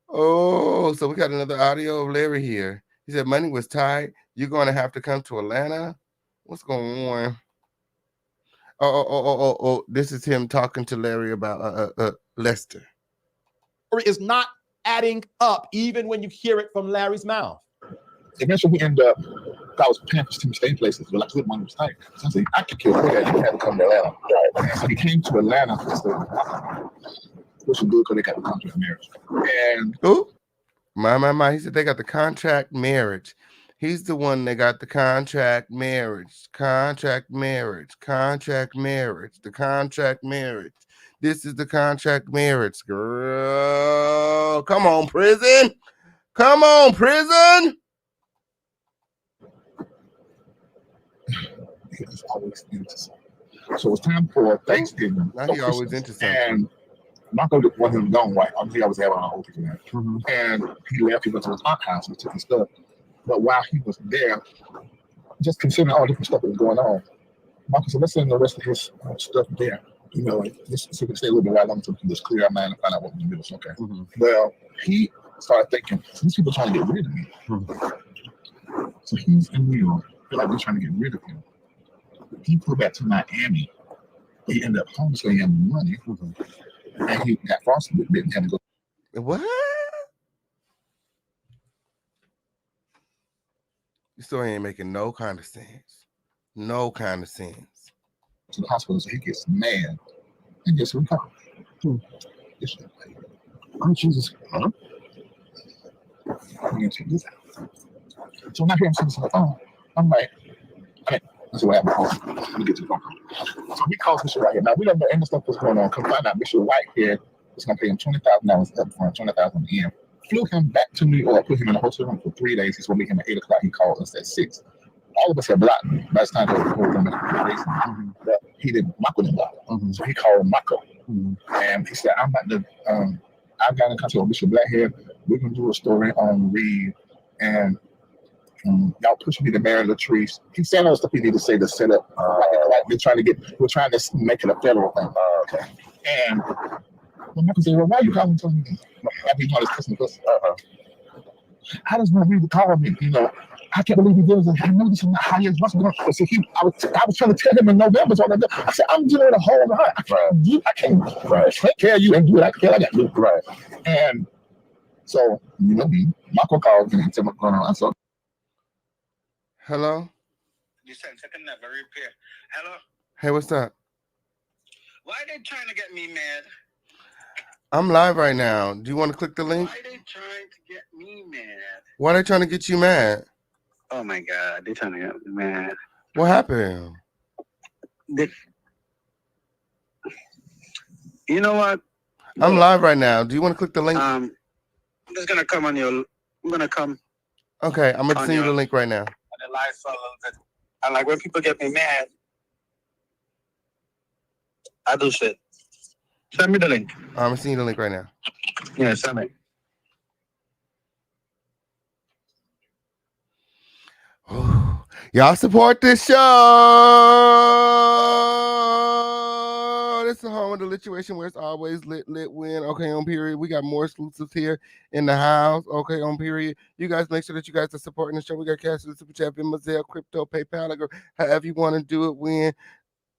Oh, so we got another audio of Larry here. He said money was tight. You're going to have to come to Atlanta. What's going on? Oh. This is him talking to Larry about Lester. Is not adding up, even when you hear it from Larry's mouth. Eventually, we end up. I was paying for some stay places, but like I said, one was tight. So I said, I could kill that. You had to come to Atlanta. Right. So he came to Atlanta. Which was good because they got the contract marriage. And who? My. He said they got the contract marriage. He's the one that got the contract marriage. Contract marriage. Contract marriage. The contract marriage. This is the contract marriage, girl. Come on, prison. Come on, prison. He's always into something. So it was time for Thanksgiving. Now he always into something. And Marco wasn't gone right. He always had on old people. And he left. He went to his aunt's house and took his stuff. But while he was there, just considering all the different stuff that was going on, Marco said, let's send the rest of his stuff there. You know, like, just so we can stay a little bit while longer so we can just clear our mind and find out what we can do. It's okay. Well, he started thinking, these people are trying to get rid of me. So he's in New York. I feel like they're trying to get rid of him. He flew back to Miami. He ended up home, so he had money. And he got frosted with it and had to go. What? This story ain't making no kind of sense. No kind of sense. To the hospital, so he gets mad. And guess what? Oh, Jesus. Huh? I'm going to check this out. So now here I'm sitting on the phone. I'm like, that's what happened. Let me get to the phone call. So he calls Mr. White here. Now, we don't know any stuff that's going on. Come find out Mr. White here is going to pay him $20,000 up front, $20,000 a year. Flew him back to New York, put him in a hotel room for 3 days. He's going to meet him at 8 o'clock. He called us at 6. All of us had blocked him. By the time they were holding him, but he didn't. Mako didn't block him. So he called Mako. And he said, I'm about to, I've got in contact with Bishop Blackhead. We're going to do a story on REID. And y'all pushing me to marry Latrice. He said all the stuff he needed to say to set up. Like we're trying to make it a federal thing. Okay. And Mako said, well, why are you calling me? After he wanted his customer. How does one REID call me? You know, I can't believe he did it. I know this is not how you're supposed to go. So I was trying to tell him in November. So I said, I'm doing a whole lot. I can't take care of you and do what I got to do. Right. And so, you know me, Mako called me and said what's going on. So, hello? You said second never repair. Hello? Hey, what's up? Why are they trying to get me mad? I'm live right now. Do you want to click the link? Why are they trying to get me mad? Why are they trying to get you mad? Oh my God, they're trying to get me mad. What happened? You know what? I'm live right now. Do you want to click the link? I'm just gonna come on your. I'm gonna come. Okay, I'm gonna send you the link right now. On the live for a little bit. And like when people get me mad, I do shit. Send me the link. I'm seeing the link right now. Yeah, send me. Y'all support this show. This is the home of the situation where it's always lit win. Okay, on period. We got more exclusives here in the house. Okay, on period. You guys make sure that you guys are supporting the show. We got cash to the super chat, Venmo, crypto, PayPal, or however you want to do it. When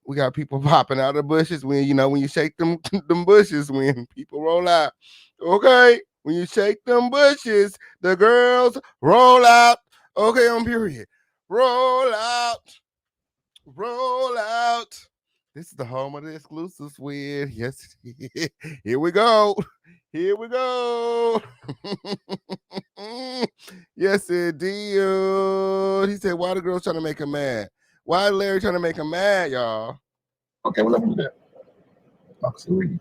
we got people popping out of the bushes, when when you shake them them bushes, when people roll out. Okay, when you shake them bushes, the girls roll out. Okay, on period. Roll out. Roll out. This is the home of the exclusives with. Yes. Here we go. Here we go. Yes, indeed. He said, why the girls trying to make him mad? Why Larry trying to make him mad, y'all? Okay, well, let me do that. Absolutely.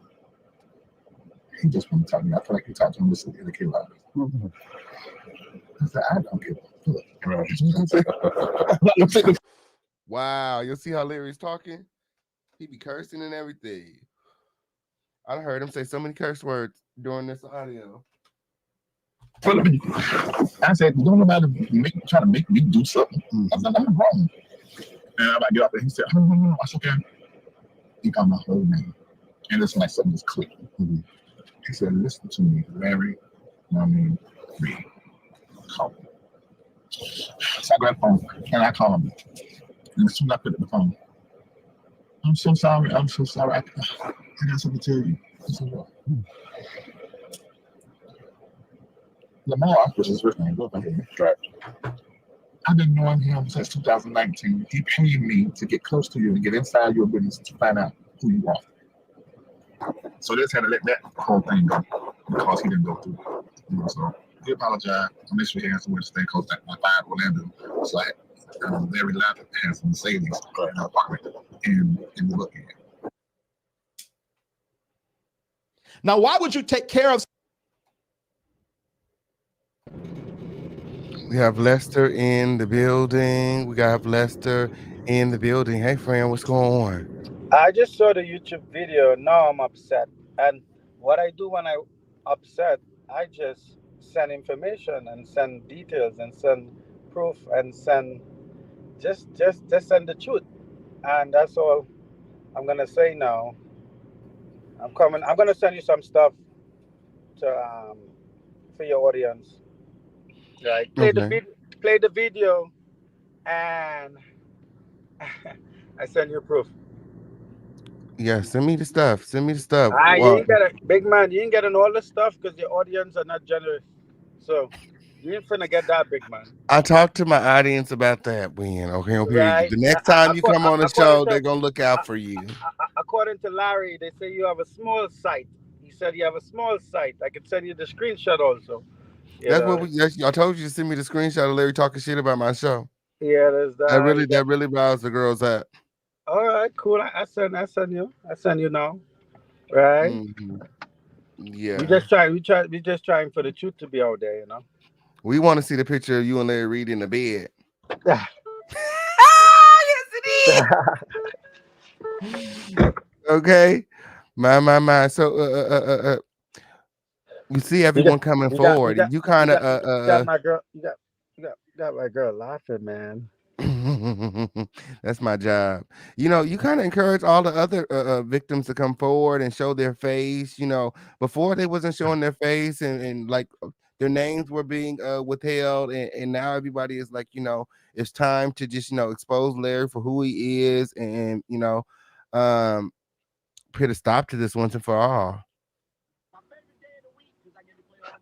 He just want to talk to me. I feel like he talked to him this in the kid life. I said, I don't give a fuck. Wow, you'll see how Larry's talking. He be cursing and everything. I heard him say so many curse words during this audio. I said, don't nobody try to make me do something. I said, I'm wrong. And I get up there. He said, no, that's okay. He got my whole name. And it's like something was clear. He said, listen to me, Larry, Reed. Call me. So I grabbed the phone and I called him. And as soon as I put up the phone, I'm so sorry. I got something to tell you. I said, what? Lamar was his first name. I've been knowing him since 2019. He paid me to get close to you and get inside your business to find out who you are. So they just had to let that whole thing go because he didn't go through it. So he apologized. I made sure he had somewhere to stay close to my five Orlando. So Larry Lappin has some savings in our apartment in the book here. Now, why would you take care of? We have Lester in the building. We got Lester in the building. Hey, friend, what's going on? I just saw the YouTube video. Now I'm upset. And what I do when I upset, I just send information and send details and send proof and send just send the truth. And that's all I'm gonna say now. I'm coming. I'm gonna send you some stuff to for your audience. Right. Okay. Play the video, and I send you proof. Yeah, send me the stuff. Send me the stuff. You ain't got a big man. You ain't getting all the stuff because your audience are not generous. So you ain't finna get that, big man. I talked to my audience about that, Win. Okay, on period. Right. The next time you come on the According show, to they're gonna look out for you. according to Larry, they say you have a small site. He said you have a small site. I can send you the screenshot also. That's what I told you to send me the screenshot of Larry talking shit about my show. Yeah, there's that. That really riles the girls up. All right, cool. I send you now. Right. Mm-hmm. Yeah. We just trying for the truth to be out there, you know. We want to see the picture of you and Larry Reid in the bed. Yes, it is. Okay. My. So you see everyone coming forward. You kind of my girl. You got my girl laughing, man. That's my job. You kind of encourage all the other victims to come forward and show their face. Before they wasn't showing their face and like their names were being withheld, and now everybody is like, it's time to just expose Larry for who he is, and put a stop to this once and for all.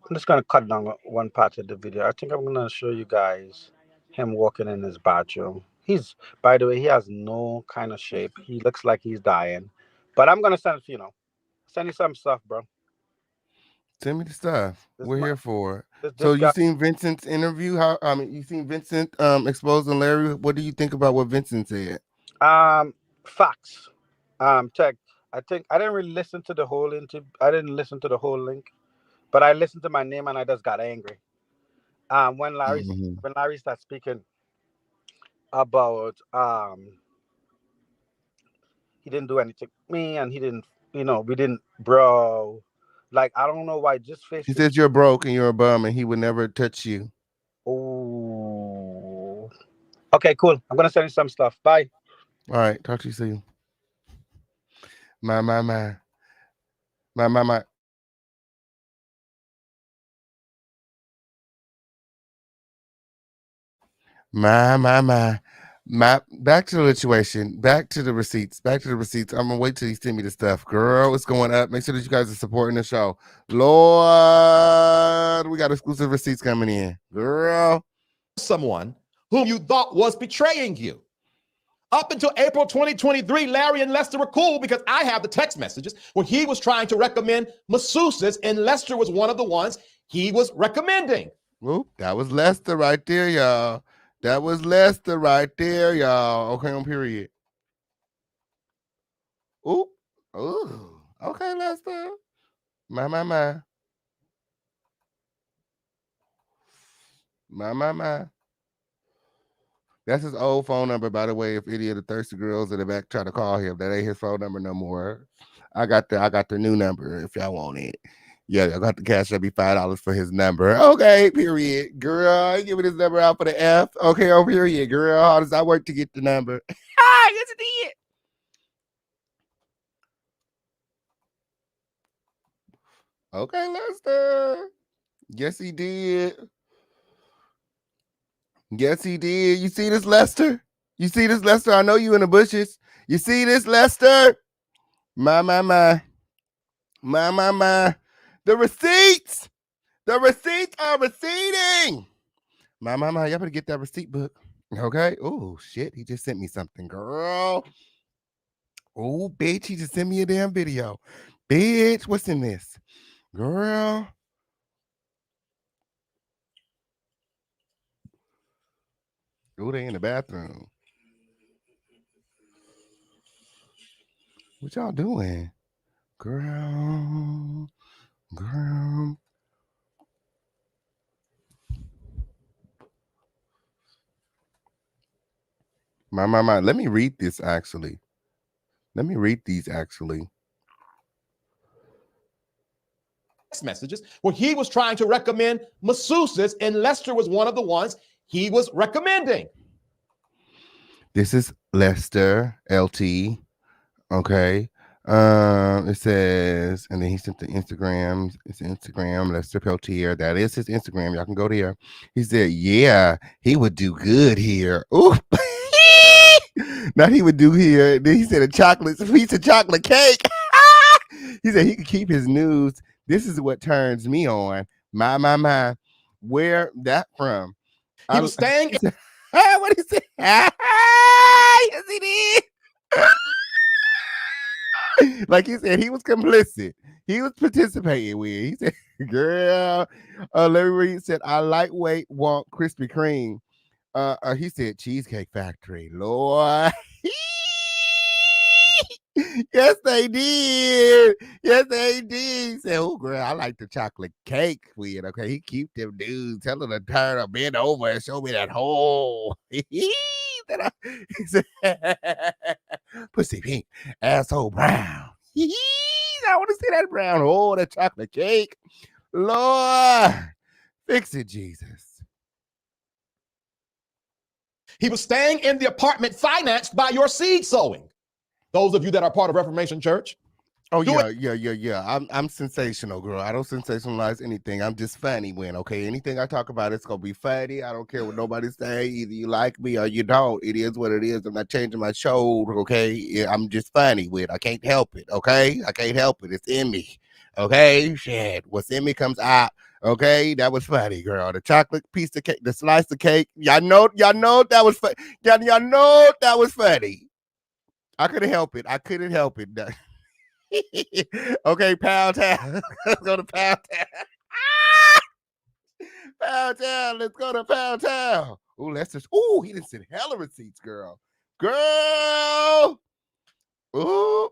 I'm just gonna cut down one part of the video. I think I'm gonna show you guys him walking in his bathroom. By the way, he has no kind of shape. He looks like he's dying. But I'm gonna send send you some stuff, bro. Send me the stuff. We're here for it. This You seen Vincent's interview? You seen Vincent exposing Larry? What do you think about what Vincent said? Facts. Tech. I think I didn't really listen to the whole interview. I didn't listen to the whole link, but I listened to my name and I just got angry. When Larry started speaking about he didn't do anything to me and he didn't we didn't, bro. Like, I don't know why, just fish. He says you're broke and you're a bum and he would never touch you. Oh. Okay, cool. I'm gonna send you some stuff. Bye. All right, talk to you soon. My. My. Back to the situation. Back to the receipts. Back to the receipts. I'm gonna wait till you send me the stuff. Girl, it's going up. Make sure that you guys are supporting the show. Lord, we got exclusive receipts coming in. Girl. Someone whom you thought was betraying you. Up until April 2023, Larry and Lester were cool because I have the text messages where he was trying to recommend masseuses, and Lester was one of the ones he was recommending. Whoop, that was Lester right there, y'all. That was Lester right there, y'all. Okay, on period. Ooh. Ooh. Okay, Lester. My. My. That's his old phone number, by the way. If any of the thirsty girls in the back try to call him, that ain't his phone number no more. I got the new number if y'all want it. Yeah, I got the cash. That'd be $5 for his number. Okay, period. Girl, you giving his number out for the F. Okay, oh, period. Girl, how does I work to get the number? Yes, it did. Okay, Lester. Yes, he did. Yes, he did. You see this, Lester? You see this, Lester? I know you in the bushes. You see this, Lester? My. The receipts. The receipts are receipting. My. Y'all better get that receipt book. Okay. Oh, shit. He just sent me something, girl. Oh, bitch. He just sent me a damn video. Bitch, what's in this? Girl. Oh, they in the bathroom. What y'all doing? Girl. My. Let me read this actually. Let me read these actually. Messages where he was trying to recommend masseuses, and Lester was one of the ones he was recommending. This is Lester LT. Okay. It says, and then he sent the Instagrams. It's Instagram, Lester Peltier. That is his Instagram. Y'all can go there. He said, yeah, he would do good here. Ooh. Not he would do here. Then he said a piece of chocolate cake. He said he could keep his news. This is what turns me on. My. Where that from? He was staying. What he say? Yes, he did. Like he said, he was complicit. He was participating with. He said, "Girl, Larry Reid said I lightweight want Krispy Kreme." He said Cheesecake Factory. Lord. Yes, they did. Yes, they did. He said, "Oh, girl, I like the chocolate cake with." Okay, he keep them dudes. Tell her to turn a bend over and show me that hole. He said, "Pussy pink, asshole brown." I want to see that brown hole, that chocolate cake. Lord, fix it, Jesus. He was staying in the apartment financed by your seed sowing. Those of you that are part of Reformation Church. Oh, yeah. I'm sensational, girl. I don't sensationalize anything. I'm just funny when, okay? Anything I talk about, it's going to be funny. I don't care what nobody's saying. Either you like me or you don't. It is what it is. I'm not changing my show, okay? I'm just funny with. I can't help it, okay? I can't help it. It's in me, okay? Shit. What's in me comes out, okay? That was funny, girl. The chocolate piece of cake, the slice of cake. Y'all know that was funny. Y'all know that was funny. I couldn't help it. Okay, Pound Town. Let's go to Pound Town. Pound Town. Let's go to Pound Town. Ooh, let's just. Ooh, he didn't send hella receipts, girl. Girl. Ooh.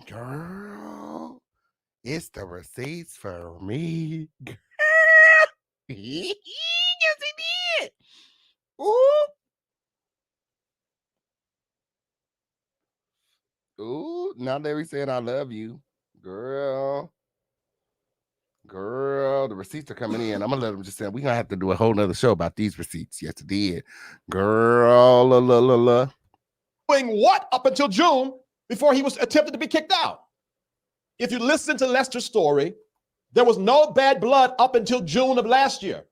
Girl. It's the receipts for me. Girl. Yes, he did. Ooh. Ooh, now Larry saying I love you, girl. Girl, the receipts are coming in. I'm gonna let them just say we're gonna have to do a whole nother show about these receipts. Yes, it did. Girl, la la la la. Doing what up until June before he was attempted to be kicked out? If you listen to Lester's story, there was no bad blood up until June of last year.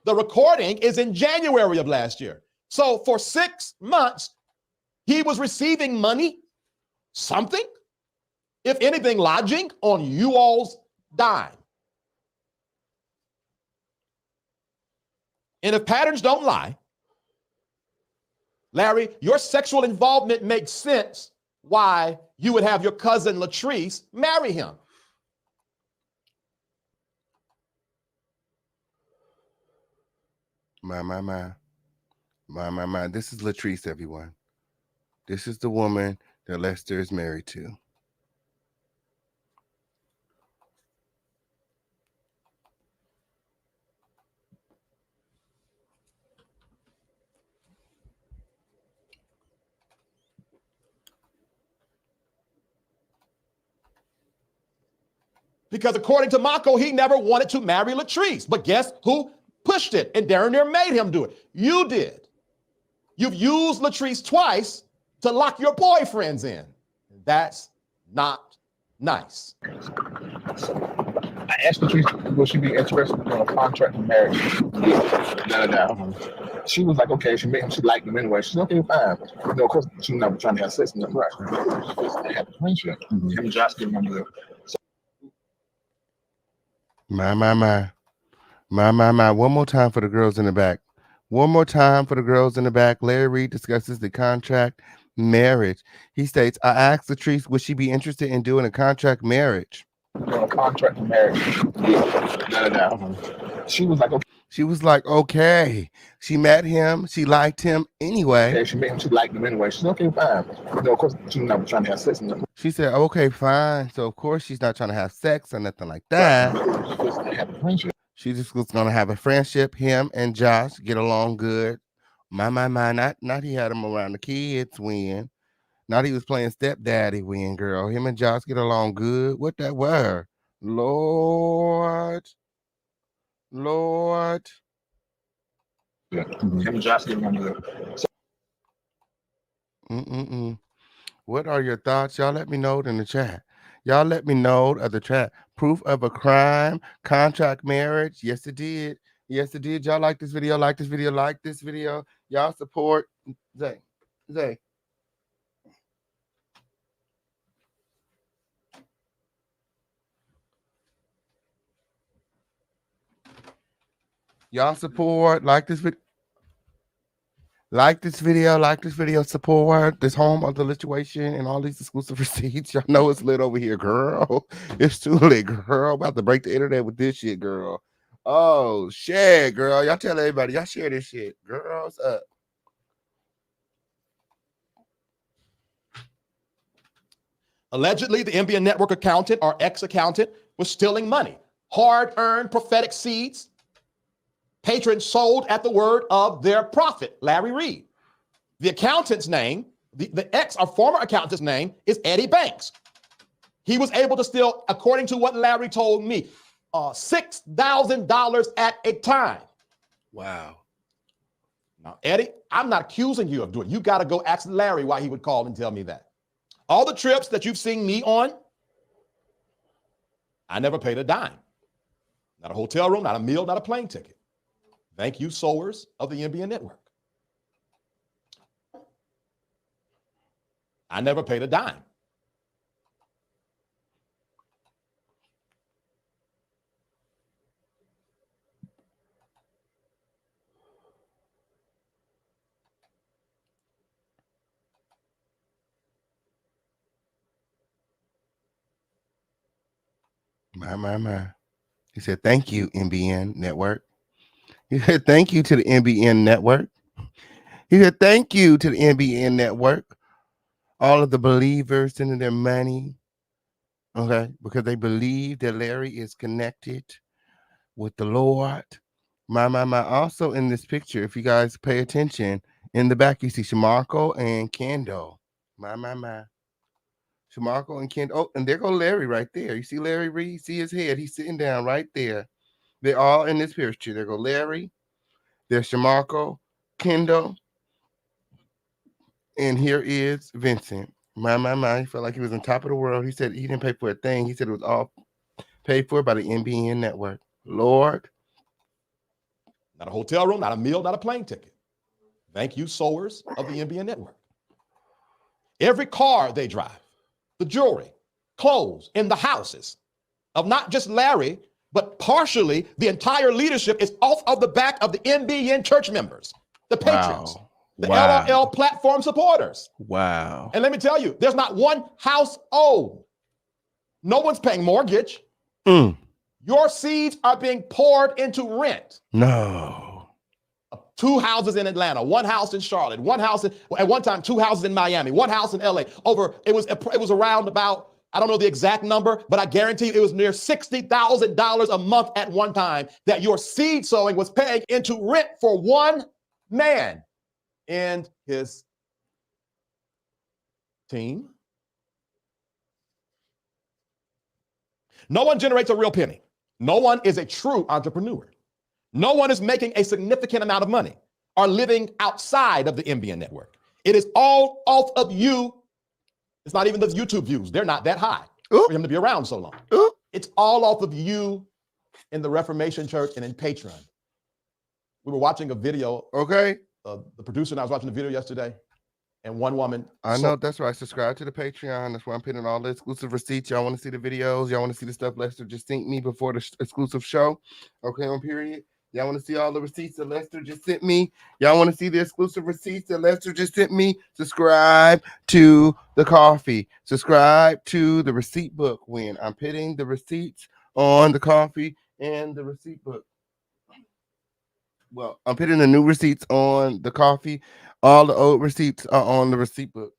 The recording is in January of last year. So for 6 months, he was receiving money, something, if anything, lodging on you all's dime. And if patterns don't lie, Larry, your sexual involvement makes sense why you would have your cousin Latrice marry him. My. This is Latrice, everyone. This is the woman that Lester is married to. Because according to Mako, he never wanted to marry Latrice. But guess who pushed it? And Darren made him do it. You did. You've used Latrice twice to lock your boyfriends in. That's not nice. I asked Latrice, will she be interested in a contract of marriage? She was like, okay, she liked him anyway. She's okay, fine. You know, of course, she was never trying to have sex in the right. They had a friendship. Him and Josh getting under the. My. One more time for the girls in the back. One more time for the girls in the back. Larry Reid discusses the contract marriage. He states, I asked Latrice, would she be interested in doing a contract marriage? A contract of marriage. She was like, okay. She was like, okay. She met him. She liked him anyway. Okay, she met him. She liked him anyway. She's okay, fine. You know, of course, she was never trying to have sex in the. She said, okay, fine. So, of course, she's not trying to have sex or nothing like that. She just was going to have a friendship. Him and Josh get along good. My. Not he had him around the kids when. Not he was playing stepdaddy when, girl. Him and Josh get along good. What that were? Lord. Yeah. Him and Josh get along good. What are your thoughts? Y'all let me know in the chat. Y'all let me know of the chat. Proof of a crime, contract marriage. Yes, it did. Yes, it did. Y'all like this video? Like this video? Like this video? Y'all support Zay. Y'all support. Like this video. Like this video, support this home of the lituation and all these exclusive receipts. Y'all know it's lit over here, girl. It's too lit, girl. About to break the internet with this shit, girl. Oh, shit, girl. Y'all tell everybody. Y'all share this shit. Girls up. Allegedly, the NBN network accountant or ex-accountant was stealing money. Hard-earned prophetic seeds. Patrons sold at the word of their prophet, Larry Reid. The accountant's name, the ex or former accountant's name is Eddie Banks. He was able to steal, according to what Larry told me, $6,000 at a time. Wow. Now, Eddie, I'm not accusing you of doing it. You got to go ask Larry why he would call and tell me that. All the trips that you've seen me on, I never paid a dime. Not a hotel room, not a meal, not a plane ticket. Thank you, sowers of the NBN network. I never paid a dime. My. He said, thank you, NBN network. He said, thank you to the NBN network. He said, thank you to the NBN network. All of the believers sending their money. Okay. Because they believe that Larry is connected with the Lord. My. Also in this picture, if you guys pay attention, in the back, you see Shamarco and Kendall. My. Shamarco and Ken. Oh, and there go Larry right there. You see Larry Reed? See his head? He's sitting down right there. They're all in this picture. There go Larry. There's Shamarco, Kendall, and here is Vincent. My. He felt like he was on top of the world. He said he didn't pay for a thing. He said it was all paid for by the NBN network. Lord. Not a hotel room, not a meal, not a plane ticket. Thank you, sowers of the NBN network. Every car they drive, the jewelry, clothes, in the houses of not just Larry, but partially the entire leadership is off of the back of the NBN church members, the patrons, the LRL platform supporters. Wow. And let me tell you, there's not one household. No one's paying mortgage. Your seeds are being poured into rent. No. 2 houses in Atlanta, 1 house in Charlotte, 1 house at one time, 2 houses in Miami, 1 house in LA. It was around about, I don't know the exact number, but I guarantee you it was near $60,000 a month at one time that your seed sowing was paying into rent for one man and his team. No one generates a real penny. No one is a true entrepreneur. No one is making a significant amount of money or living outside of the NBN network. It is all off of you. It's not even the YouTube views. They're not that high for him to be around so long. It's all off of you in the Reformation Church and in Patreon. We were watching a video. Okay. The producer and I was watching the video yesterday, and one woman. I know, that's right. Subscribe to the Patreon. That's where I'm putting all the exclusive receipts. Y'all want to see the videos? Y'all want to see the stuff Lester just sent me before the exclusive show? Okay, on period. Y'all want to see all the receipts that Lester just sent me? Y'all want to see the exclusive receipts that Lester just sent me? Subscribe to the coffee. Subscribe to the receipt book when I'm putting the receipts on the coffee and the receipt book. Well, I'm putting the new receipts on the coffee. All the old receipts are on the receipt book.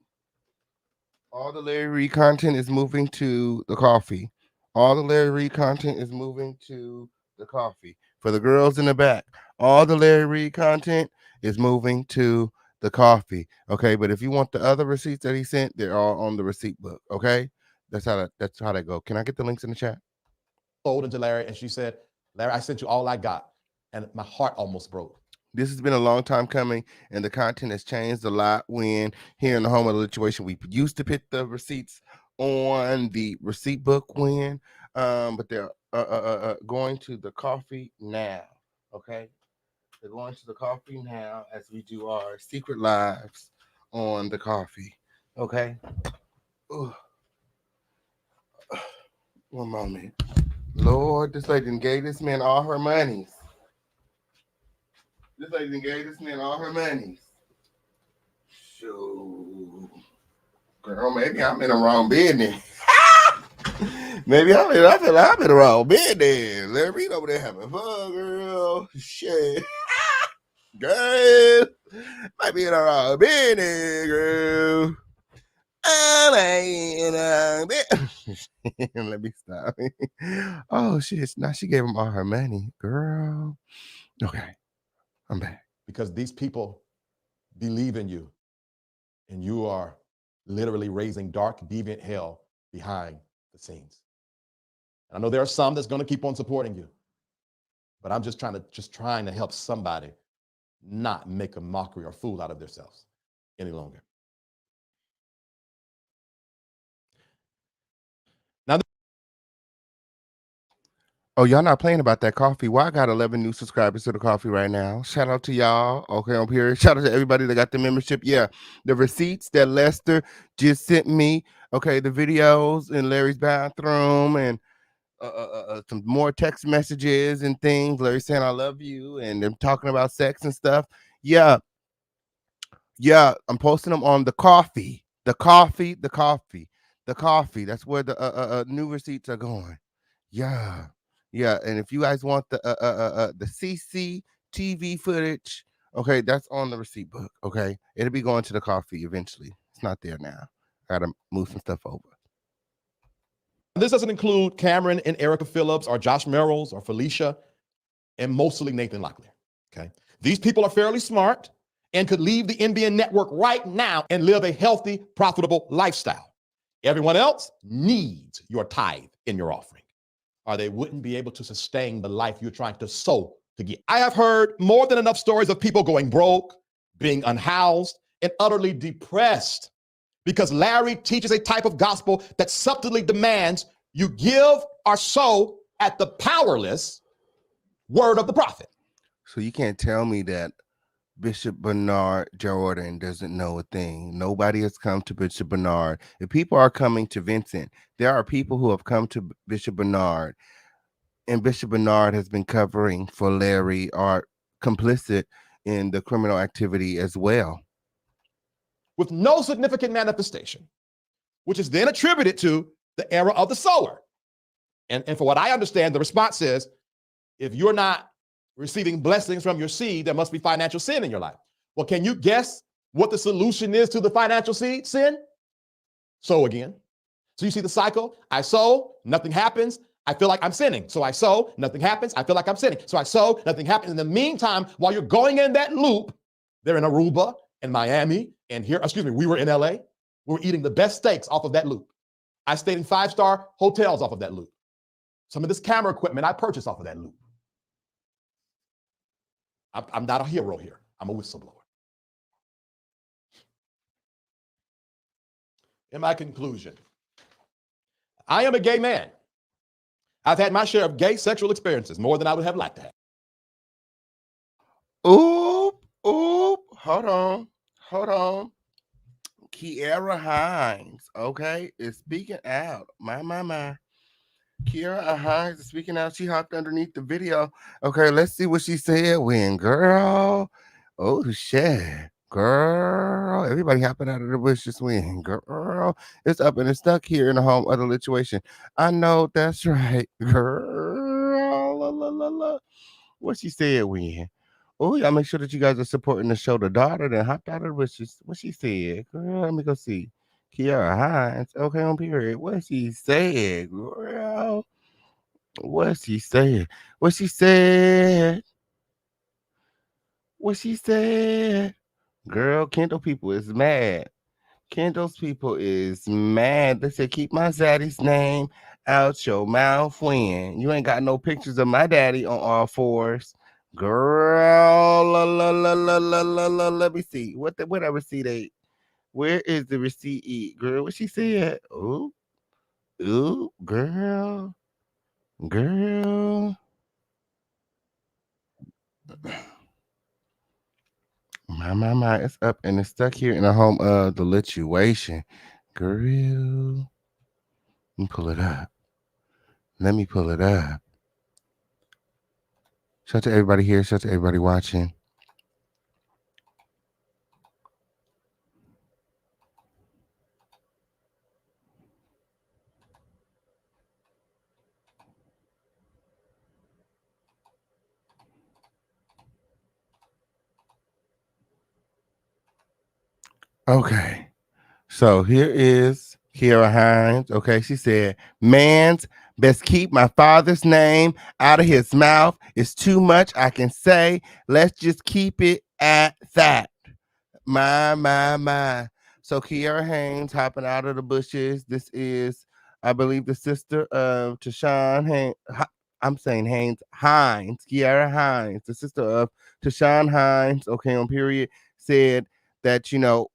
All the Larry Reed content is moving to the coffee. All the Larry Reed content is moving to the coffee. For the girls in the back, all the Larry Reed content is moving to the coffee. Okay, but if you want the other receipts that he sent, they're all on the receipt book. Okay, that's how that go. Can I get the links in the chat? Sold into Larry, and she said, "Larry, I sent you all I got," and my heart almost broke. This has been a long time coming, and the content has changed a lot. When here in the home of the situation, we used to put the receipts on the receipt book but they're going to the coffee now. Okay, they're going to the coffee now as we do our secret lives on the coffee. Okay. Ugh. One moment. Lord, this lady done gave this man all her monies. This lady done gave this man all her monies. So, girl, maybe I'm in the wrong business. Maybe I'm in the wrong business. Let me over there having fun, girl. Shit. Girl, might be in the wrong business, girl. Let me stop. Oh shit! Now she gave him all her money, girl. Okay, I'm back. Because these people believe in you, and you are literally raising dark, deviant hell behind the scenes. And I know there are some that's going to keep on supporting you, but I'm just trying to help somebody not make a mockery or fool out of themselves any longer. Now, oh, y'all not playing about that coffee? Well, I got 11 new subscribers to the coffee right now. Shout out to y'all. Okay, I'm here. Shout out to everybody that got the membership. Yeah, the receipts that Lester just sent me. Okay, the videos in Larry's bathroom and some more text messages and things. Larry saying I love you and them talking about sex and stuff. Yeah, I'm posting them on the coffee. The coffee. That's where the new receipts are going. Yeah, and if you guys want the CCTV footage, okay, that's on the receipt book. Okay, it'll be going to the coffee eventually. It's not there now. I gotta move some stuff over. this doesn't include Cameron and Erica Phillips or Josh Merrills or Felicia and mostly Nathan Locklear. Okay, these people are fairly smart and could leave the NBN network right now and live a healthy, profitable lifestyle. Everyone else needs your tithe in your offering, or they wouldn't be able to sustain the life you're trying to sow to get. I have heard more than enough stories of people going broke, being unhoused, and utterly depressed because Larry teaches a type of gospel that subtly demands you give or sow at the powerless word of the prophet. So you can't tell me that Bishop Bernard Jordan doesn't know a thing. Nobody has come to Bishop Bernard. If people are coming to Vincent, there are people who have come to Bishop Bernard, and Bishop Bernard has been covering for Larry or complicit in the criminal activity as well. With no significant manifestation, which is then attributed to the era of the sower. And for what I understand, the response is, if you're not receiving blessings from your seed, there must be financial sin in your life. Well, can you guess what the solution is to the financial seed sin? Sow again. So you see the cycle? I sow, nothing happens. I feel like I'm sinning. So I sow, nothing happens. I feel like I'm sinning. So I sow, nothing happens. In the meantime, while you're going in that loop, they're in Aruba and Miami and here, we were in LA. We were eating the best steaks off of that loop. I stayed in 5-star hotels off of that loop. Some of this camera equipment I purchased off of that loop. I'm not a hero here. I'm a whistleblower. In my conclusion, I am a gay man. I've had my share of gay sexual experiences, more than I would have liked to have. Oop, hold on. Kiara Hines, okay, is speaking out. My. Kiara Hines is speaking out. She hopped underneath the video. Okay, let's see what she said when, girl. Oh, shit. Girl, everybody hopping out of the bush just when, girl. It's up and it's stuck here in the home of the lituation. I know that's right, girl. La. What she said when? Oh, y'all make sure that you guys are supporting the show. The daughter that hopped out of the bush. What she said, girl. Let me go see. Kiara Hines. Okay, on period. What she said, girl. What she said. What she said. What she said. Girl, Kendall people is mad. Kendall's people is mad. They said, keep my daddy's name out your mouth when you ain't got no pictures of my daddy on all fours. Girl, let me see. What that receipt ain't? Where is the receipt? Girl, what she said? Ooh, girl. My, it's up and it's stuck here in the home of the lituation. Girl, let me pull it up. Shout out to everybody here. Shout out to everybody watching. Okay. So here is Kiara Hines. Okay. She said, man's best keep my father's name out of his mouth. It's too much I can say. Let's just keep it at that. My. So Kiara Haynes hopping out of the bushes. This is, I believe, the sister of Tashawn Haynes. I'm saying Hines. Kiara Hines, the sister of Tashawn Hines. Okay, on period, said that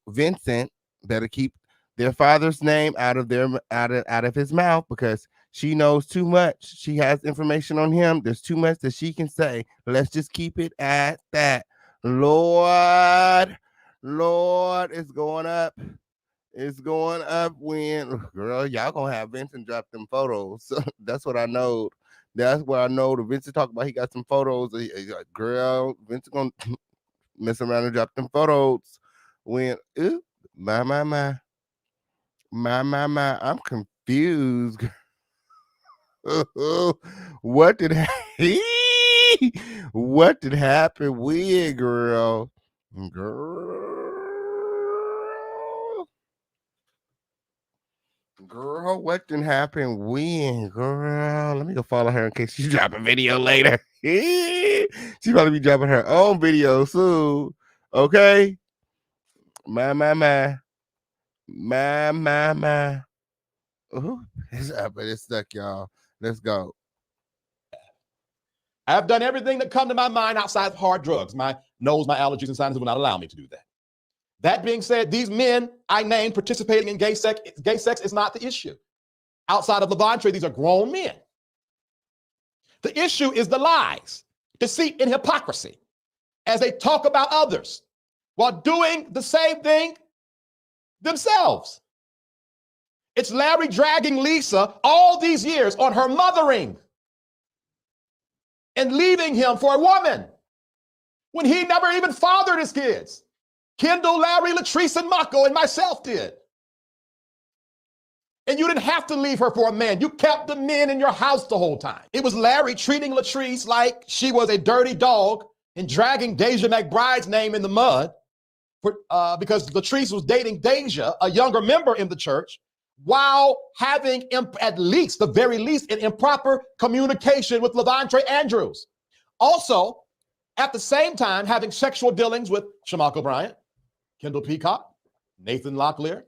Vincent better keep their father's name out of his mouth because she knows too much. She has information on him. There's too much that she can say. Let's just keep it at that. Lord, it's going up. It's going up when, girl, y'all gonna have Vincent drop them photos. That's what I know. That's what I know. The Vincent talk about he got some photos. Girl, Vincent gonna mess around and drop them photos. When, my. I'm confused. What did what did happen? Weird, girl. Girl, what didn't happen when, girl? Let me go follow her in case she's dropping video later. She probably be dropping her own video soon. Okay. My. Ooh, it's up, but it's stuck, y'all. Let's go. I've done everything that come to my mind outside of hard drugs. My nose, my allergies, and sinuses will not allow me to do that. That being said, these men I named participating in gay sex is not the issue. Outside of LAVONTRAYE, these are grown men. The issue is the lies, deceit, and hypocrisy as they talk about others while doing the same thing themselves. It's Larry dragging Lisa all these years on her mothering and leaving him for a woman when he never even fathered his kids. Kendall, Larry, Latrice, and Mako, and myself did. And you didn't have to leave her for a man. You kept the men in your house the whole time. It was Larry treating Latrice like she was a dirty dog and dragging Deja McBride's name in the mud because Latrice was dating Deja, a younger member in the church, while having, at least, the very least, an improper communication with LAVONTRAYE Andrews. Also, at the same time, having sexual dealings with Shamako Bryant, Kendall Peacock, Nathan Locklear.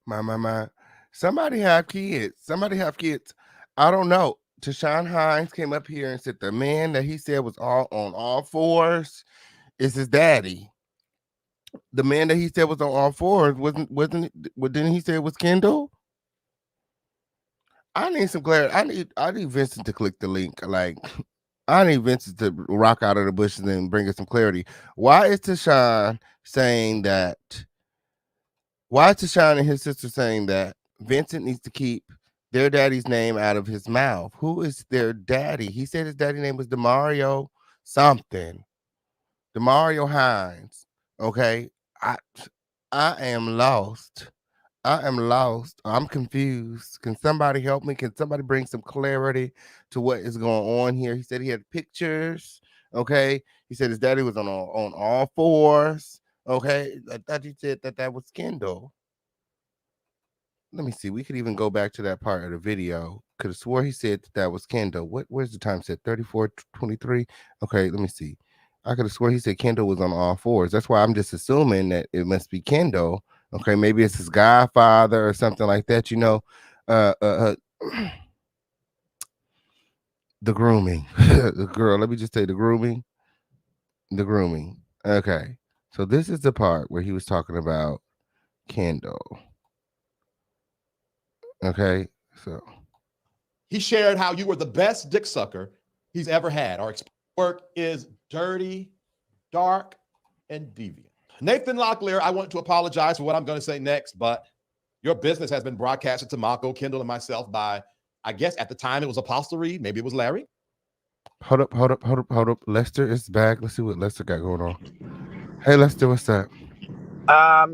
My. Somebody have kids. Somebody have kids. I don't know. Tashawn Hines came up here and said the man that he said was on all fours is his daddy. The man that he said was on all fours didn't he say it was Kendall? I need some clarity. I need Vincent to click the link. Like, I need Vincent to rock out of the bushes and bring us some clarity. Why is Tashawn saying that? Why is Tashawn and his sister saying that Vincent needs to keep their daddy's name out of his mouth? Who is their daddy? He said his daddy name was DeMario something. DeMario Hines. Okay. I am lost. I am lost. I'm confused. Can somebody help me? Can somebody bring some clarity to what is going on here? He said he had pictures. Okay. He said his daddy was on all fours. Okay. I thought he said that was Kendall. Let me see. We could even go back to that part of the video. Could have swore he said that was Kendall. Where's the time set? 34:23. Okay, let me see. I could have swore he said Kendall was on all fours. That's why I'm just assuming that it must be Kendall. Okay, maybe it's his godfather or something like that. You know, the grooming. The girl. Let me just say the grooming. The grooming. Okay, so this is the part where he was talking about Kendall. Okay, so he shared how you were the best dick sucker he's ever had. Our work is dirty, dark, and deviant. Nathan Locklear, I want to apologize for what I'm going to say next, but your business has been broadcasted to Mako, Kendall, and myself by, I guess at the time it was Apostle Reed, maybe it was Larry. Hold up. Lester is back. Let's see what Lester got going on. Hey, Lester, what's up?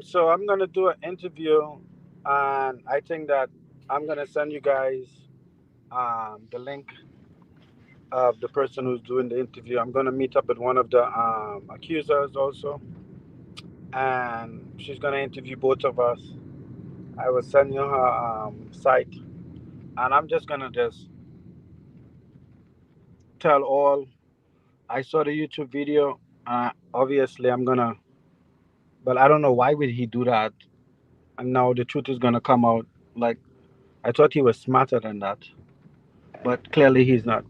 So I'm gonna do an interview, and I think that I'm gonna send you guys the link of the person who's doing the interview. I'm gonna meet up with one of the accusers also, and she's gonna interview both of us. I will send you her site, and I'm just gonna tell all. I saw the YouTube video. Obviously, I'm gonna, but I don't know why would he do that. And now the truth is gonna come out. Like I thought he was smarter than that, but clearly he's not.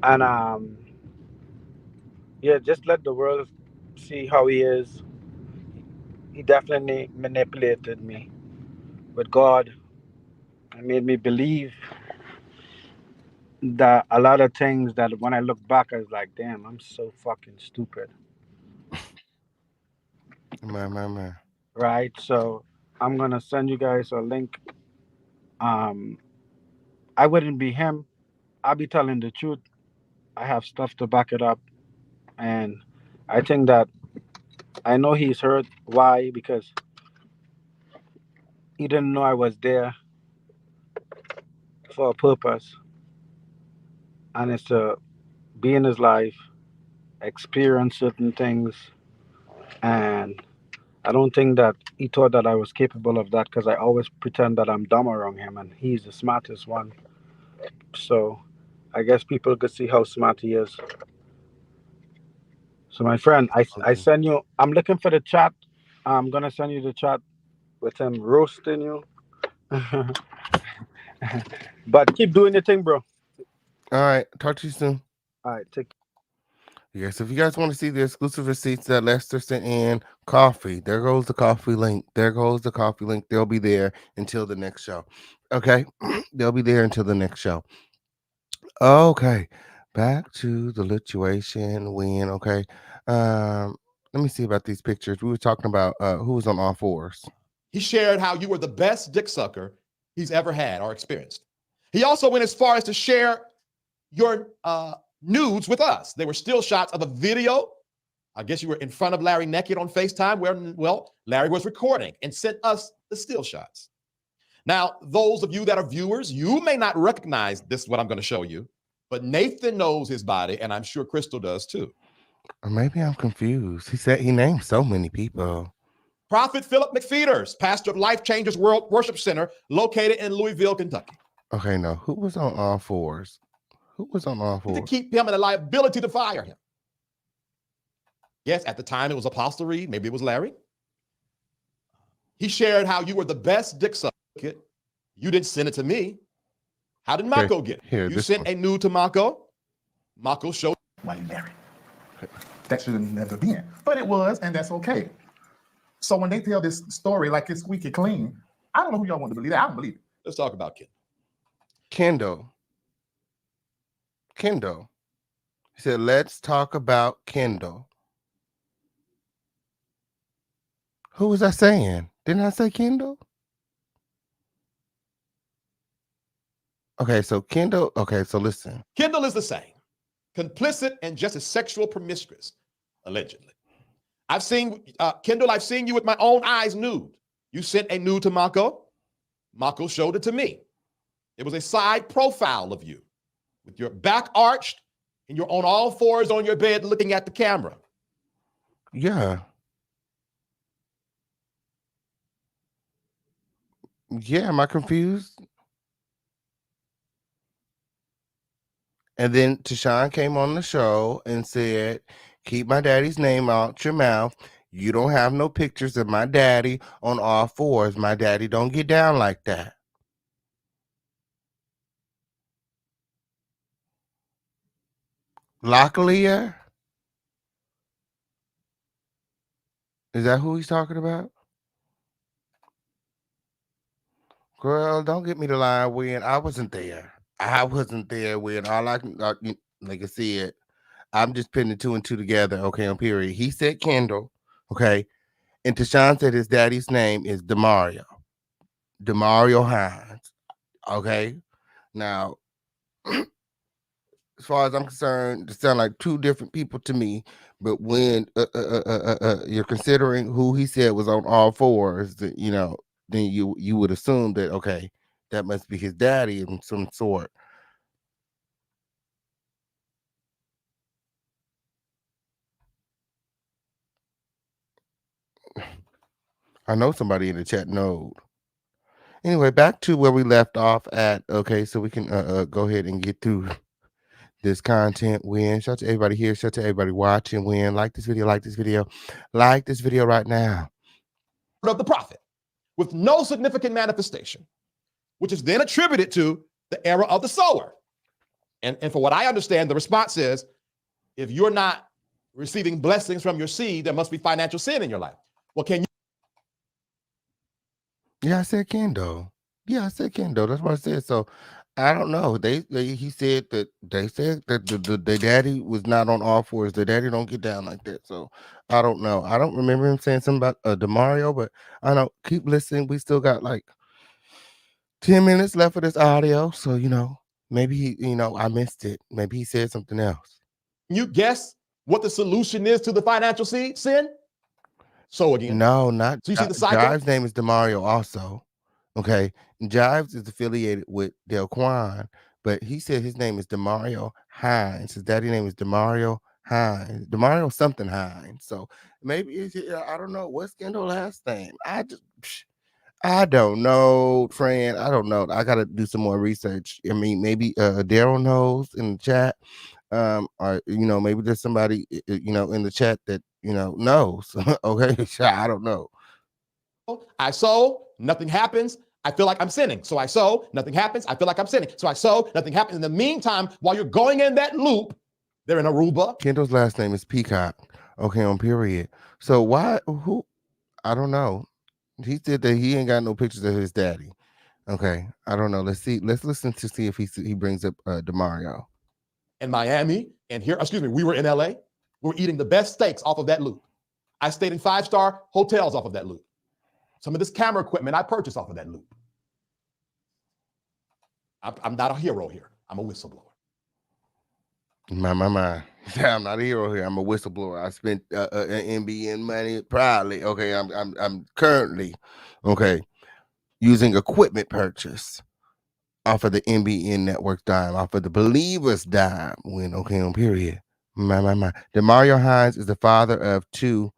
And yeah, just let the world see how he is. He definitely manipulated me with God and made me believe that a lot of things that when I look back, I was like, damn, I'm so fucking stupid. Man. Right? So I'm gonna send you guys a link. Um, I wouldn't be him. I'll be telling the truth. I have stuff to back it up, and I think that I know he's hurt. Why? Because he didn't know I was there for a purpose, and it's to be in his life, experience certain things, and I don't think that he thought that I was capable of that because I always pretend that I'm dumb around him, and he's the smartest one. So I guess people could see how smart he is. So my friend, I send you. I'm looking for the chat. I'm gonna send you the chat with him roasting you. But keep doing your thing, bro. All right. Talk to you soon. All right, take. Yes, if you guys want to see the exclusive receipts that Lester sent in, coffee. There goes the coffee link. There goes the coffee link. They'll be there until the next show. Okay. They'll be there until the next show. Okay. Back to the lituation win. Okay. Let me see about these pictures. We were talking about who was on all fours. He shared how you were the best dick sucker he's ever had or experienced. He also went as far as to share your nudes with us. They were still shots of a video. I guess you were in front of Larry naked on FaceTime where, well, Larry was recording and sent us the still shots. Now, those of you that are viewers, you may not recognize this, what I'm going to show you, but Nathan knows his body, and I'm sure Crystal does too. Or maybe I'm confused. He said he named so many people. Prophet Philip McFeeters, pastor of Life Changers World Worship Center, located in Louisville, Kentucky. Okay, no. Who was on all fours? Who was on all To fours? keep him and a liability to fire him. Yes, at the time it was Apostle Reed, maybe it was Larry. He shared how you were the best dick sucker. You didn't send it to me. How did Mako get it? Here, you sent a nude to Mako. Mako showed. Why you married? That should have never been. But it was, and that's okay. So when they tell this story like it's squeaky clean, I don't know who y'all want to believe that. I don't believe it. Let's talk about Kendall. Kendall. He said, let's talk about Kendall. Who was I saying? Didn't I say Kendall? Okay, so Kendall. Okay, so listen. Kendall is the same. Complicit and just as sexual promiscuous, allegedly. I've seen, Kendall, I've seen you with my own eyes nude. You sent a nude to Mako. Mako showed it to me. It was a side profile of you with your back arched and you're on all fours on your bed looking at the camera. Yeah. Yeah, am I confused? And then Tashawn came on the show and said, keep my daddy's name out your mouth. You don't have no pictures of my daddy on all fours. My daddy don't get down like that. Locklear? Is that who he's talking about? Girl, don't get me the line when I wasn't there. I wasn't there when all I can, like I said, I'm just putting the two and two together. Okay, on period. He said Kendall. Okay. And Tashawn said his daddy's name is Demario. Demario Hines. Okay. Now, as far as I'm concerned, it sound like two different people to me. But when you're considering who he said was on all fours, then you would assume that okay, that must be his daddy of some sort. I know somebody in the chat knows. Anyway, back to where we left off at. Okay, so we can go ahead and get through this content. Win. Shout out to everybody here. Shout out to everybody watching. Win. Like this video. Like this video. Like this video right now. Of the prophet with no significant manifestation, which is then attributed to the era of the sower. And for what I understand, the response is, if you're not receiving blessings from your seed, there must be financial sin in your life. Well, can you? Yeah, I said Kendall. Yeah, I said Kendall. That's what I said. So I don't know. He said that they said that the daddy was not on all fours. The daddy don't get down like that. So I don't know. I don't remember him saying something about Demario, but I don't keep listening. We still got like 10 minutes left of this audio. So maybe he, I missed it. Maybe he said something else. You guess what the solution is to the financial sin? So again, no, not so you see the cycle. Jive's name is Demario also. Okay, Jives is affiliated with Delquan, but he said his name is Demario Hines. His daddy name is Demario Hines. Demario something Hines. So maybe it's, I don't know what's Kendall's last name. I don't know, friend. I don't know. I gotta do some more research. I mean, maybe Daryl knows in the chat. Or maybe there's somebody in the chat that knows. Okay, I don't know. I sow, nothing happens. I feel like I'm sinning. So I sow, nothing happens. I feel like I'm sinning. So I sow, nothing happens. In the meantime, while you're going in that loop, they're in Aruba. Kendall's last name is Peacock. Okay, on period. So why, who, I don't know. He said that he ain't got no pictures of his daddy. Okay, I don't know. Let's see. Let's listen to see if he brings up DeMario. In Miami, and here, excuse me, we were in LA. We were eating the best steaks off of that loop. I stayed in 5-star hotels off of that loop. Some of this camera equipment I purchased off of that loop. I'm not a hero here. I'm a whistleblower. My. I'm not a hero here. I'm a whistleblower. I spent NBN money proudly. Okay, I'm currently, okay, using equipment purchase off of the NBN network dime, off of the Believers dime. When okay, on period. My. DeMario Hines is the father of two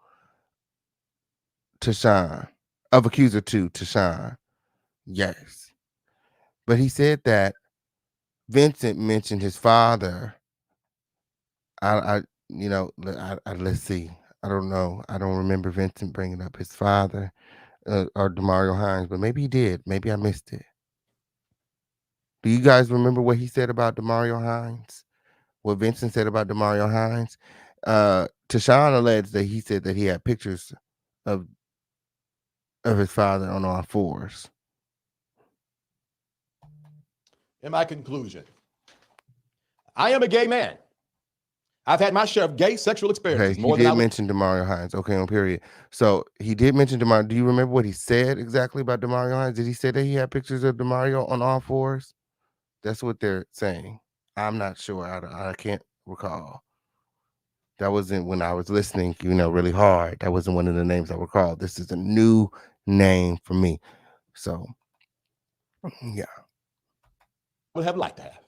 Tashawn, of accuser 2 Tashawn. Yes, but he said that Vincent mentioned his father. Let's see. I don't know. I don't remember Vincent bringing up his father or DeMario Hines, but maybe he did. Maybe I missed it. Do you guys remember what he said about DeMario Hines? What Vincent said about DeMario Hines? Tashawn alleged that he said that he had pictures of his father on all fours. In my conclusion, I am a gay man. I've had my share of gay sexual experiences. Okay, he did mention DeMario Hines. Okay, on period. So he did mention DeMario. Do you remember what he said exactly about DeMario Hines? Did he say that he had pictures of DeMario on all fours? That's what they're saying. I'm not sure. I can't recall. That wasn't when I was listening, really hard. That wasn't one of the names I recall. This is a new name for me. So, yeah. Would have liked to have.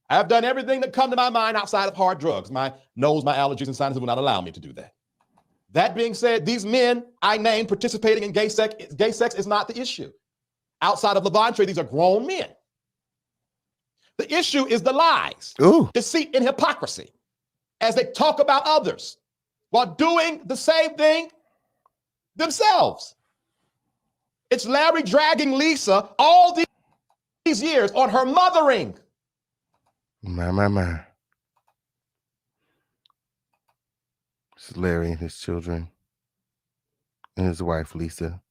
I have done everything that come to my mind outside of hard drugs. My nose, my allergies, and sinuses will not allow me to do that. That being said, these men I named participating in gay sex is not the issue. Outside of LAVONTRAYE, these are grown men. The issue is the lies, deceit, and hypocrisy as they talk about others while doing the same thing themselves. It's Larry dragging Lisa all these years on her mothering. My. It's Larry and his children and his wife, Lisa.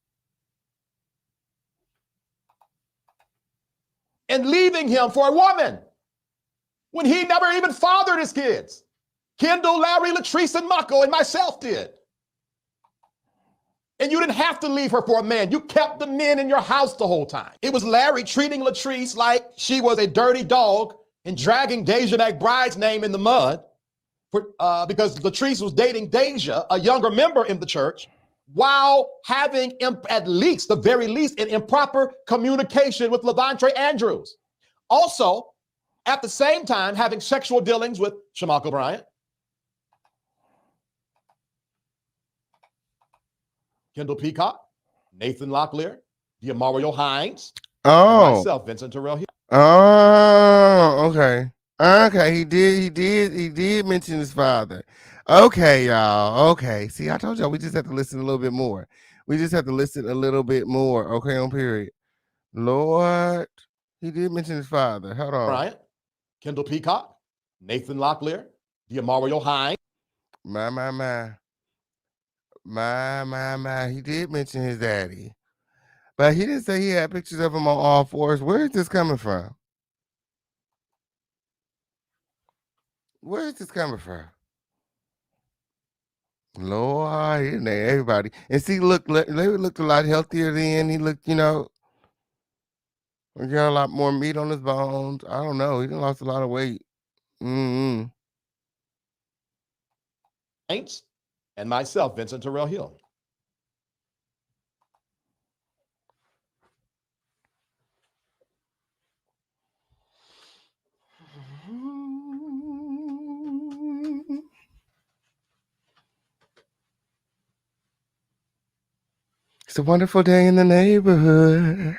And leaving him for a woman when he never even fathered his kids. Kendall, Larry, Latrice, and Mako, and myself did. And you didn't have to leave her for a man. You kept the men in your house the whole time. It was Larry treating Latrice like she was a dirty dog and dragging Deja McBride's name in the mud because Latrice was dating Deja, a younger member in the church, while having, at least, the very least, an improper communication with LAVONTRAYE Andrews. Also, at the same time, having sexual dealings with Shamaka Bryant, Kendall Peacock, Nathan Locklear, DeMario Hines, and myself, Vincent Terrell. Oh, okay. Okay, he did mention his father. Okay, y'all. Okay. See, I told y'all we just have to listen a little bit more. We just have to listen a little bit more. Okay, on period. Lord, he did mention his father. Hold on. Bryant, Kendall Peacock, Nathan Locklear, DeMario Hines. My. He did mention his daddy. But he didn't say he had pictures of him on all fours. Where is this coming from? Where is this coming from? Lord, he didn't name everybody. And see, Larry looked a lot healthier then. He looked, he got a lot more meat on his bones. I don't know. He lost a lot of weight. And myself, Vincent Terrell Hill. It's a wonderful day in the neighborhood.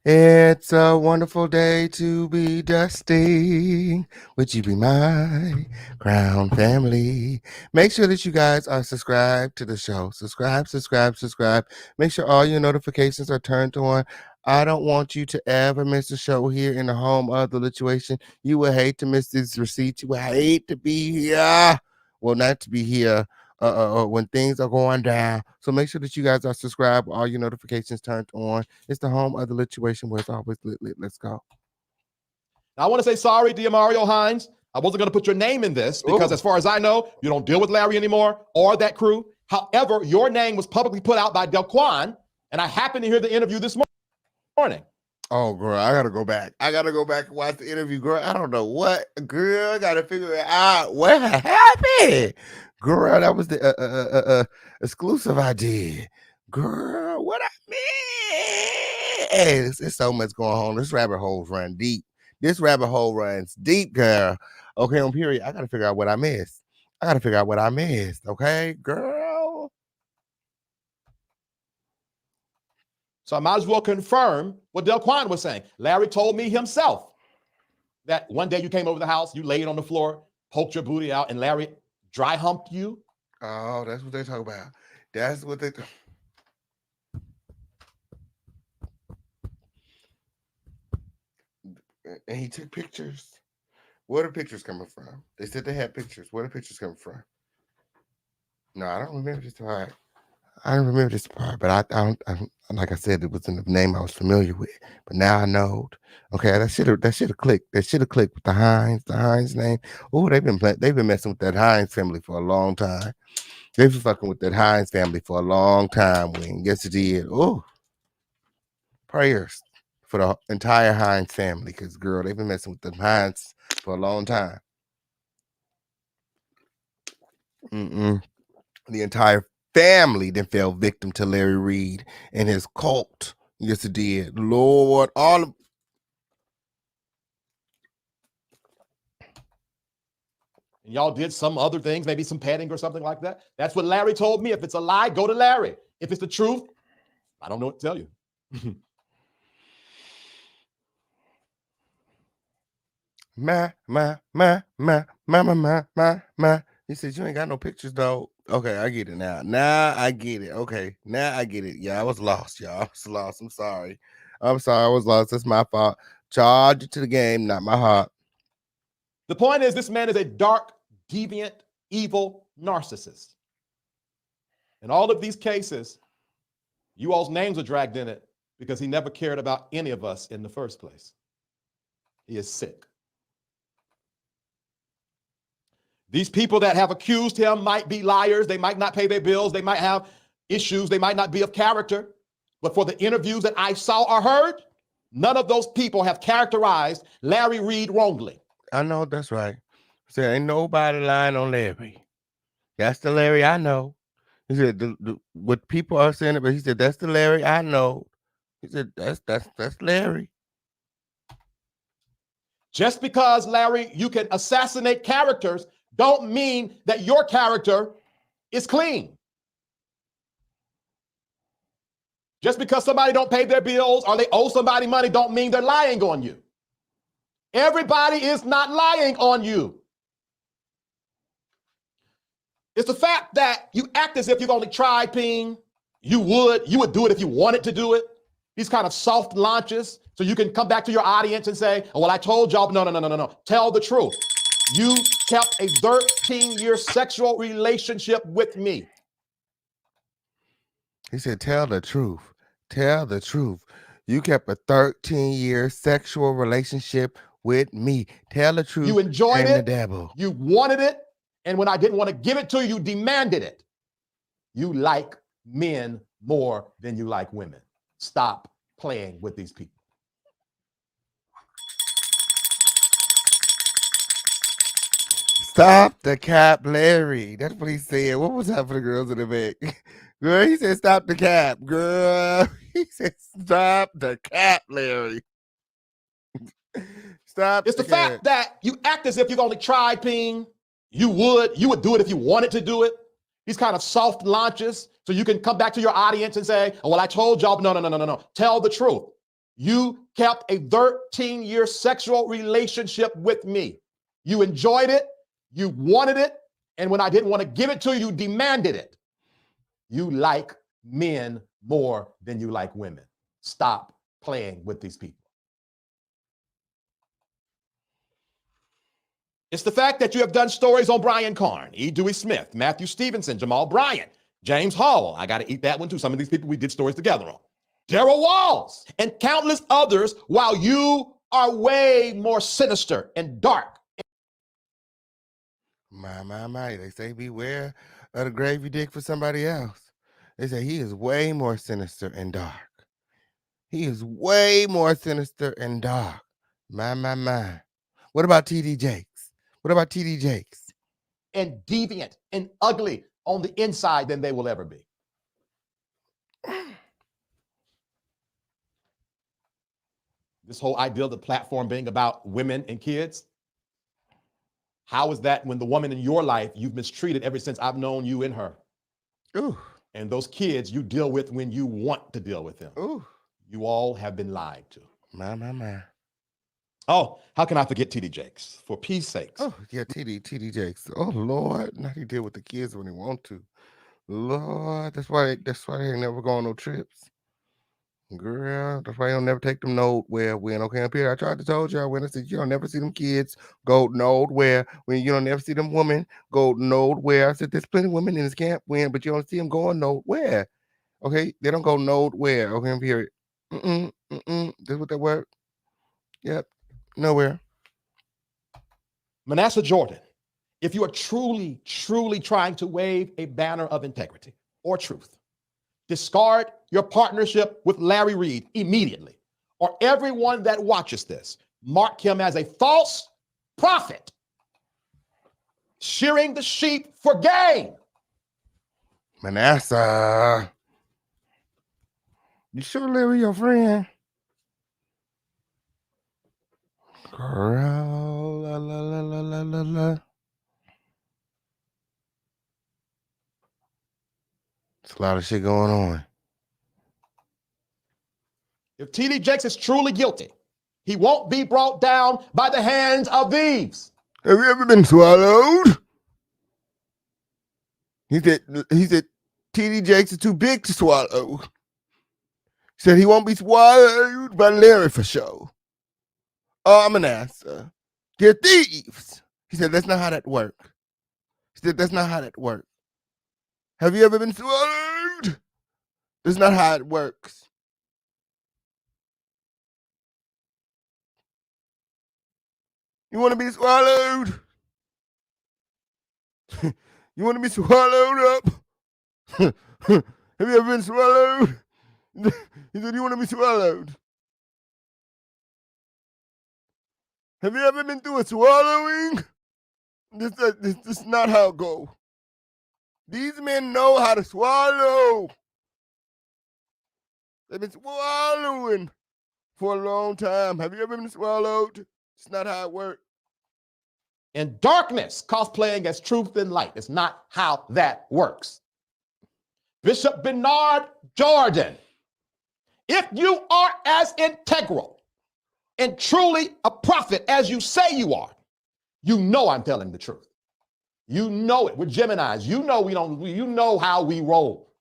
It's a wonderful day to be dusty. Would you be my crown family? Make sure that you guys are subscribed to the show. Subscribe. Make sure all your notifications are turned on. I don't want you to ever miss a show here in the home of the Lituation. You will hate to miss this receipt. You will hate to be here. Well, not to be here when things are going down. So make sure that you guys are subscribed, all your notifications turned on. It's the home of the Lituation where it's always lit. Let's go. Now, I want to say sorry, Mario Hines. I wasn't going to put your name in this because, as far as I know, you don't deal with Larry anymore or that crew. However, your name was publicly put out by Delquan, and I happened to hear the interview this morning. Oh, girl, I gotta go back. I gotta go back and watch the interview, girl. I don't know what, girl. I gotta figure it out. What happened, girl? That was the exclusive I did, girl. What I mean? Hey, it's so much going on. This rabbit hole's run deep. This rabbit hole runs deep, girl. Okay, on period. I gotta figure out what I missed. Okay, girl. So I might as well confirm what Delquan was saying. Larry told me himself that one day you came over the house, you laid on the floor, poked your booty out, and Larry dry humped you. Oh, that's what they talk about. That's what they. And he took pictures. Where are the pictures coming from? They said they had pictures. Where are the pictures coming from? No, I don't remember this part. But I don't. Like I said, it was in the name I was familiar with. But now I know. Okay, that should have clicked. That should have clicked with the Hines name. Oh, they've been messing with that Hines family for a long time. They've been fucking with that Hines family for a long time. When yes, it did. Oh, prayers for the entire Hines family, because girl, they've been messing with the Hines for a long time. The entire family then fell victim to Larry Reid and his cult. Yes, it did. Lord, all of. And y'all did some other things, maybe some petting or something like that. That's what Larry told me. If it's a lie, go to Larry. If it's the truth, I don't know what to tell you. Ma. He said, you ain't got no pictures, though. Okay, I get it now. Now I get it. Okay, now I get it. Yeah, I was lost, y'all. I was lost. I'm sorry. I was lost. That's my fault. Charge it to the game, not my heart. The point is, this man is a dark, deviant, evil narcissist. In all of these cases, you all's names are dragged in it because he never cared about any of us in the first place. He is sick. These people that have accused him might be liars. They might not pay their bills. They might have issues. They might not be of character. But for the interviews that I saw or heard, none of those people have characterized Larry Reid wrongly. I know that's right. Said ain't nobody lying on Larry. That's the Larry I know. He said what people are saying, but he said that's the Larry I know. He said that's Larry. Just because, Larry, you can assassinate characters don't mean that your character is clean. Just because somebody don't pay their bills or they owe somebody money don't mean they're lying on you. Everybody is not lying on you. It's the fact that you act as if you've only tried peeing. You would do it if you wanted to do it. These kind of soft launches so you can come back to your audience and say, oh, well, I told y'all. No. Tell the truth. You kept a 13-year sexual relationship with me. He said, tell the truth. Tell the truth. You kept a 13-year sexual relationship with me. Tell the truth. You enjoyed it. The devil. You wanted it. And when I didn't want to give it to you, you demanded it. You like men more than you like women. Stop playing with these people. Stop the cap, Larry. That's what he said. What was that for the girls in the back? Girl, he said, stop the cap, girl. He said, stop the cap, Larry. Stop. It's the fact that you act as if you've only tried peeing. You would do it if you wanted to do it. These kind of soft launches so you can come back to your audience and say, oh, well, I told y'all. No. Tell the truth. You kept a 13-year sexual relationship with me. You enjoyed it, you wanted it, and when I didn't want to give it to you, you demanded it. You like men more than you like women. Stop playing with these people. It's the fact that you have done stories on Brian Carn, E. Dewey Smith, Matthew Stevenson, Jamal Bryant, James Howell. I got to eat that one too. Some of these people we did stories together on. Darrell Walls and countless others, while you are way more sinister and dark. My. They say beware of the grave you dig for somebody else. They say he is way more sinister and dark. He is way more sinister and dark. My. What about TD Jakes? What about TD Jakes? And deviant and ugly on the inside than they will ever be. This whole idea of the platform being about women and kids. How is that when the woman in your life you've mistreated ever since I've known you and her? Ooh. And those kids you deal with when you want to deal with them. Ooh. You all have been lied to. My. Oh, how can I forget TD Jakes? For peace sakes. Oh, yeah, TD Jakes. Oh, Lord. Now he deal with the kids when he want to. Lord, that's why they ain't never go on no trips. Girl, that's why you don't never take them nowhere when, okay, up here, I tried to told y'all when I said you don't never see them kids go nowhere when you don't never see them women go nowhere. I said there's plenty of women in this camp when, but you don't see them going nowhere. Okay, they don't go nowhere. Okay, up here. That's what that word. Yep, nowhere. Manasseh Jordan, if you are truly, truly trying to wave a banner of integrity or truth, discard your partnership with Larry Reid immediately, or everyone that watches this, mark him as a false prophet, shearing the sheep for gain. Manasseh, you sure Larry your friend? Girl, la. There's a lot of shit going on. If TD Jakes is truly guilty, he won't be brought down by the hands of thieves. Have you ever been swallowed? He said TD Jakes is too big to swallow. He said he won't be swallowed by Larry for sure. Oh, I'm an answer. They're thieves. He said that's not how that works. He said that's not how that works. Have you ever been swallowed? That's not how it works. You want to be swallowed? You want to be swallowed up? Have you ever been swallowed? He said, you want to be swallowed? Have you ever been through a swallowing? This is not how it goes. These men know how to swallow. They've been swallowing for a long time. Have you ever been swallowed? It's not how it works. In darkness, cosplaying as truth and light. It's not how that works. Bishop Bernard Jordan, if you are as integral and truly a prophet as you say you are, you know I'm telling the truth. You know it. We're Geminis. You know how we roll.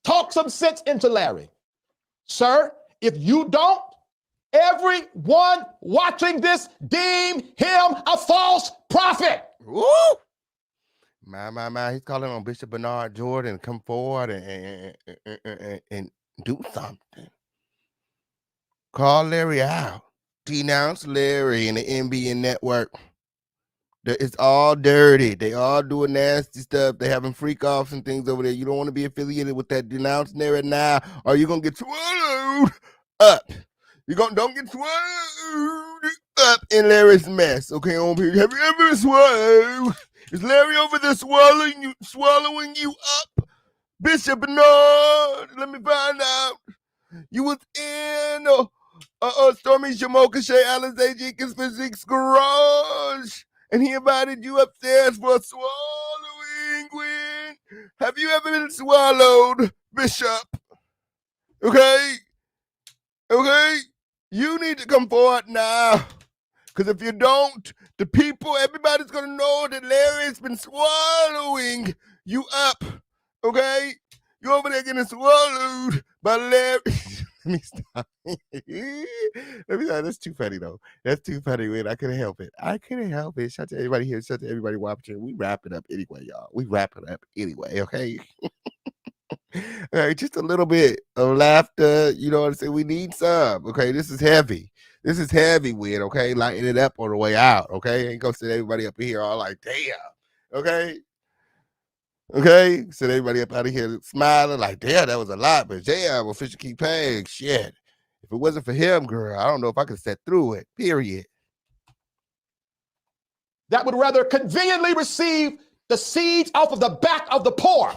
Talk some sense into Larry. Sir, if you don't, everyone watching this deem him a false prophet. Woo! My. He's calling on Bishop Bernard Jordan to come forward and do something. Call Larry out. Denounce Larry and the NBN network. It's all dirty. They all doing nasty stuff. They having freak offs and things over there. You don't want to be affiliated with that. Denounce Larry now, or you're gonna get swallowed up. Don't get swallowed up in Larry's mess. Okay, on here. Have you ever been swallowed? Is Larry over there swallowing you up? Bishop Bernard, let me find out. You was in Stormy Shamoka Shea Alizé Jenkins Physics garage, and he invited you upstairs for a swallowing, Gwen. Have you ever been swallowed, Bishop? Okay? Okay? You need to come forward now. Because if you don't, the people, everybody's going to know that Larry's been swallowing you up. Okay? You over there getting swallowed by Larry. Let me stop. Let me stop. That's too funny, though. That's too funny, man. I couldn't help it. I couldn't help it. Shout out to everybody here. Shout out to everybody watching. We wrap it up anyway, y'all. We wrap it up anyway, okay? All right, just a little bit of laughter. You know what I'm saying? We need some. Okay, this is heavy. This is heavy with, okay? Lighten it up on the way out, okay? Ain't gonna sit everybody up in here all like, damn, okay? Okay? Sit everybody up out of here smiling like, damn, that was a lot, but damn, official keep paying. Shit. If it wasn't for him, girl, I don't know if I could sit through it, period. That would rather conveniently receive the seeds off of the back of the poor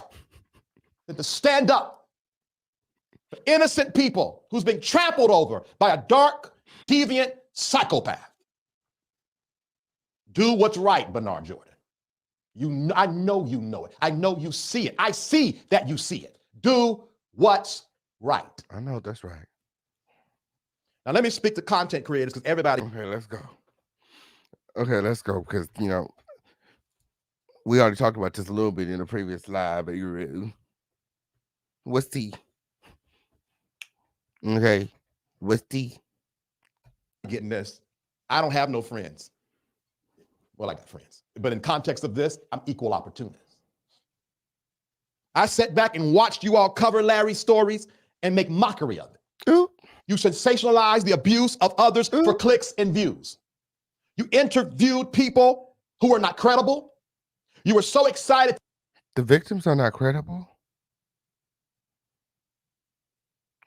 than to stand up for innocent people who's being trampled over by a dark, deviant psychopath. Do what's right, Bernard Jordan. I know you know it. I know you see it. I see that you see it. Do what's right. I know that's right. Now let me speak to content creators because everybody. Okay, let's go. Okay, let's go because, you know, we already talked about this a little bit in the previous live, but you really. What's tea? Okay. What's tea? Getting this. I don't have no friends. Well, I got friends. But in context of this, I'm equal opportunist. I sat back and watched you all cover Larry's stories and make mockery of it. Ooh. You sensationalize the abuse of others for clicks and views. You interviewed people who were not credible. You were so excited. The victims are not credible?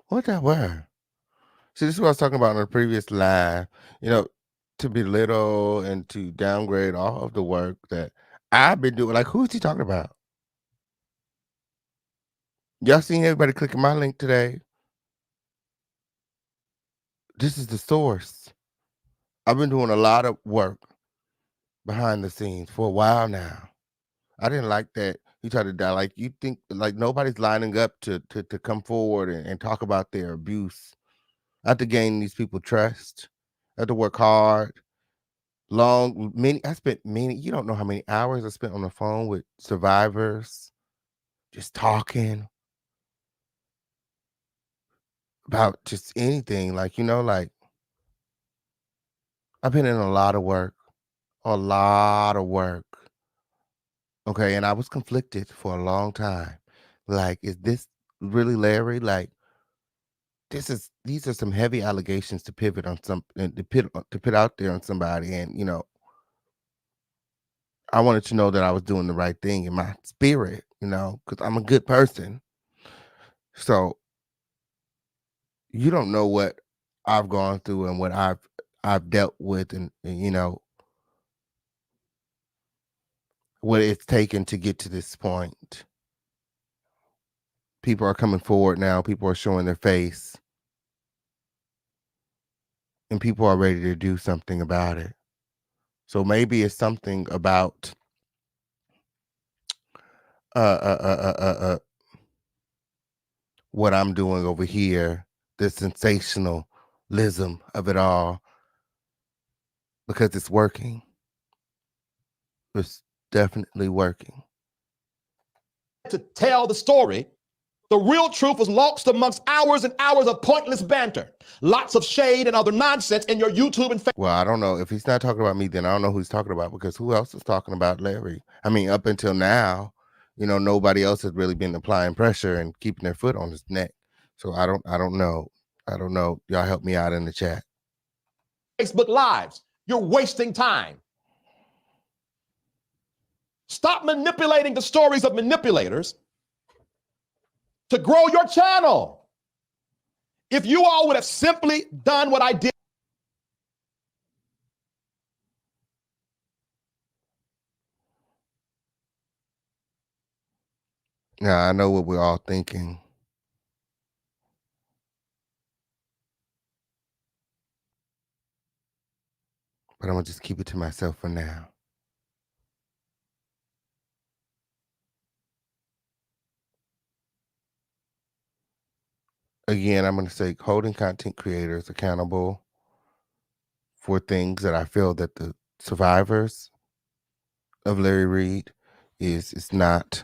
What that were? See, this is what I was talking about in the previous live. You know, to belittle and to downgrade all of the work that I've been doing. Like, who is he talking about? Y'all seen everybody clicking my link today? This is the source. I've been doing a lot of work behind the scenes for a while now. I didn't like that he tried to die. Like, you think, like, nobody's lining up to come forward and talk about their abuse. I have to gain these people trust. I have to work hard. I spent many, you don't know how many hours I spent on the phone with survivors, just talking about just anything. Like, you know, like, I've been in a lot of work. Okay, and I was conflicted for a long time. Like, is this really Larry? Like, these are some heavy allegations to pivot on to put out there on somebody. And, you know, I wanted to know that I was doing the right thing in my spirit, you know, because I'm a good person. So you don't know what I've gone through and what I've dealt with, and you know what it's taken to get to this point. People are coming forward now. People are showing their face, and people are ready to do something about it. So maybe it's something about what I'm doing over here, the sensationalism of it all, because it's working. It's definitely working. To tell the story, the real truth was lost amongst hours and hours of pointless banter, lots of shade and other nonsense in your YouTube and Facebook. Well, I don't know. If he's not talking about me, then I don't know who he's talking about, because who else is talking about Larry? I mean, up until now, you know, nobody else has really been applying pressure and keeping their foot on his neck. So I don't know. I don't know. Y'all help me out in the chat. Facebook Lives. You're wasting time. Stop manipulating the stories of manipulators to grow your channel. If you all would have simply done what I did. Yeah, I know what we're all thinking. But I'm going to just keep it to myself for now. again, I'm going to say holding content creators accountable for things that I feel that the survivors of Larry Reid is not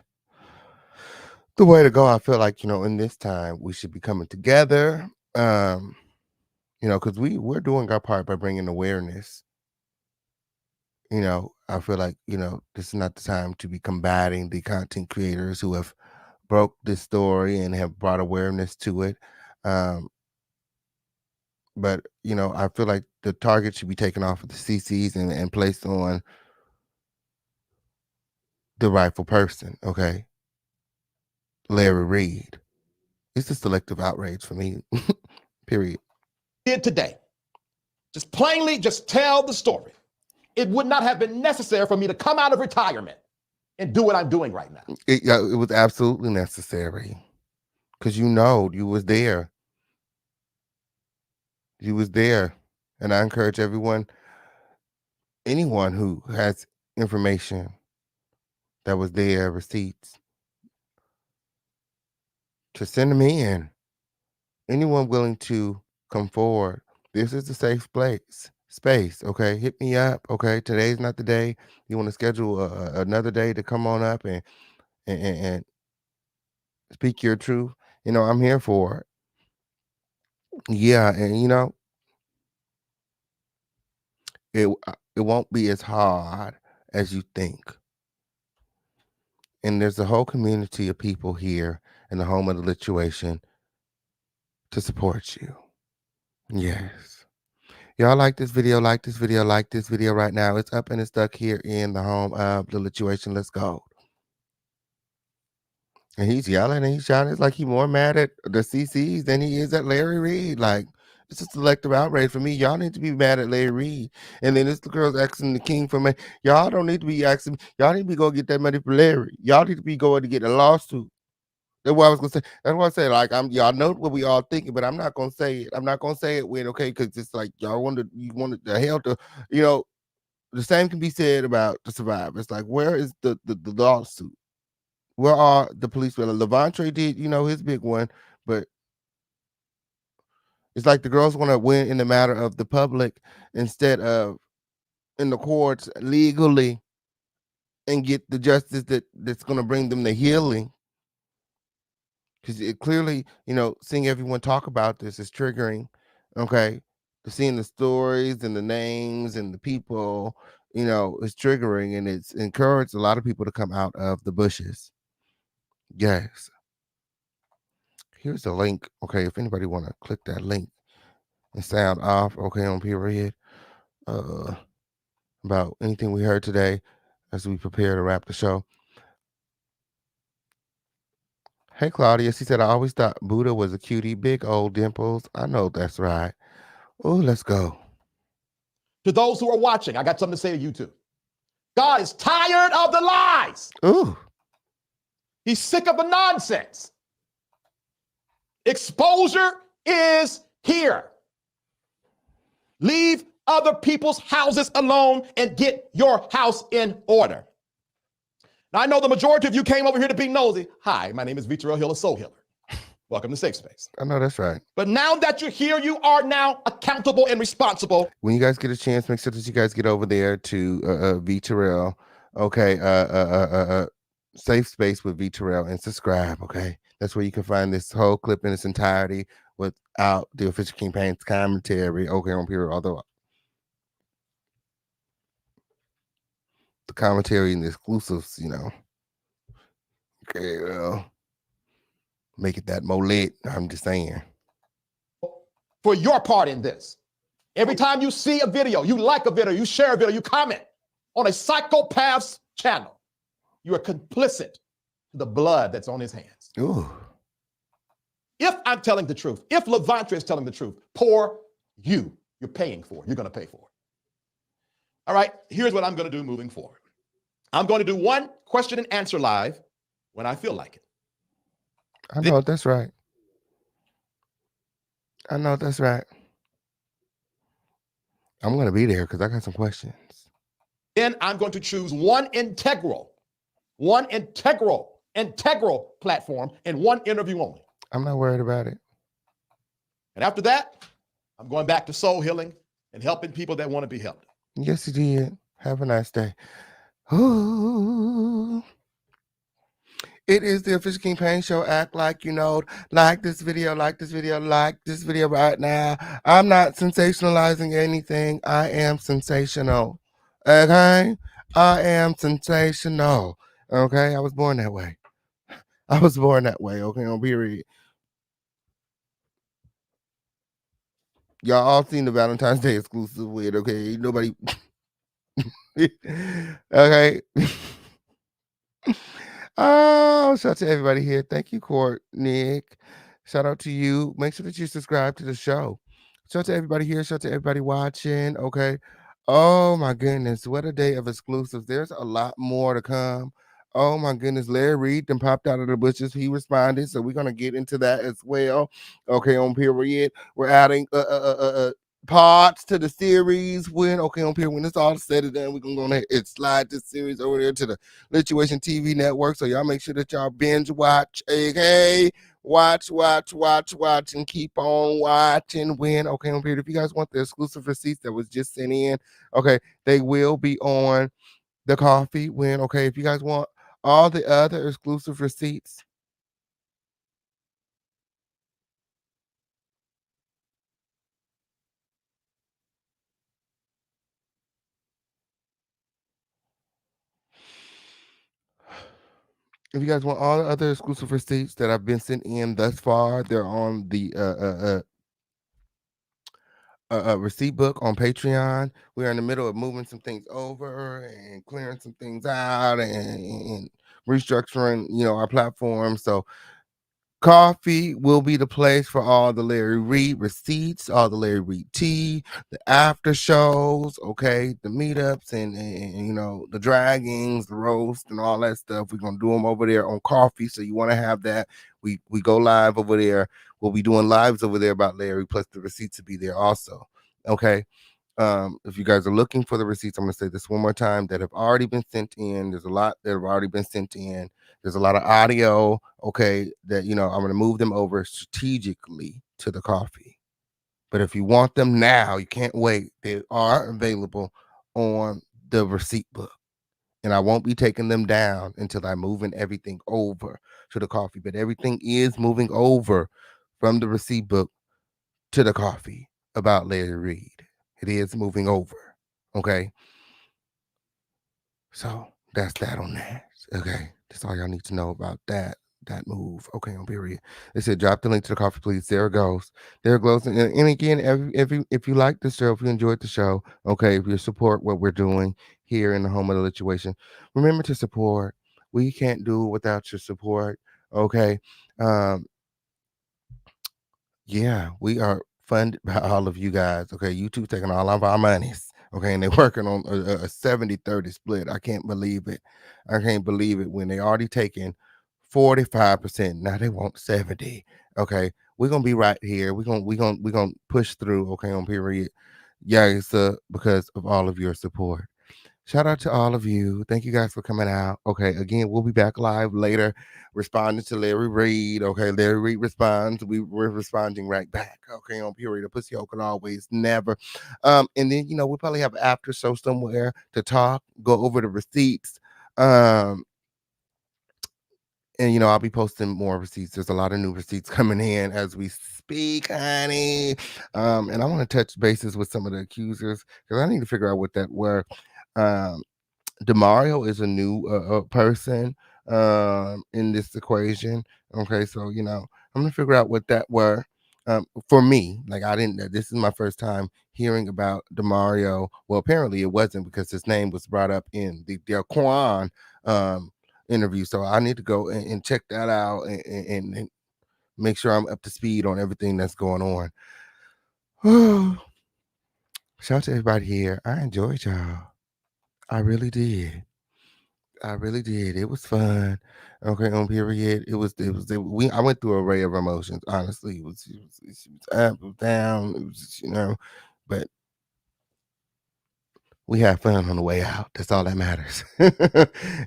the way to go. I feel like, in this time we should be coming together, because we're doing our part by bringing awareness. I feel like, this is not the time to be combating the content creators who have broke this story and have brought awareness to it. But, I feel like the target should be taken off of the CCs and placed on the rightful person, okay? Larry Reid. It's a selective outrage for me, period. Did today. Just plainly just tell the story. It would not have been necessary for me to come out of retirement and do what I'm doing right now. It was absolutely necessary because you was there. You was there. And I encourage anyone who has information that was there, receipts, to send them in. Anyone willing to come forward, this is a safe space, okay? Hit me up, okay? Today's not the day. You want to schedule another day to come on up and speak your truth. I'm here for it. Yeah, and it won't be as hard as you think. And there's a whole community of people here in the home of the lituation to support you. Yes. Y'all like this video, like this video right now. It's up and it's stuck here in the home of the lituation. Let's go. And he's yelling and he's shouting. It's like he's more mad at the CCs than he is at Larry Reid. Like, it's a selective outrage for me. Y'all need to be mad at Larry Reid. And then this girl's asking the king for money. Y'all don't need to be asking. Y'all need to be going to get that money for Larry. Y'all need to be going to get a lawsuit. That's what I was gonna say. That's what I said. Like, y'all know what we all thinking, but I'm not gonna say it. I'm not gonna say it when, okay, because it's like y'all wanted the hell to, the same can be said about the survivors. It's like, where is the lawsuit? Where are the police? Well, LAVONTRAYE did, his big one, but it's like the girls want to win in the matter of the public instead of in the courts legally and get the justice that's going to bring them the healing. Because it clearly, seeing everyone talk about this is triggering, okay? Seeing the stories and the names and the people, is triggering, and it's encouraged a lot of people to come out of the bushes. Yes. Here's the link, okay? If anybody want to click that link and sound off, okay, on period, about anything we heard today as we prepare to wrap the show. Hey, Claudia. She said, I always thought Buddha was a cutie. Big old dimples. I know that's right. Oh, let's go. To those who are watching, I got something to say to you too. God is tired of the lies. Ooh. He's sick of the nonsense. Exposure is here. Leave other people's houses alone and get your house in order. Now, I know the majority of you came over here to be nosy. Hi, my name is Vitrell Hill, a soul healer. Welcome to Safe Space. I know that's right. But now that you're here, you are now accountable and responsible. When you guys get a chance, make sure that you guys get over there to Vitrell. Okay, Safe Space with Vitrell and subscribe. Okay, that's where you can find this whole clip in its entirety without the official campaign's commentary. Okay, on period. Although the commentary and the exclusives, okay, well, make it that more lit. I'm just saying. For your part in this. Every time you see a video, you like a video, you share a video, you comment on a psychopath's channel, you are complicit to the blood that's on his hands. Ooh. If I'm telling the truth, if LAVONTRAYE is telling the truth, poor you're paying for it. You're going to pay for it. All right, here's what I'm going to do moving forward. I'm going to do one question and answer live when I feel like it. I know that's right. I know that's right. I'm going to be there because I got some questions. Then I'm going to choose one integral platform and one interview only. I'm not worried about it. And after that, I'm going back to soul healing and helping people that want to be helped. Yes, you did. Have a nice day. Ooh. It is the Official King Pain Show. Act like you know. Like this video, like this video, like this video right now. I'm not sensationalizing anything. I am sensational. Okay? I am sensational. Okay? I was born that way. I was born that way. Okay? On period. Y'all all seen the Valentine's Day exclusive with, okay? Nobody. Okay. Oh, shout out to everybody here. Thank you, Court, Nick. Shout out to you. Make sure that you subscribe to the show. Shout out to everybody here. Shout out to everybody watching. Okay. Oh my goodness. What a day of exclusives. There's a lot more to come. Oh my goodness. Larry Reid then popped out of the bushes. He responded. So we're gonna get into that as well. Okay, on period. We're adding parts to the series when on period when it's all said and done, we're gonna go ahead and slide this series over there to the Lituation TV network. So y'all make sure that y'all binge watch. Okay, watch, and keep on watching. When on period, if you guys want the exclusive receipts that was just sent in, okay, they will be on the coffee. When if you guys want all the other exclusive receipts, if you guys want all the other exclusive receipts that have been sent in thus far, they're on the receipt book on Patreon. We're in the middle of moving some things over and clearing some things out and restructuring, our platform. So coffee will be the place for all the Larry Reid receipts, all the Larry Reid tea, the after shows, okay, the meetups and the draggings, the roast and all that stuff. We're gonna do them over there on coffee. So you want to have that. We go live over there. We'll be doing lives over there about Larry, plus the receipts will be there also. Okay. If you guys are looking for the receipts, I'm going to say this one more time that have already been sent in. There's a lot that have already been sent in. There's a lot of audio, okay, that, I'm going to move them over strategically to the coffee. But if you want them now, you can't wait. They are available on the receipt book. And I won't be taking them down until I'm moving everything over to the coffee. But everything is moving over from the receipt book to the coffee about Larry Reid. It is moving over. Okay. So that's that on that. Okay. That's all y'all need to know about that move. Okay, on period. They said drop the link to the coffee, please. There it goes. There it goes. And again, if you like the show, if you enjoyed the show, okay, if you support what we're doing here in the home of the Lituation, remember to support. We can't do it without your support. Okay. Yeah, we are funded by all of you guys. Okay, YouTube taking all of our monies. Okay, and they're working on a 70-30 split. I can't believe it. I can't believe it when they already taking 45%. Now they want 70. Okay, we're gonna be right here. We're gonna push through. Okay, on period. Yeah, because of all of your support. Shout out to all of you. Thank you guys for coming out. Okay, again, we'll be back live later responding to Larry Reid. Okay, Larry Reid responds. We're responding right back. Okay, on period. A pussy hole can always never. And then, we'll probably have an after show somewhere to talk, go over the receipts. And I'll be posting more receipts. There's a lot of new receipts coming in as we speak, honey. And I want to touch bases with some of the accusers because I need to figure out what that were. DeMario is a new person in this equation. Okay, so I'm gonna figure out what that were. For me, like I didn't. This is my first time hearing about DeMario. Well, apparently it wasn't because his name was brought up in the Daquan interview. So I need to go and check that out and make sure I'm up to speed on everything that's going on. Shout out to everybody here. I enjoyed y'all. I really did. I really did. It was fun. Okay, on period. I went through an array of emotions. Honestly, it was up, it was down. It was but we had fun on the way out. That's all that matters.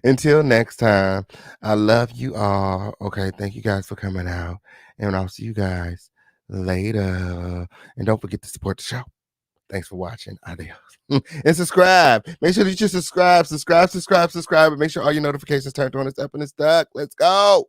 Until next time, I love you all. Okay, thank you guys for coming out, and I'll see you guys later. And don't forget to support the show. Thanks for watching. Adios. And subscribe. Make sure that you subscribe, and make sure all your notifications turned on. It's up and it's stuck. Let's go.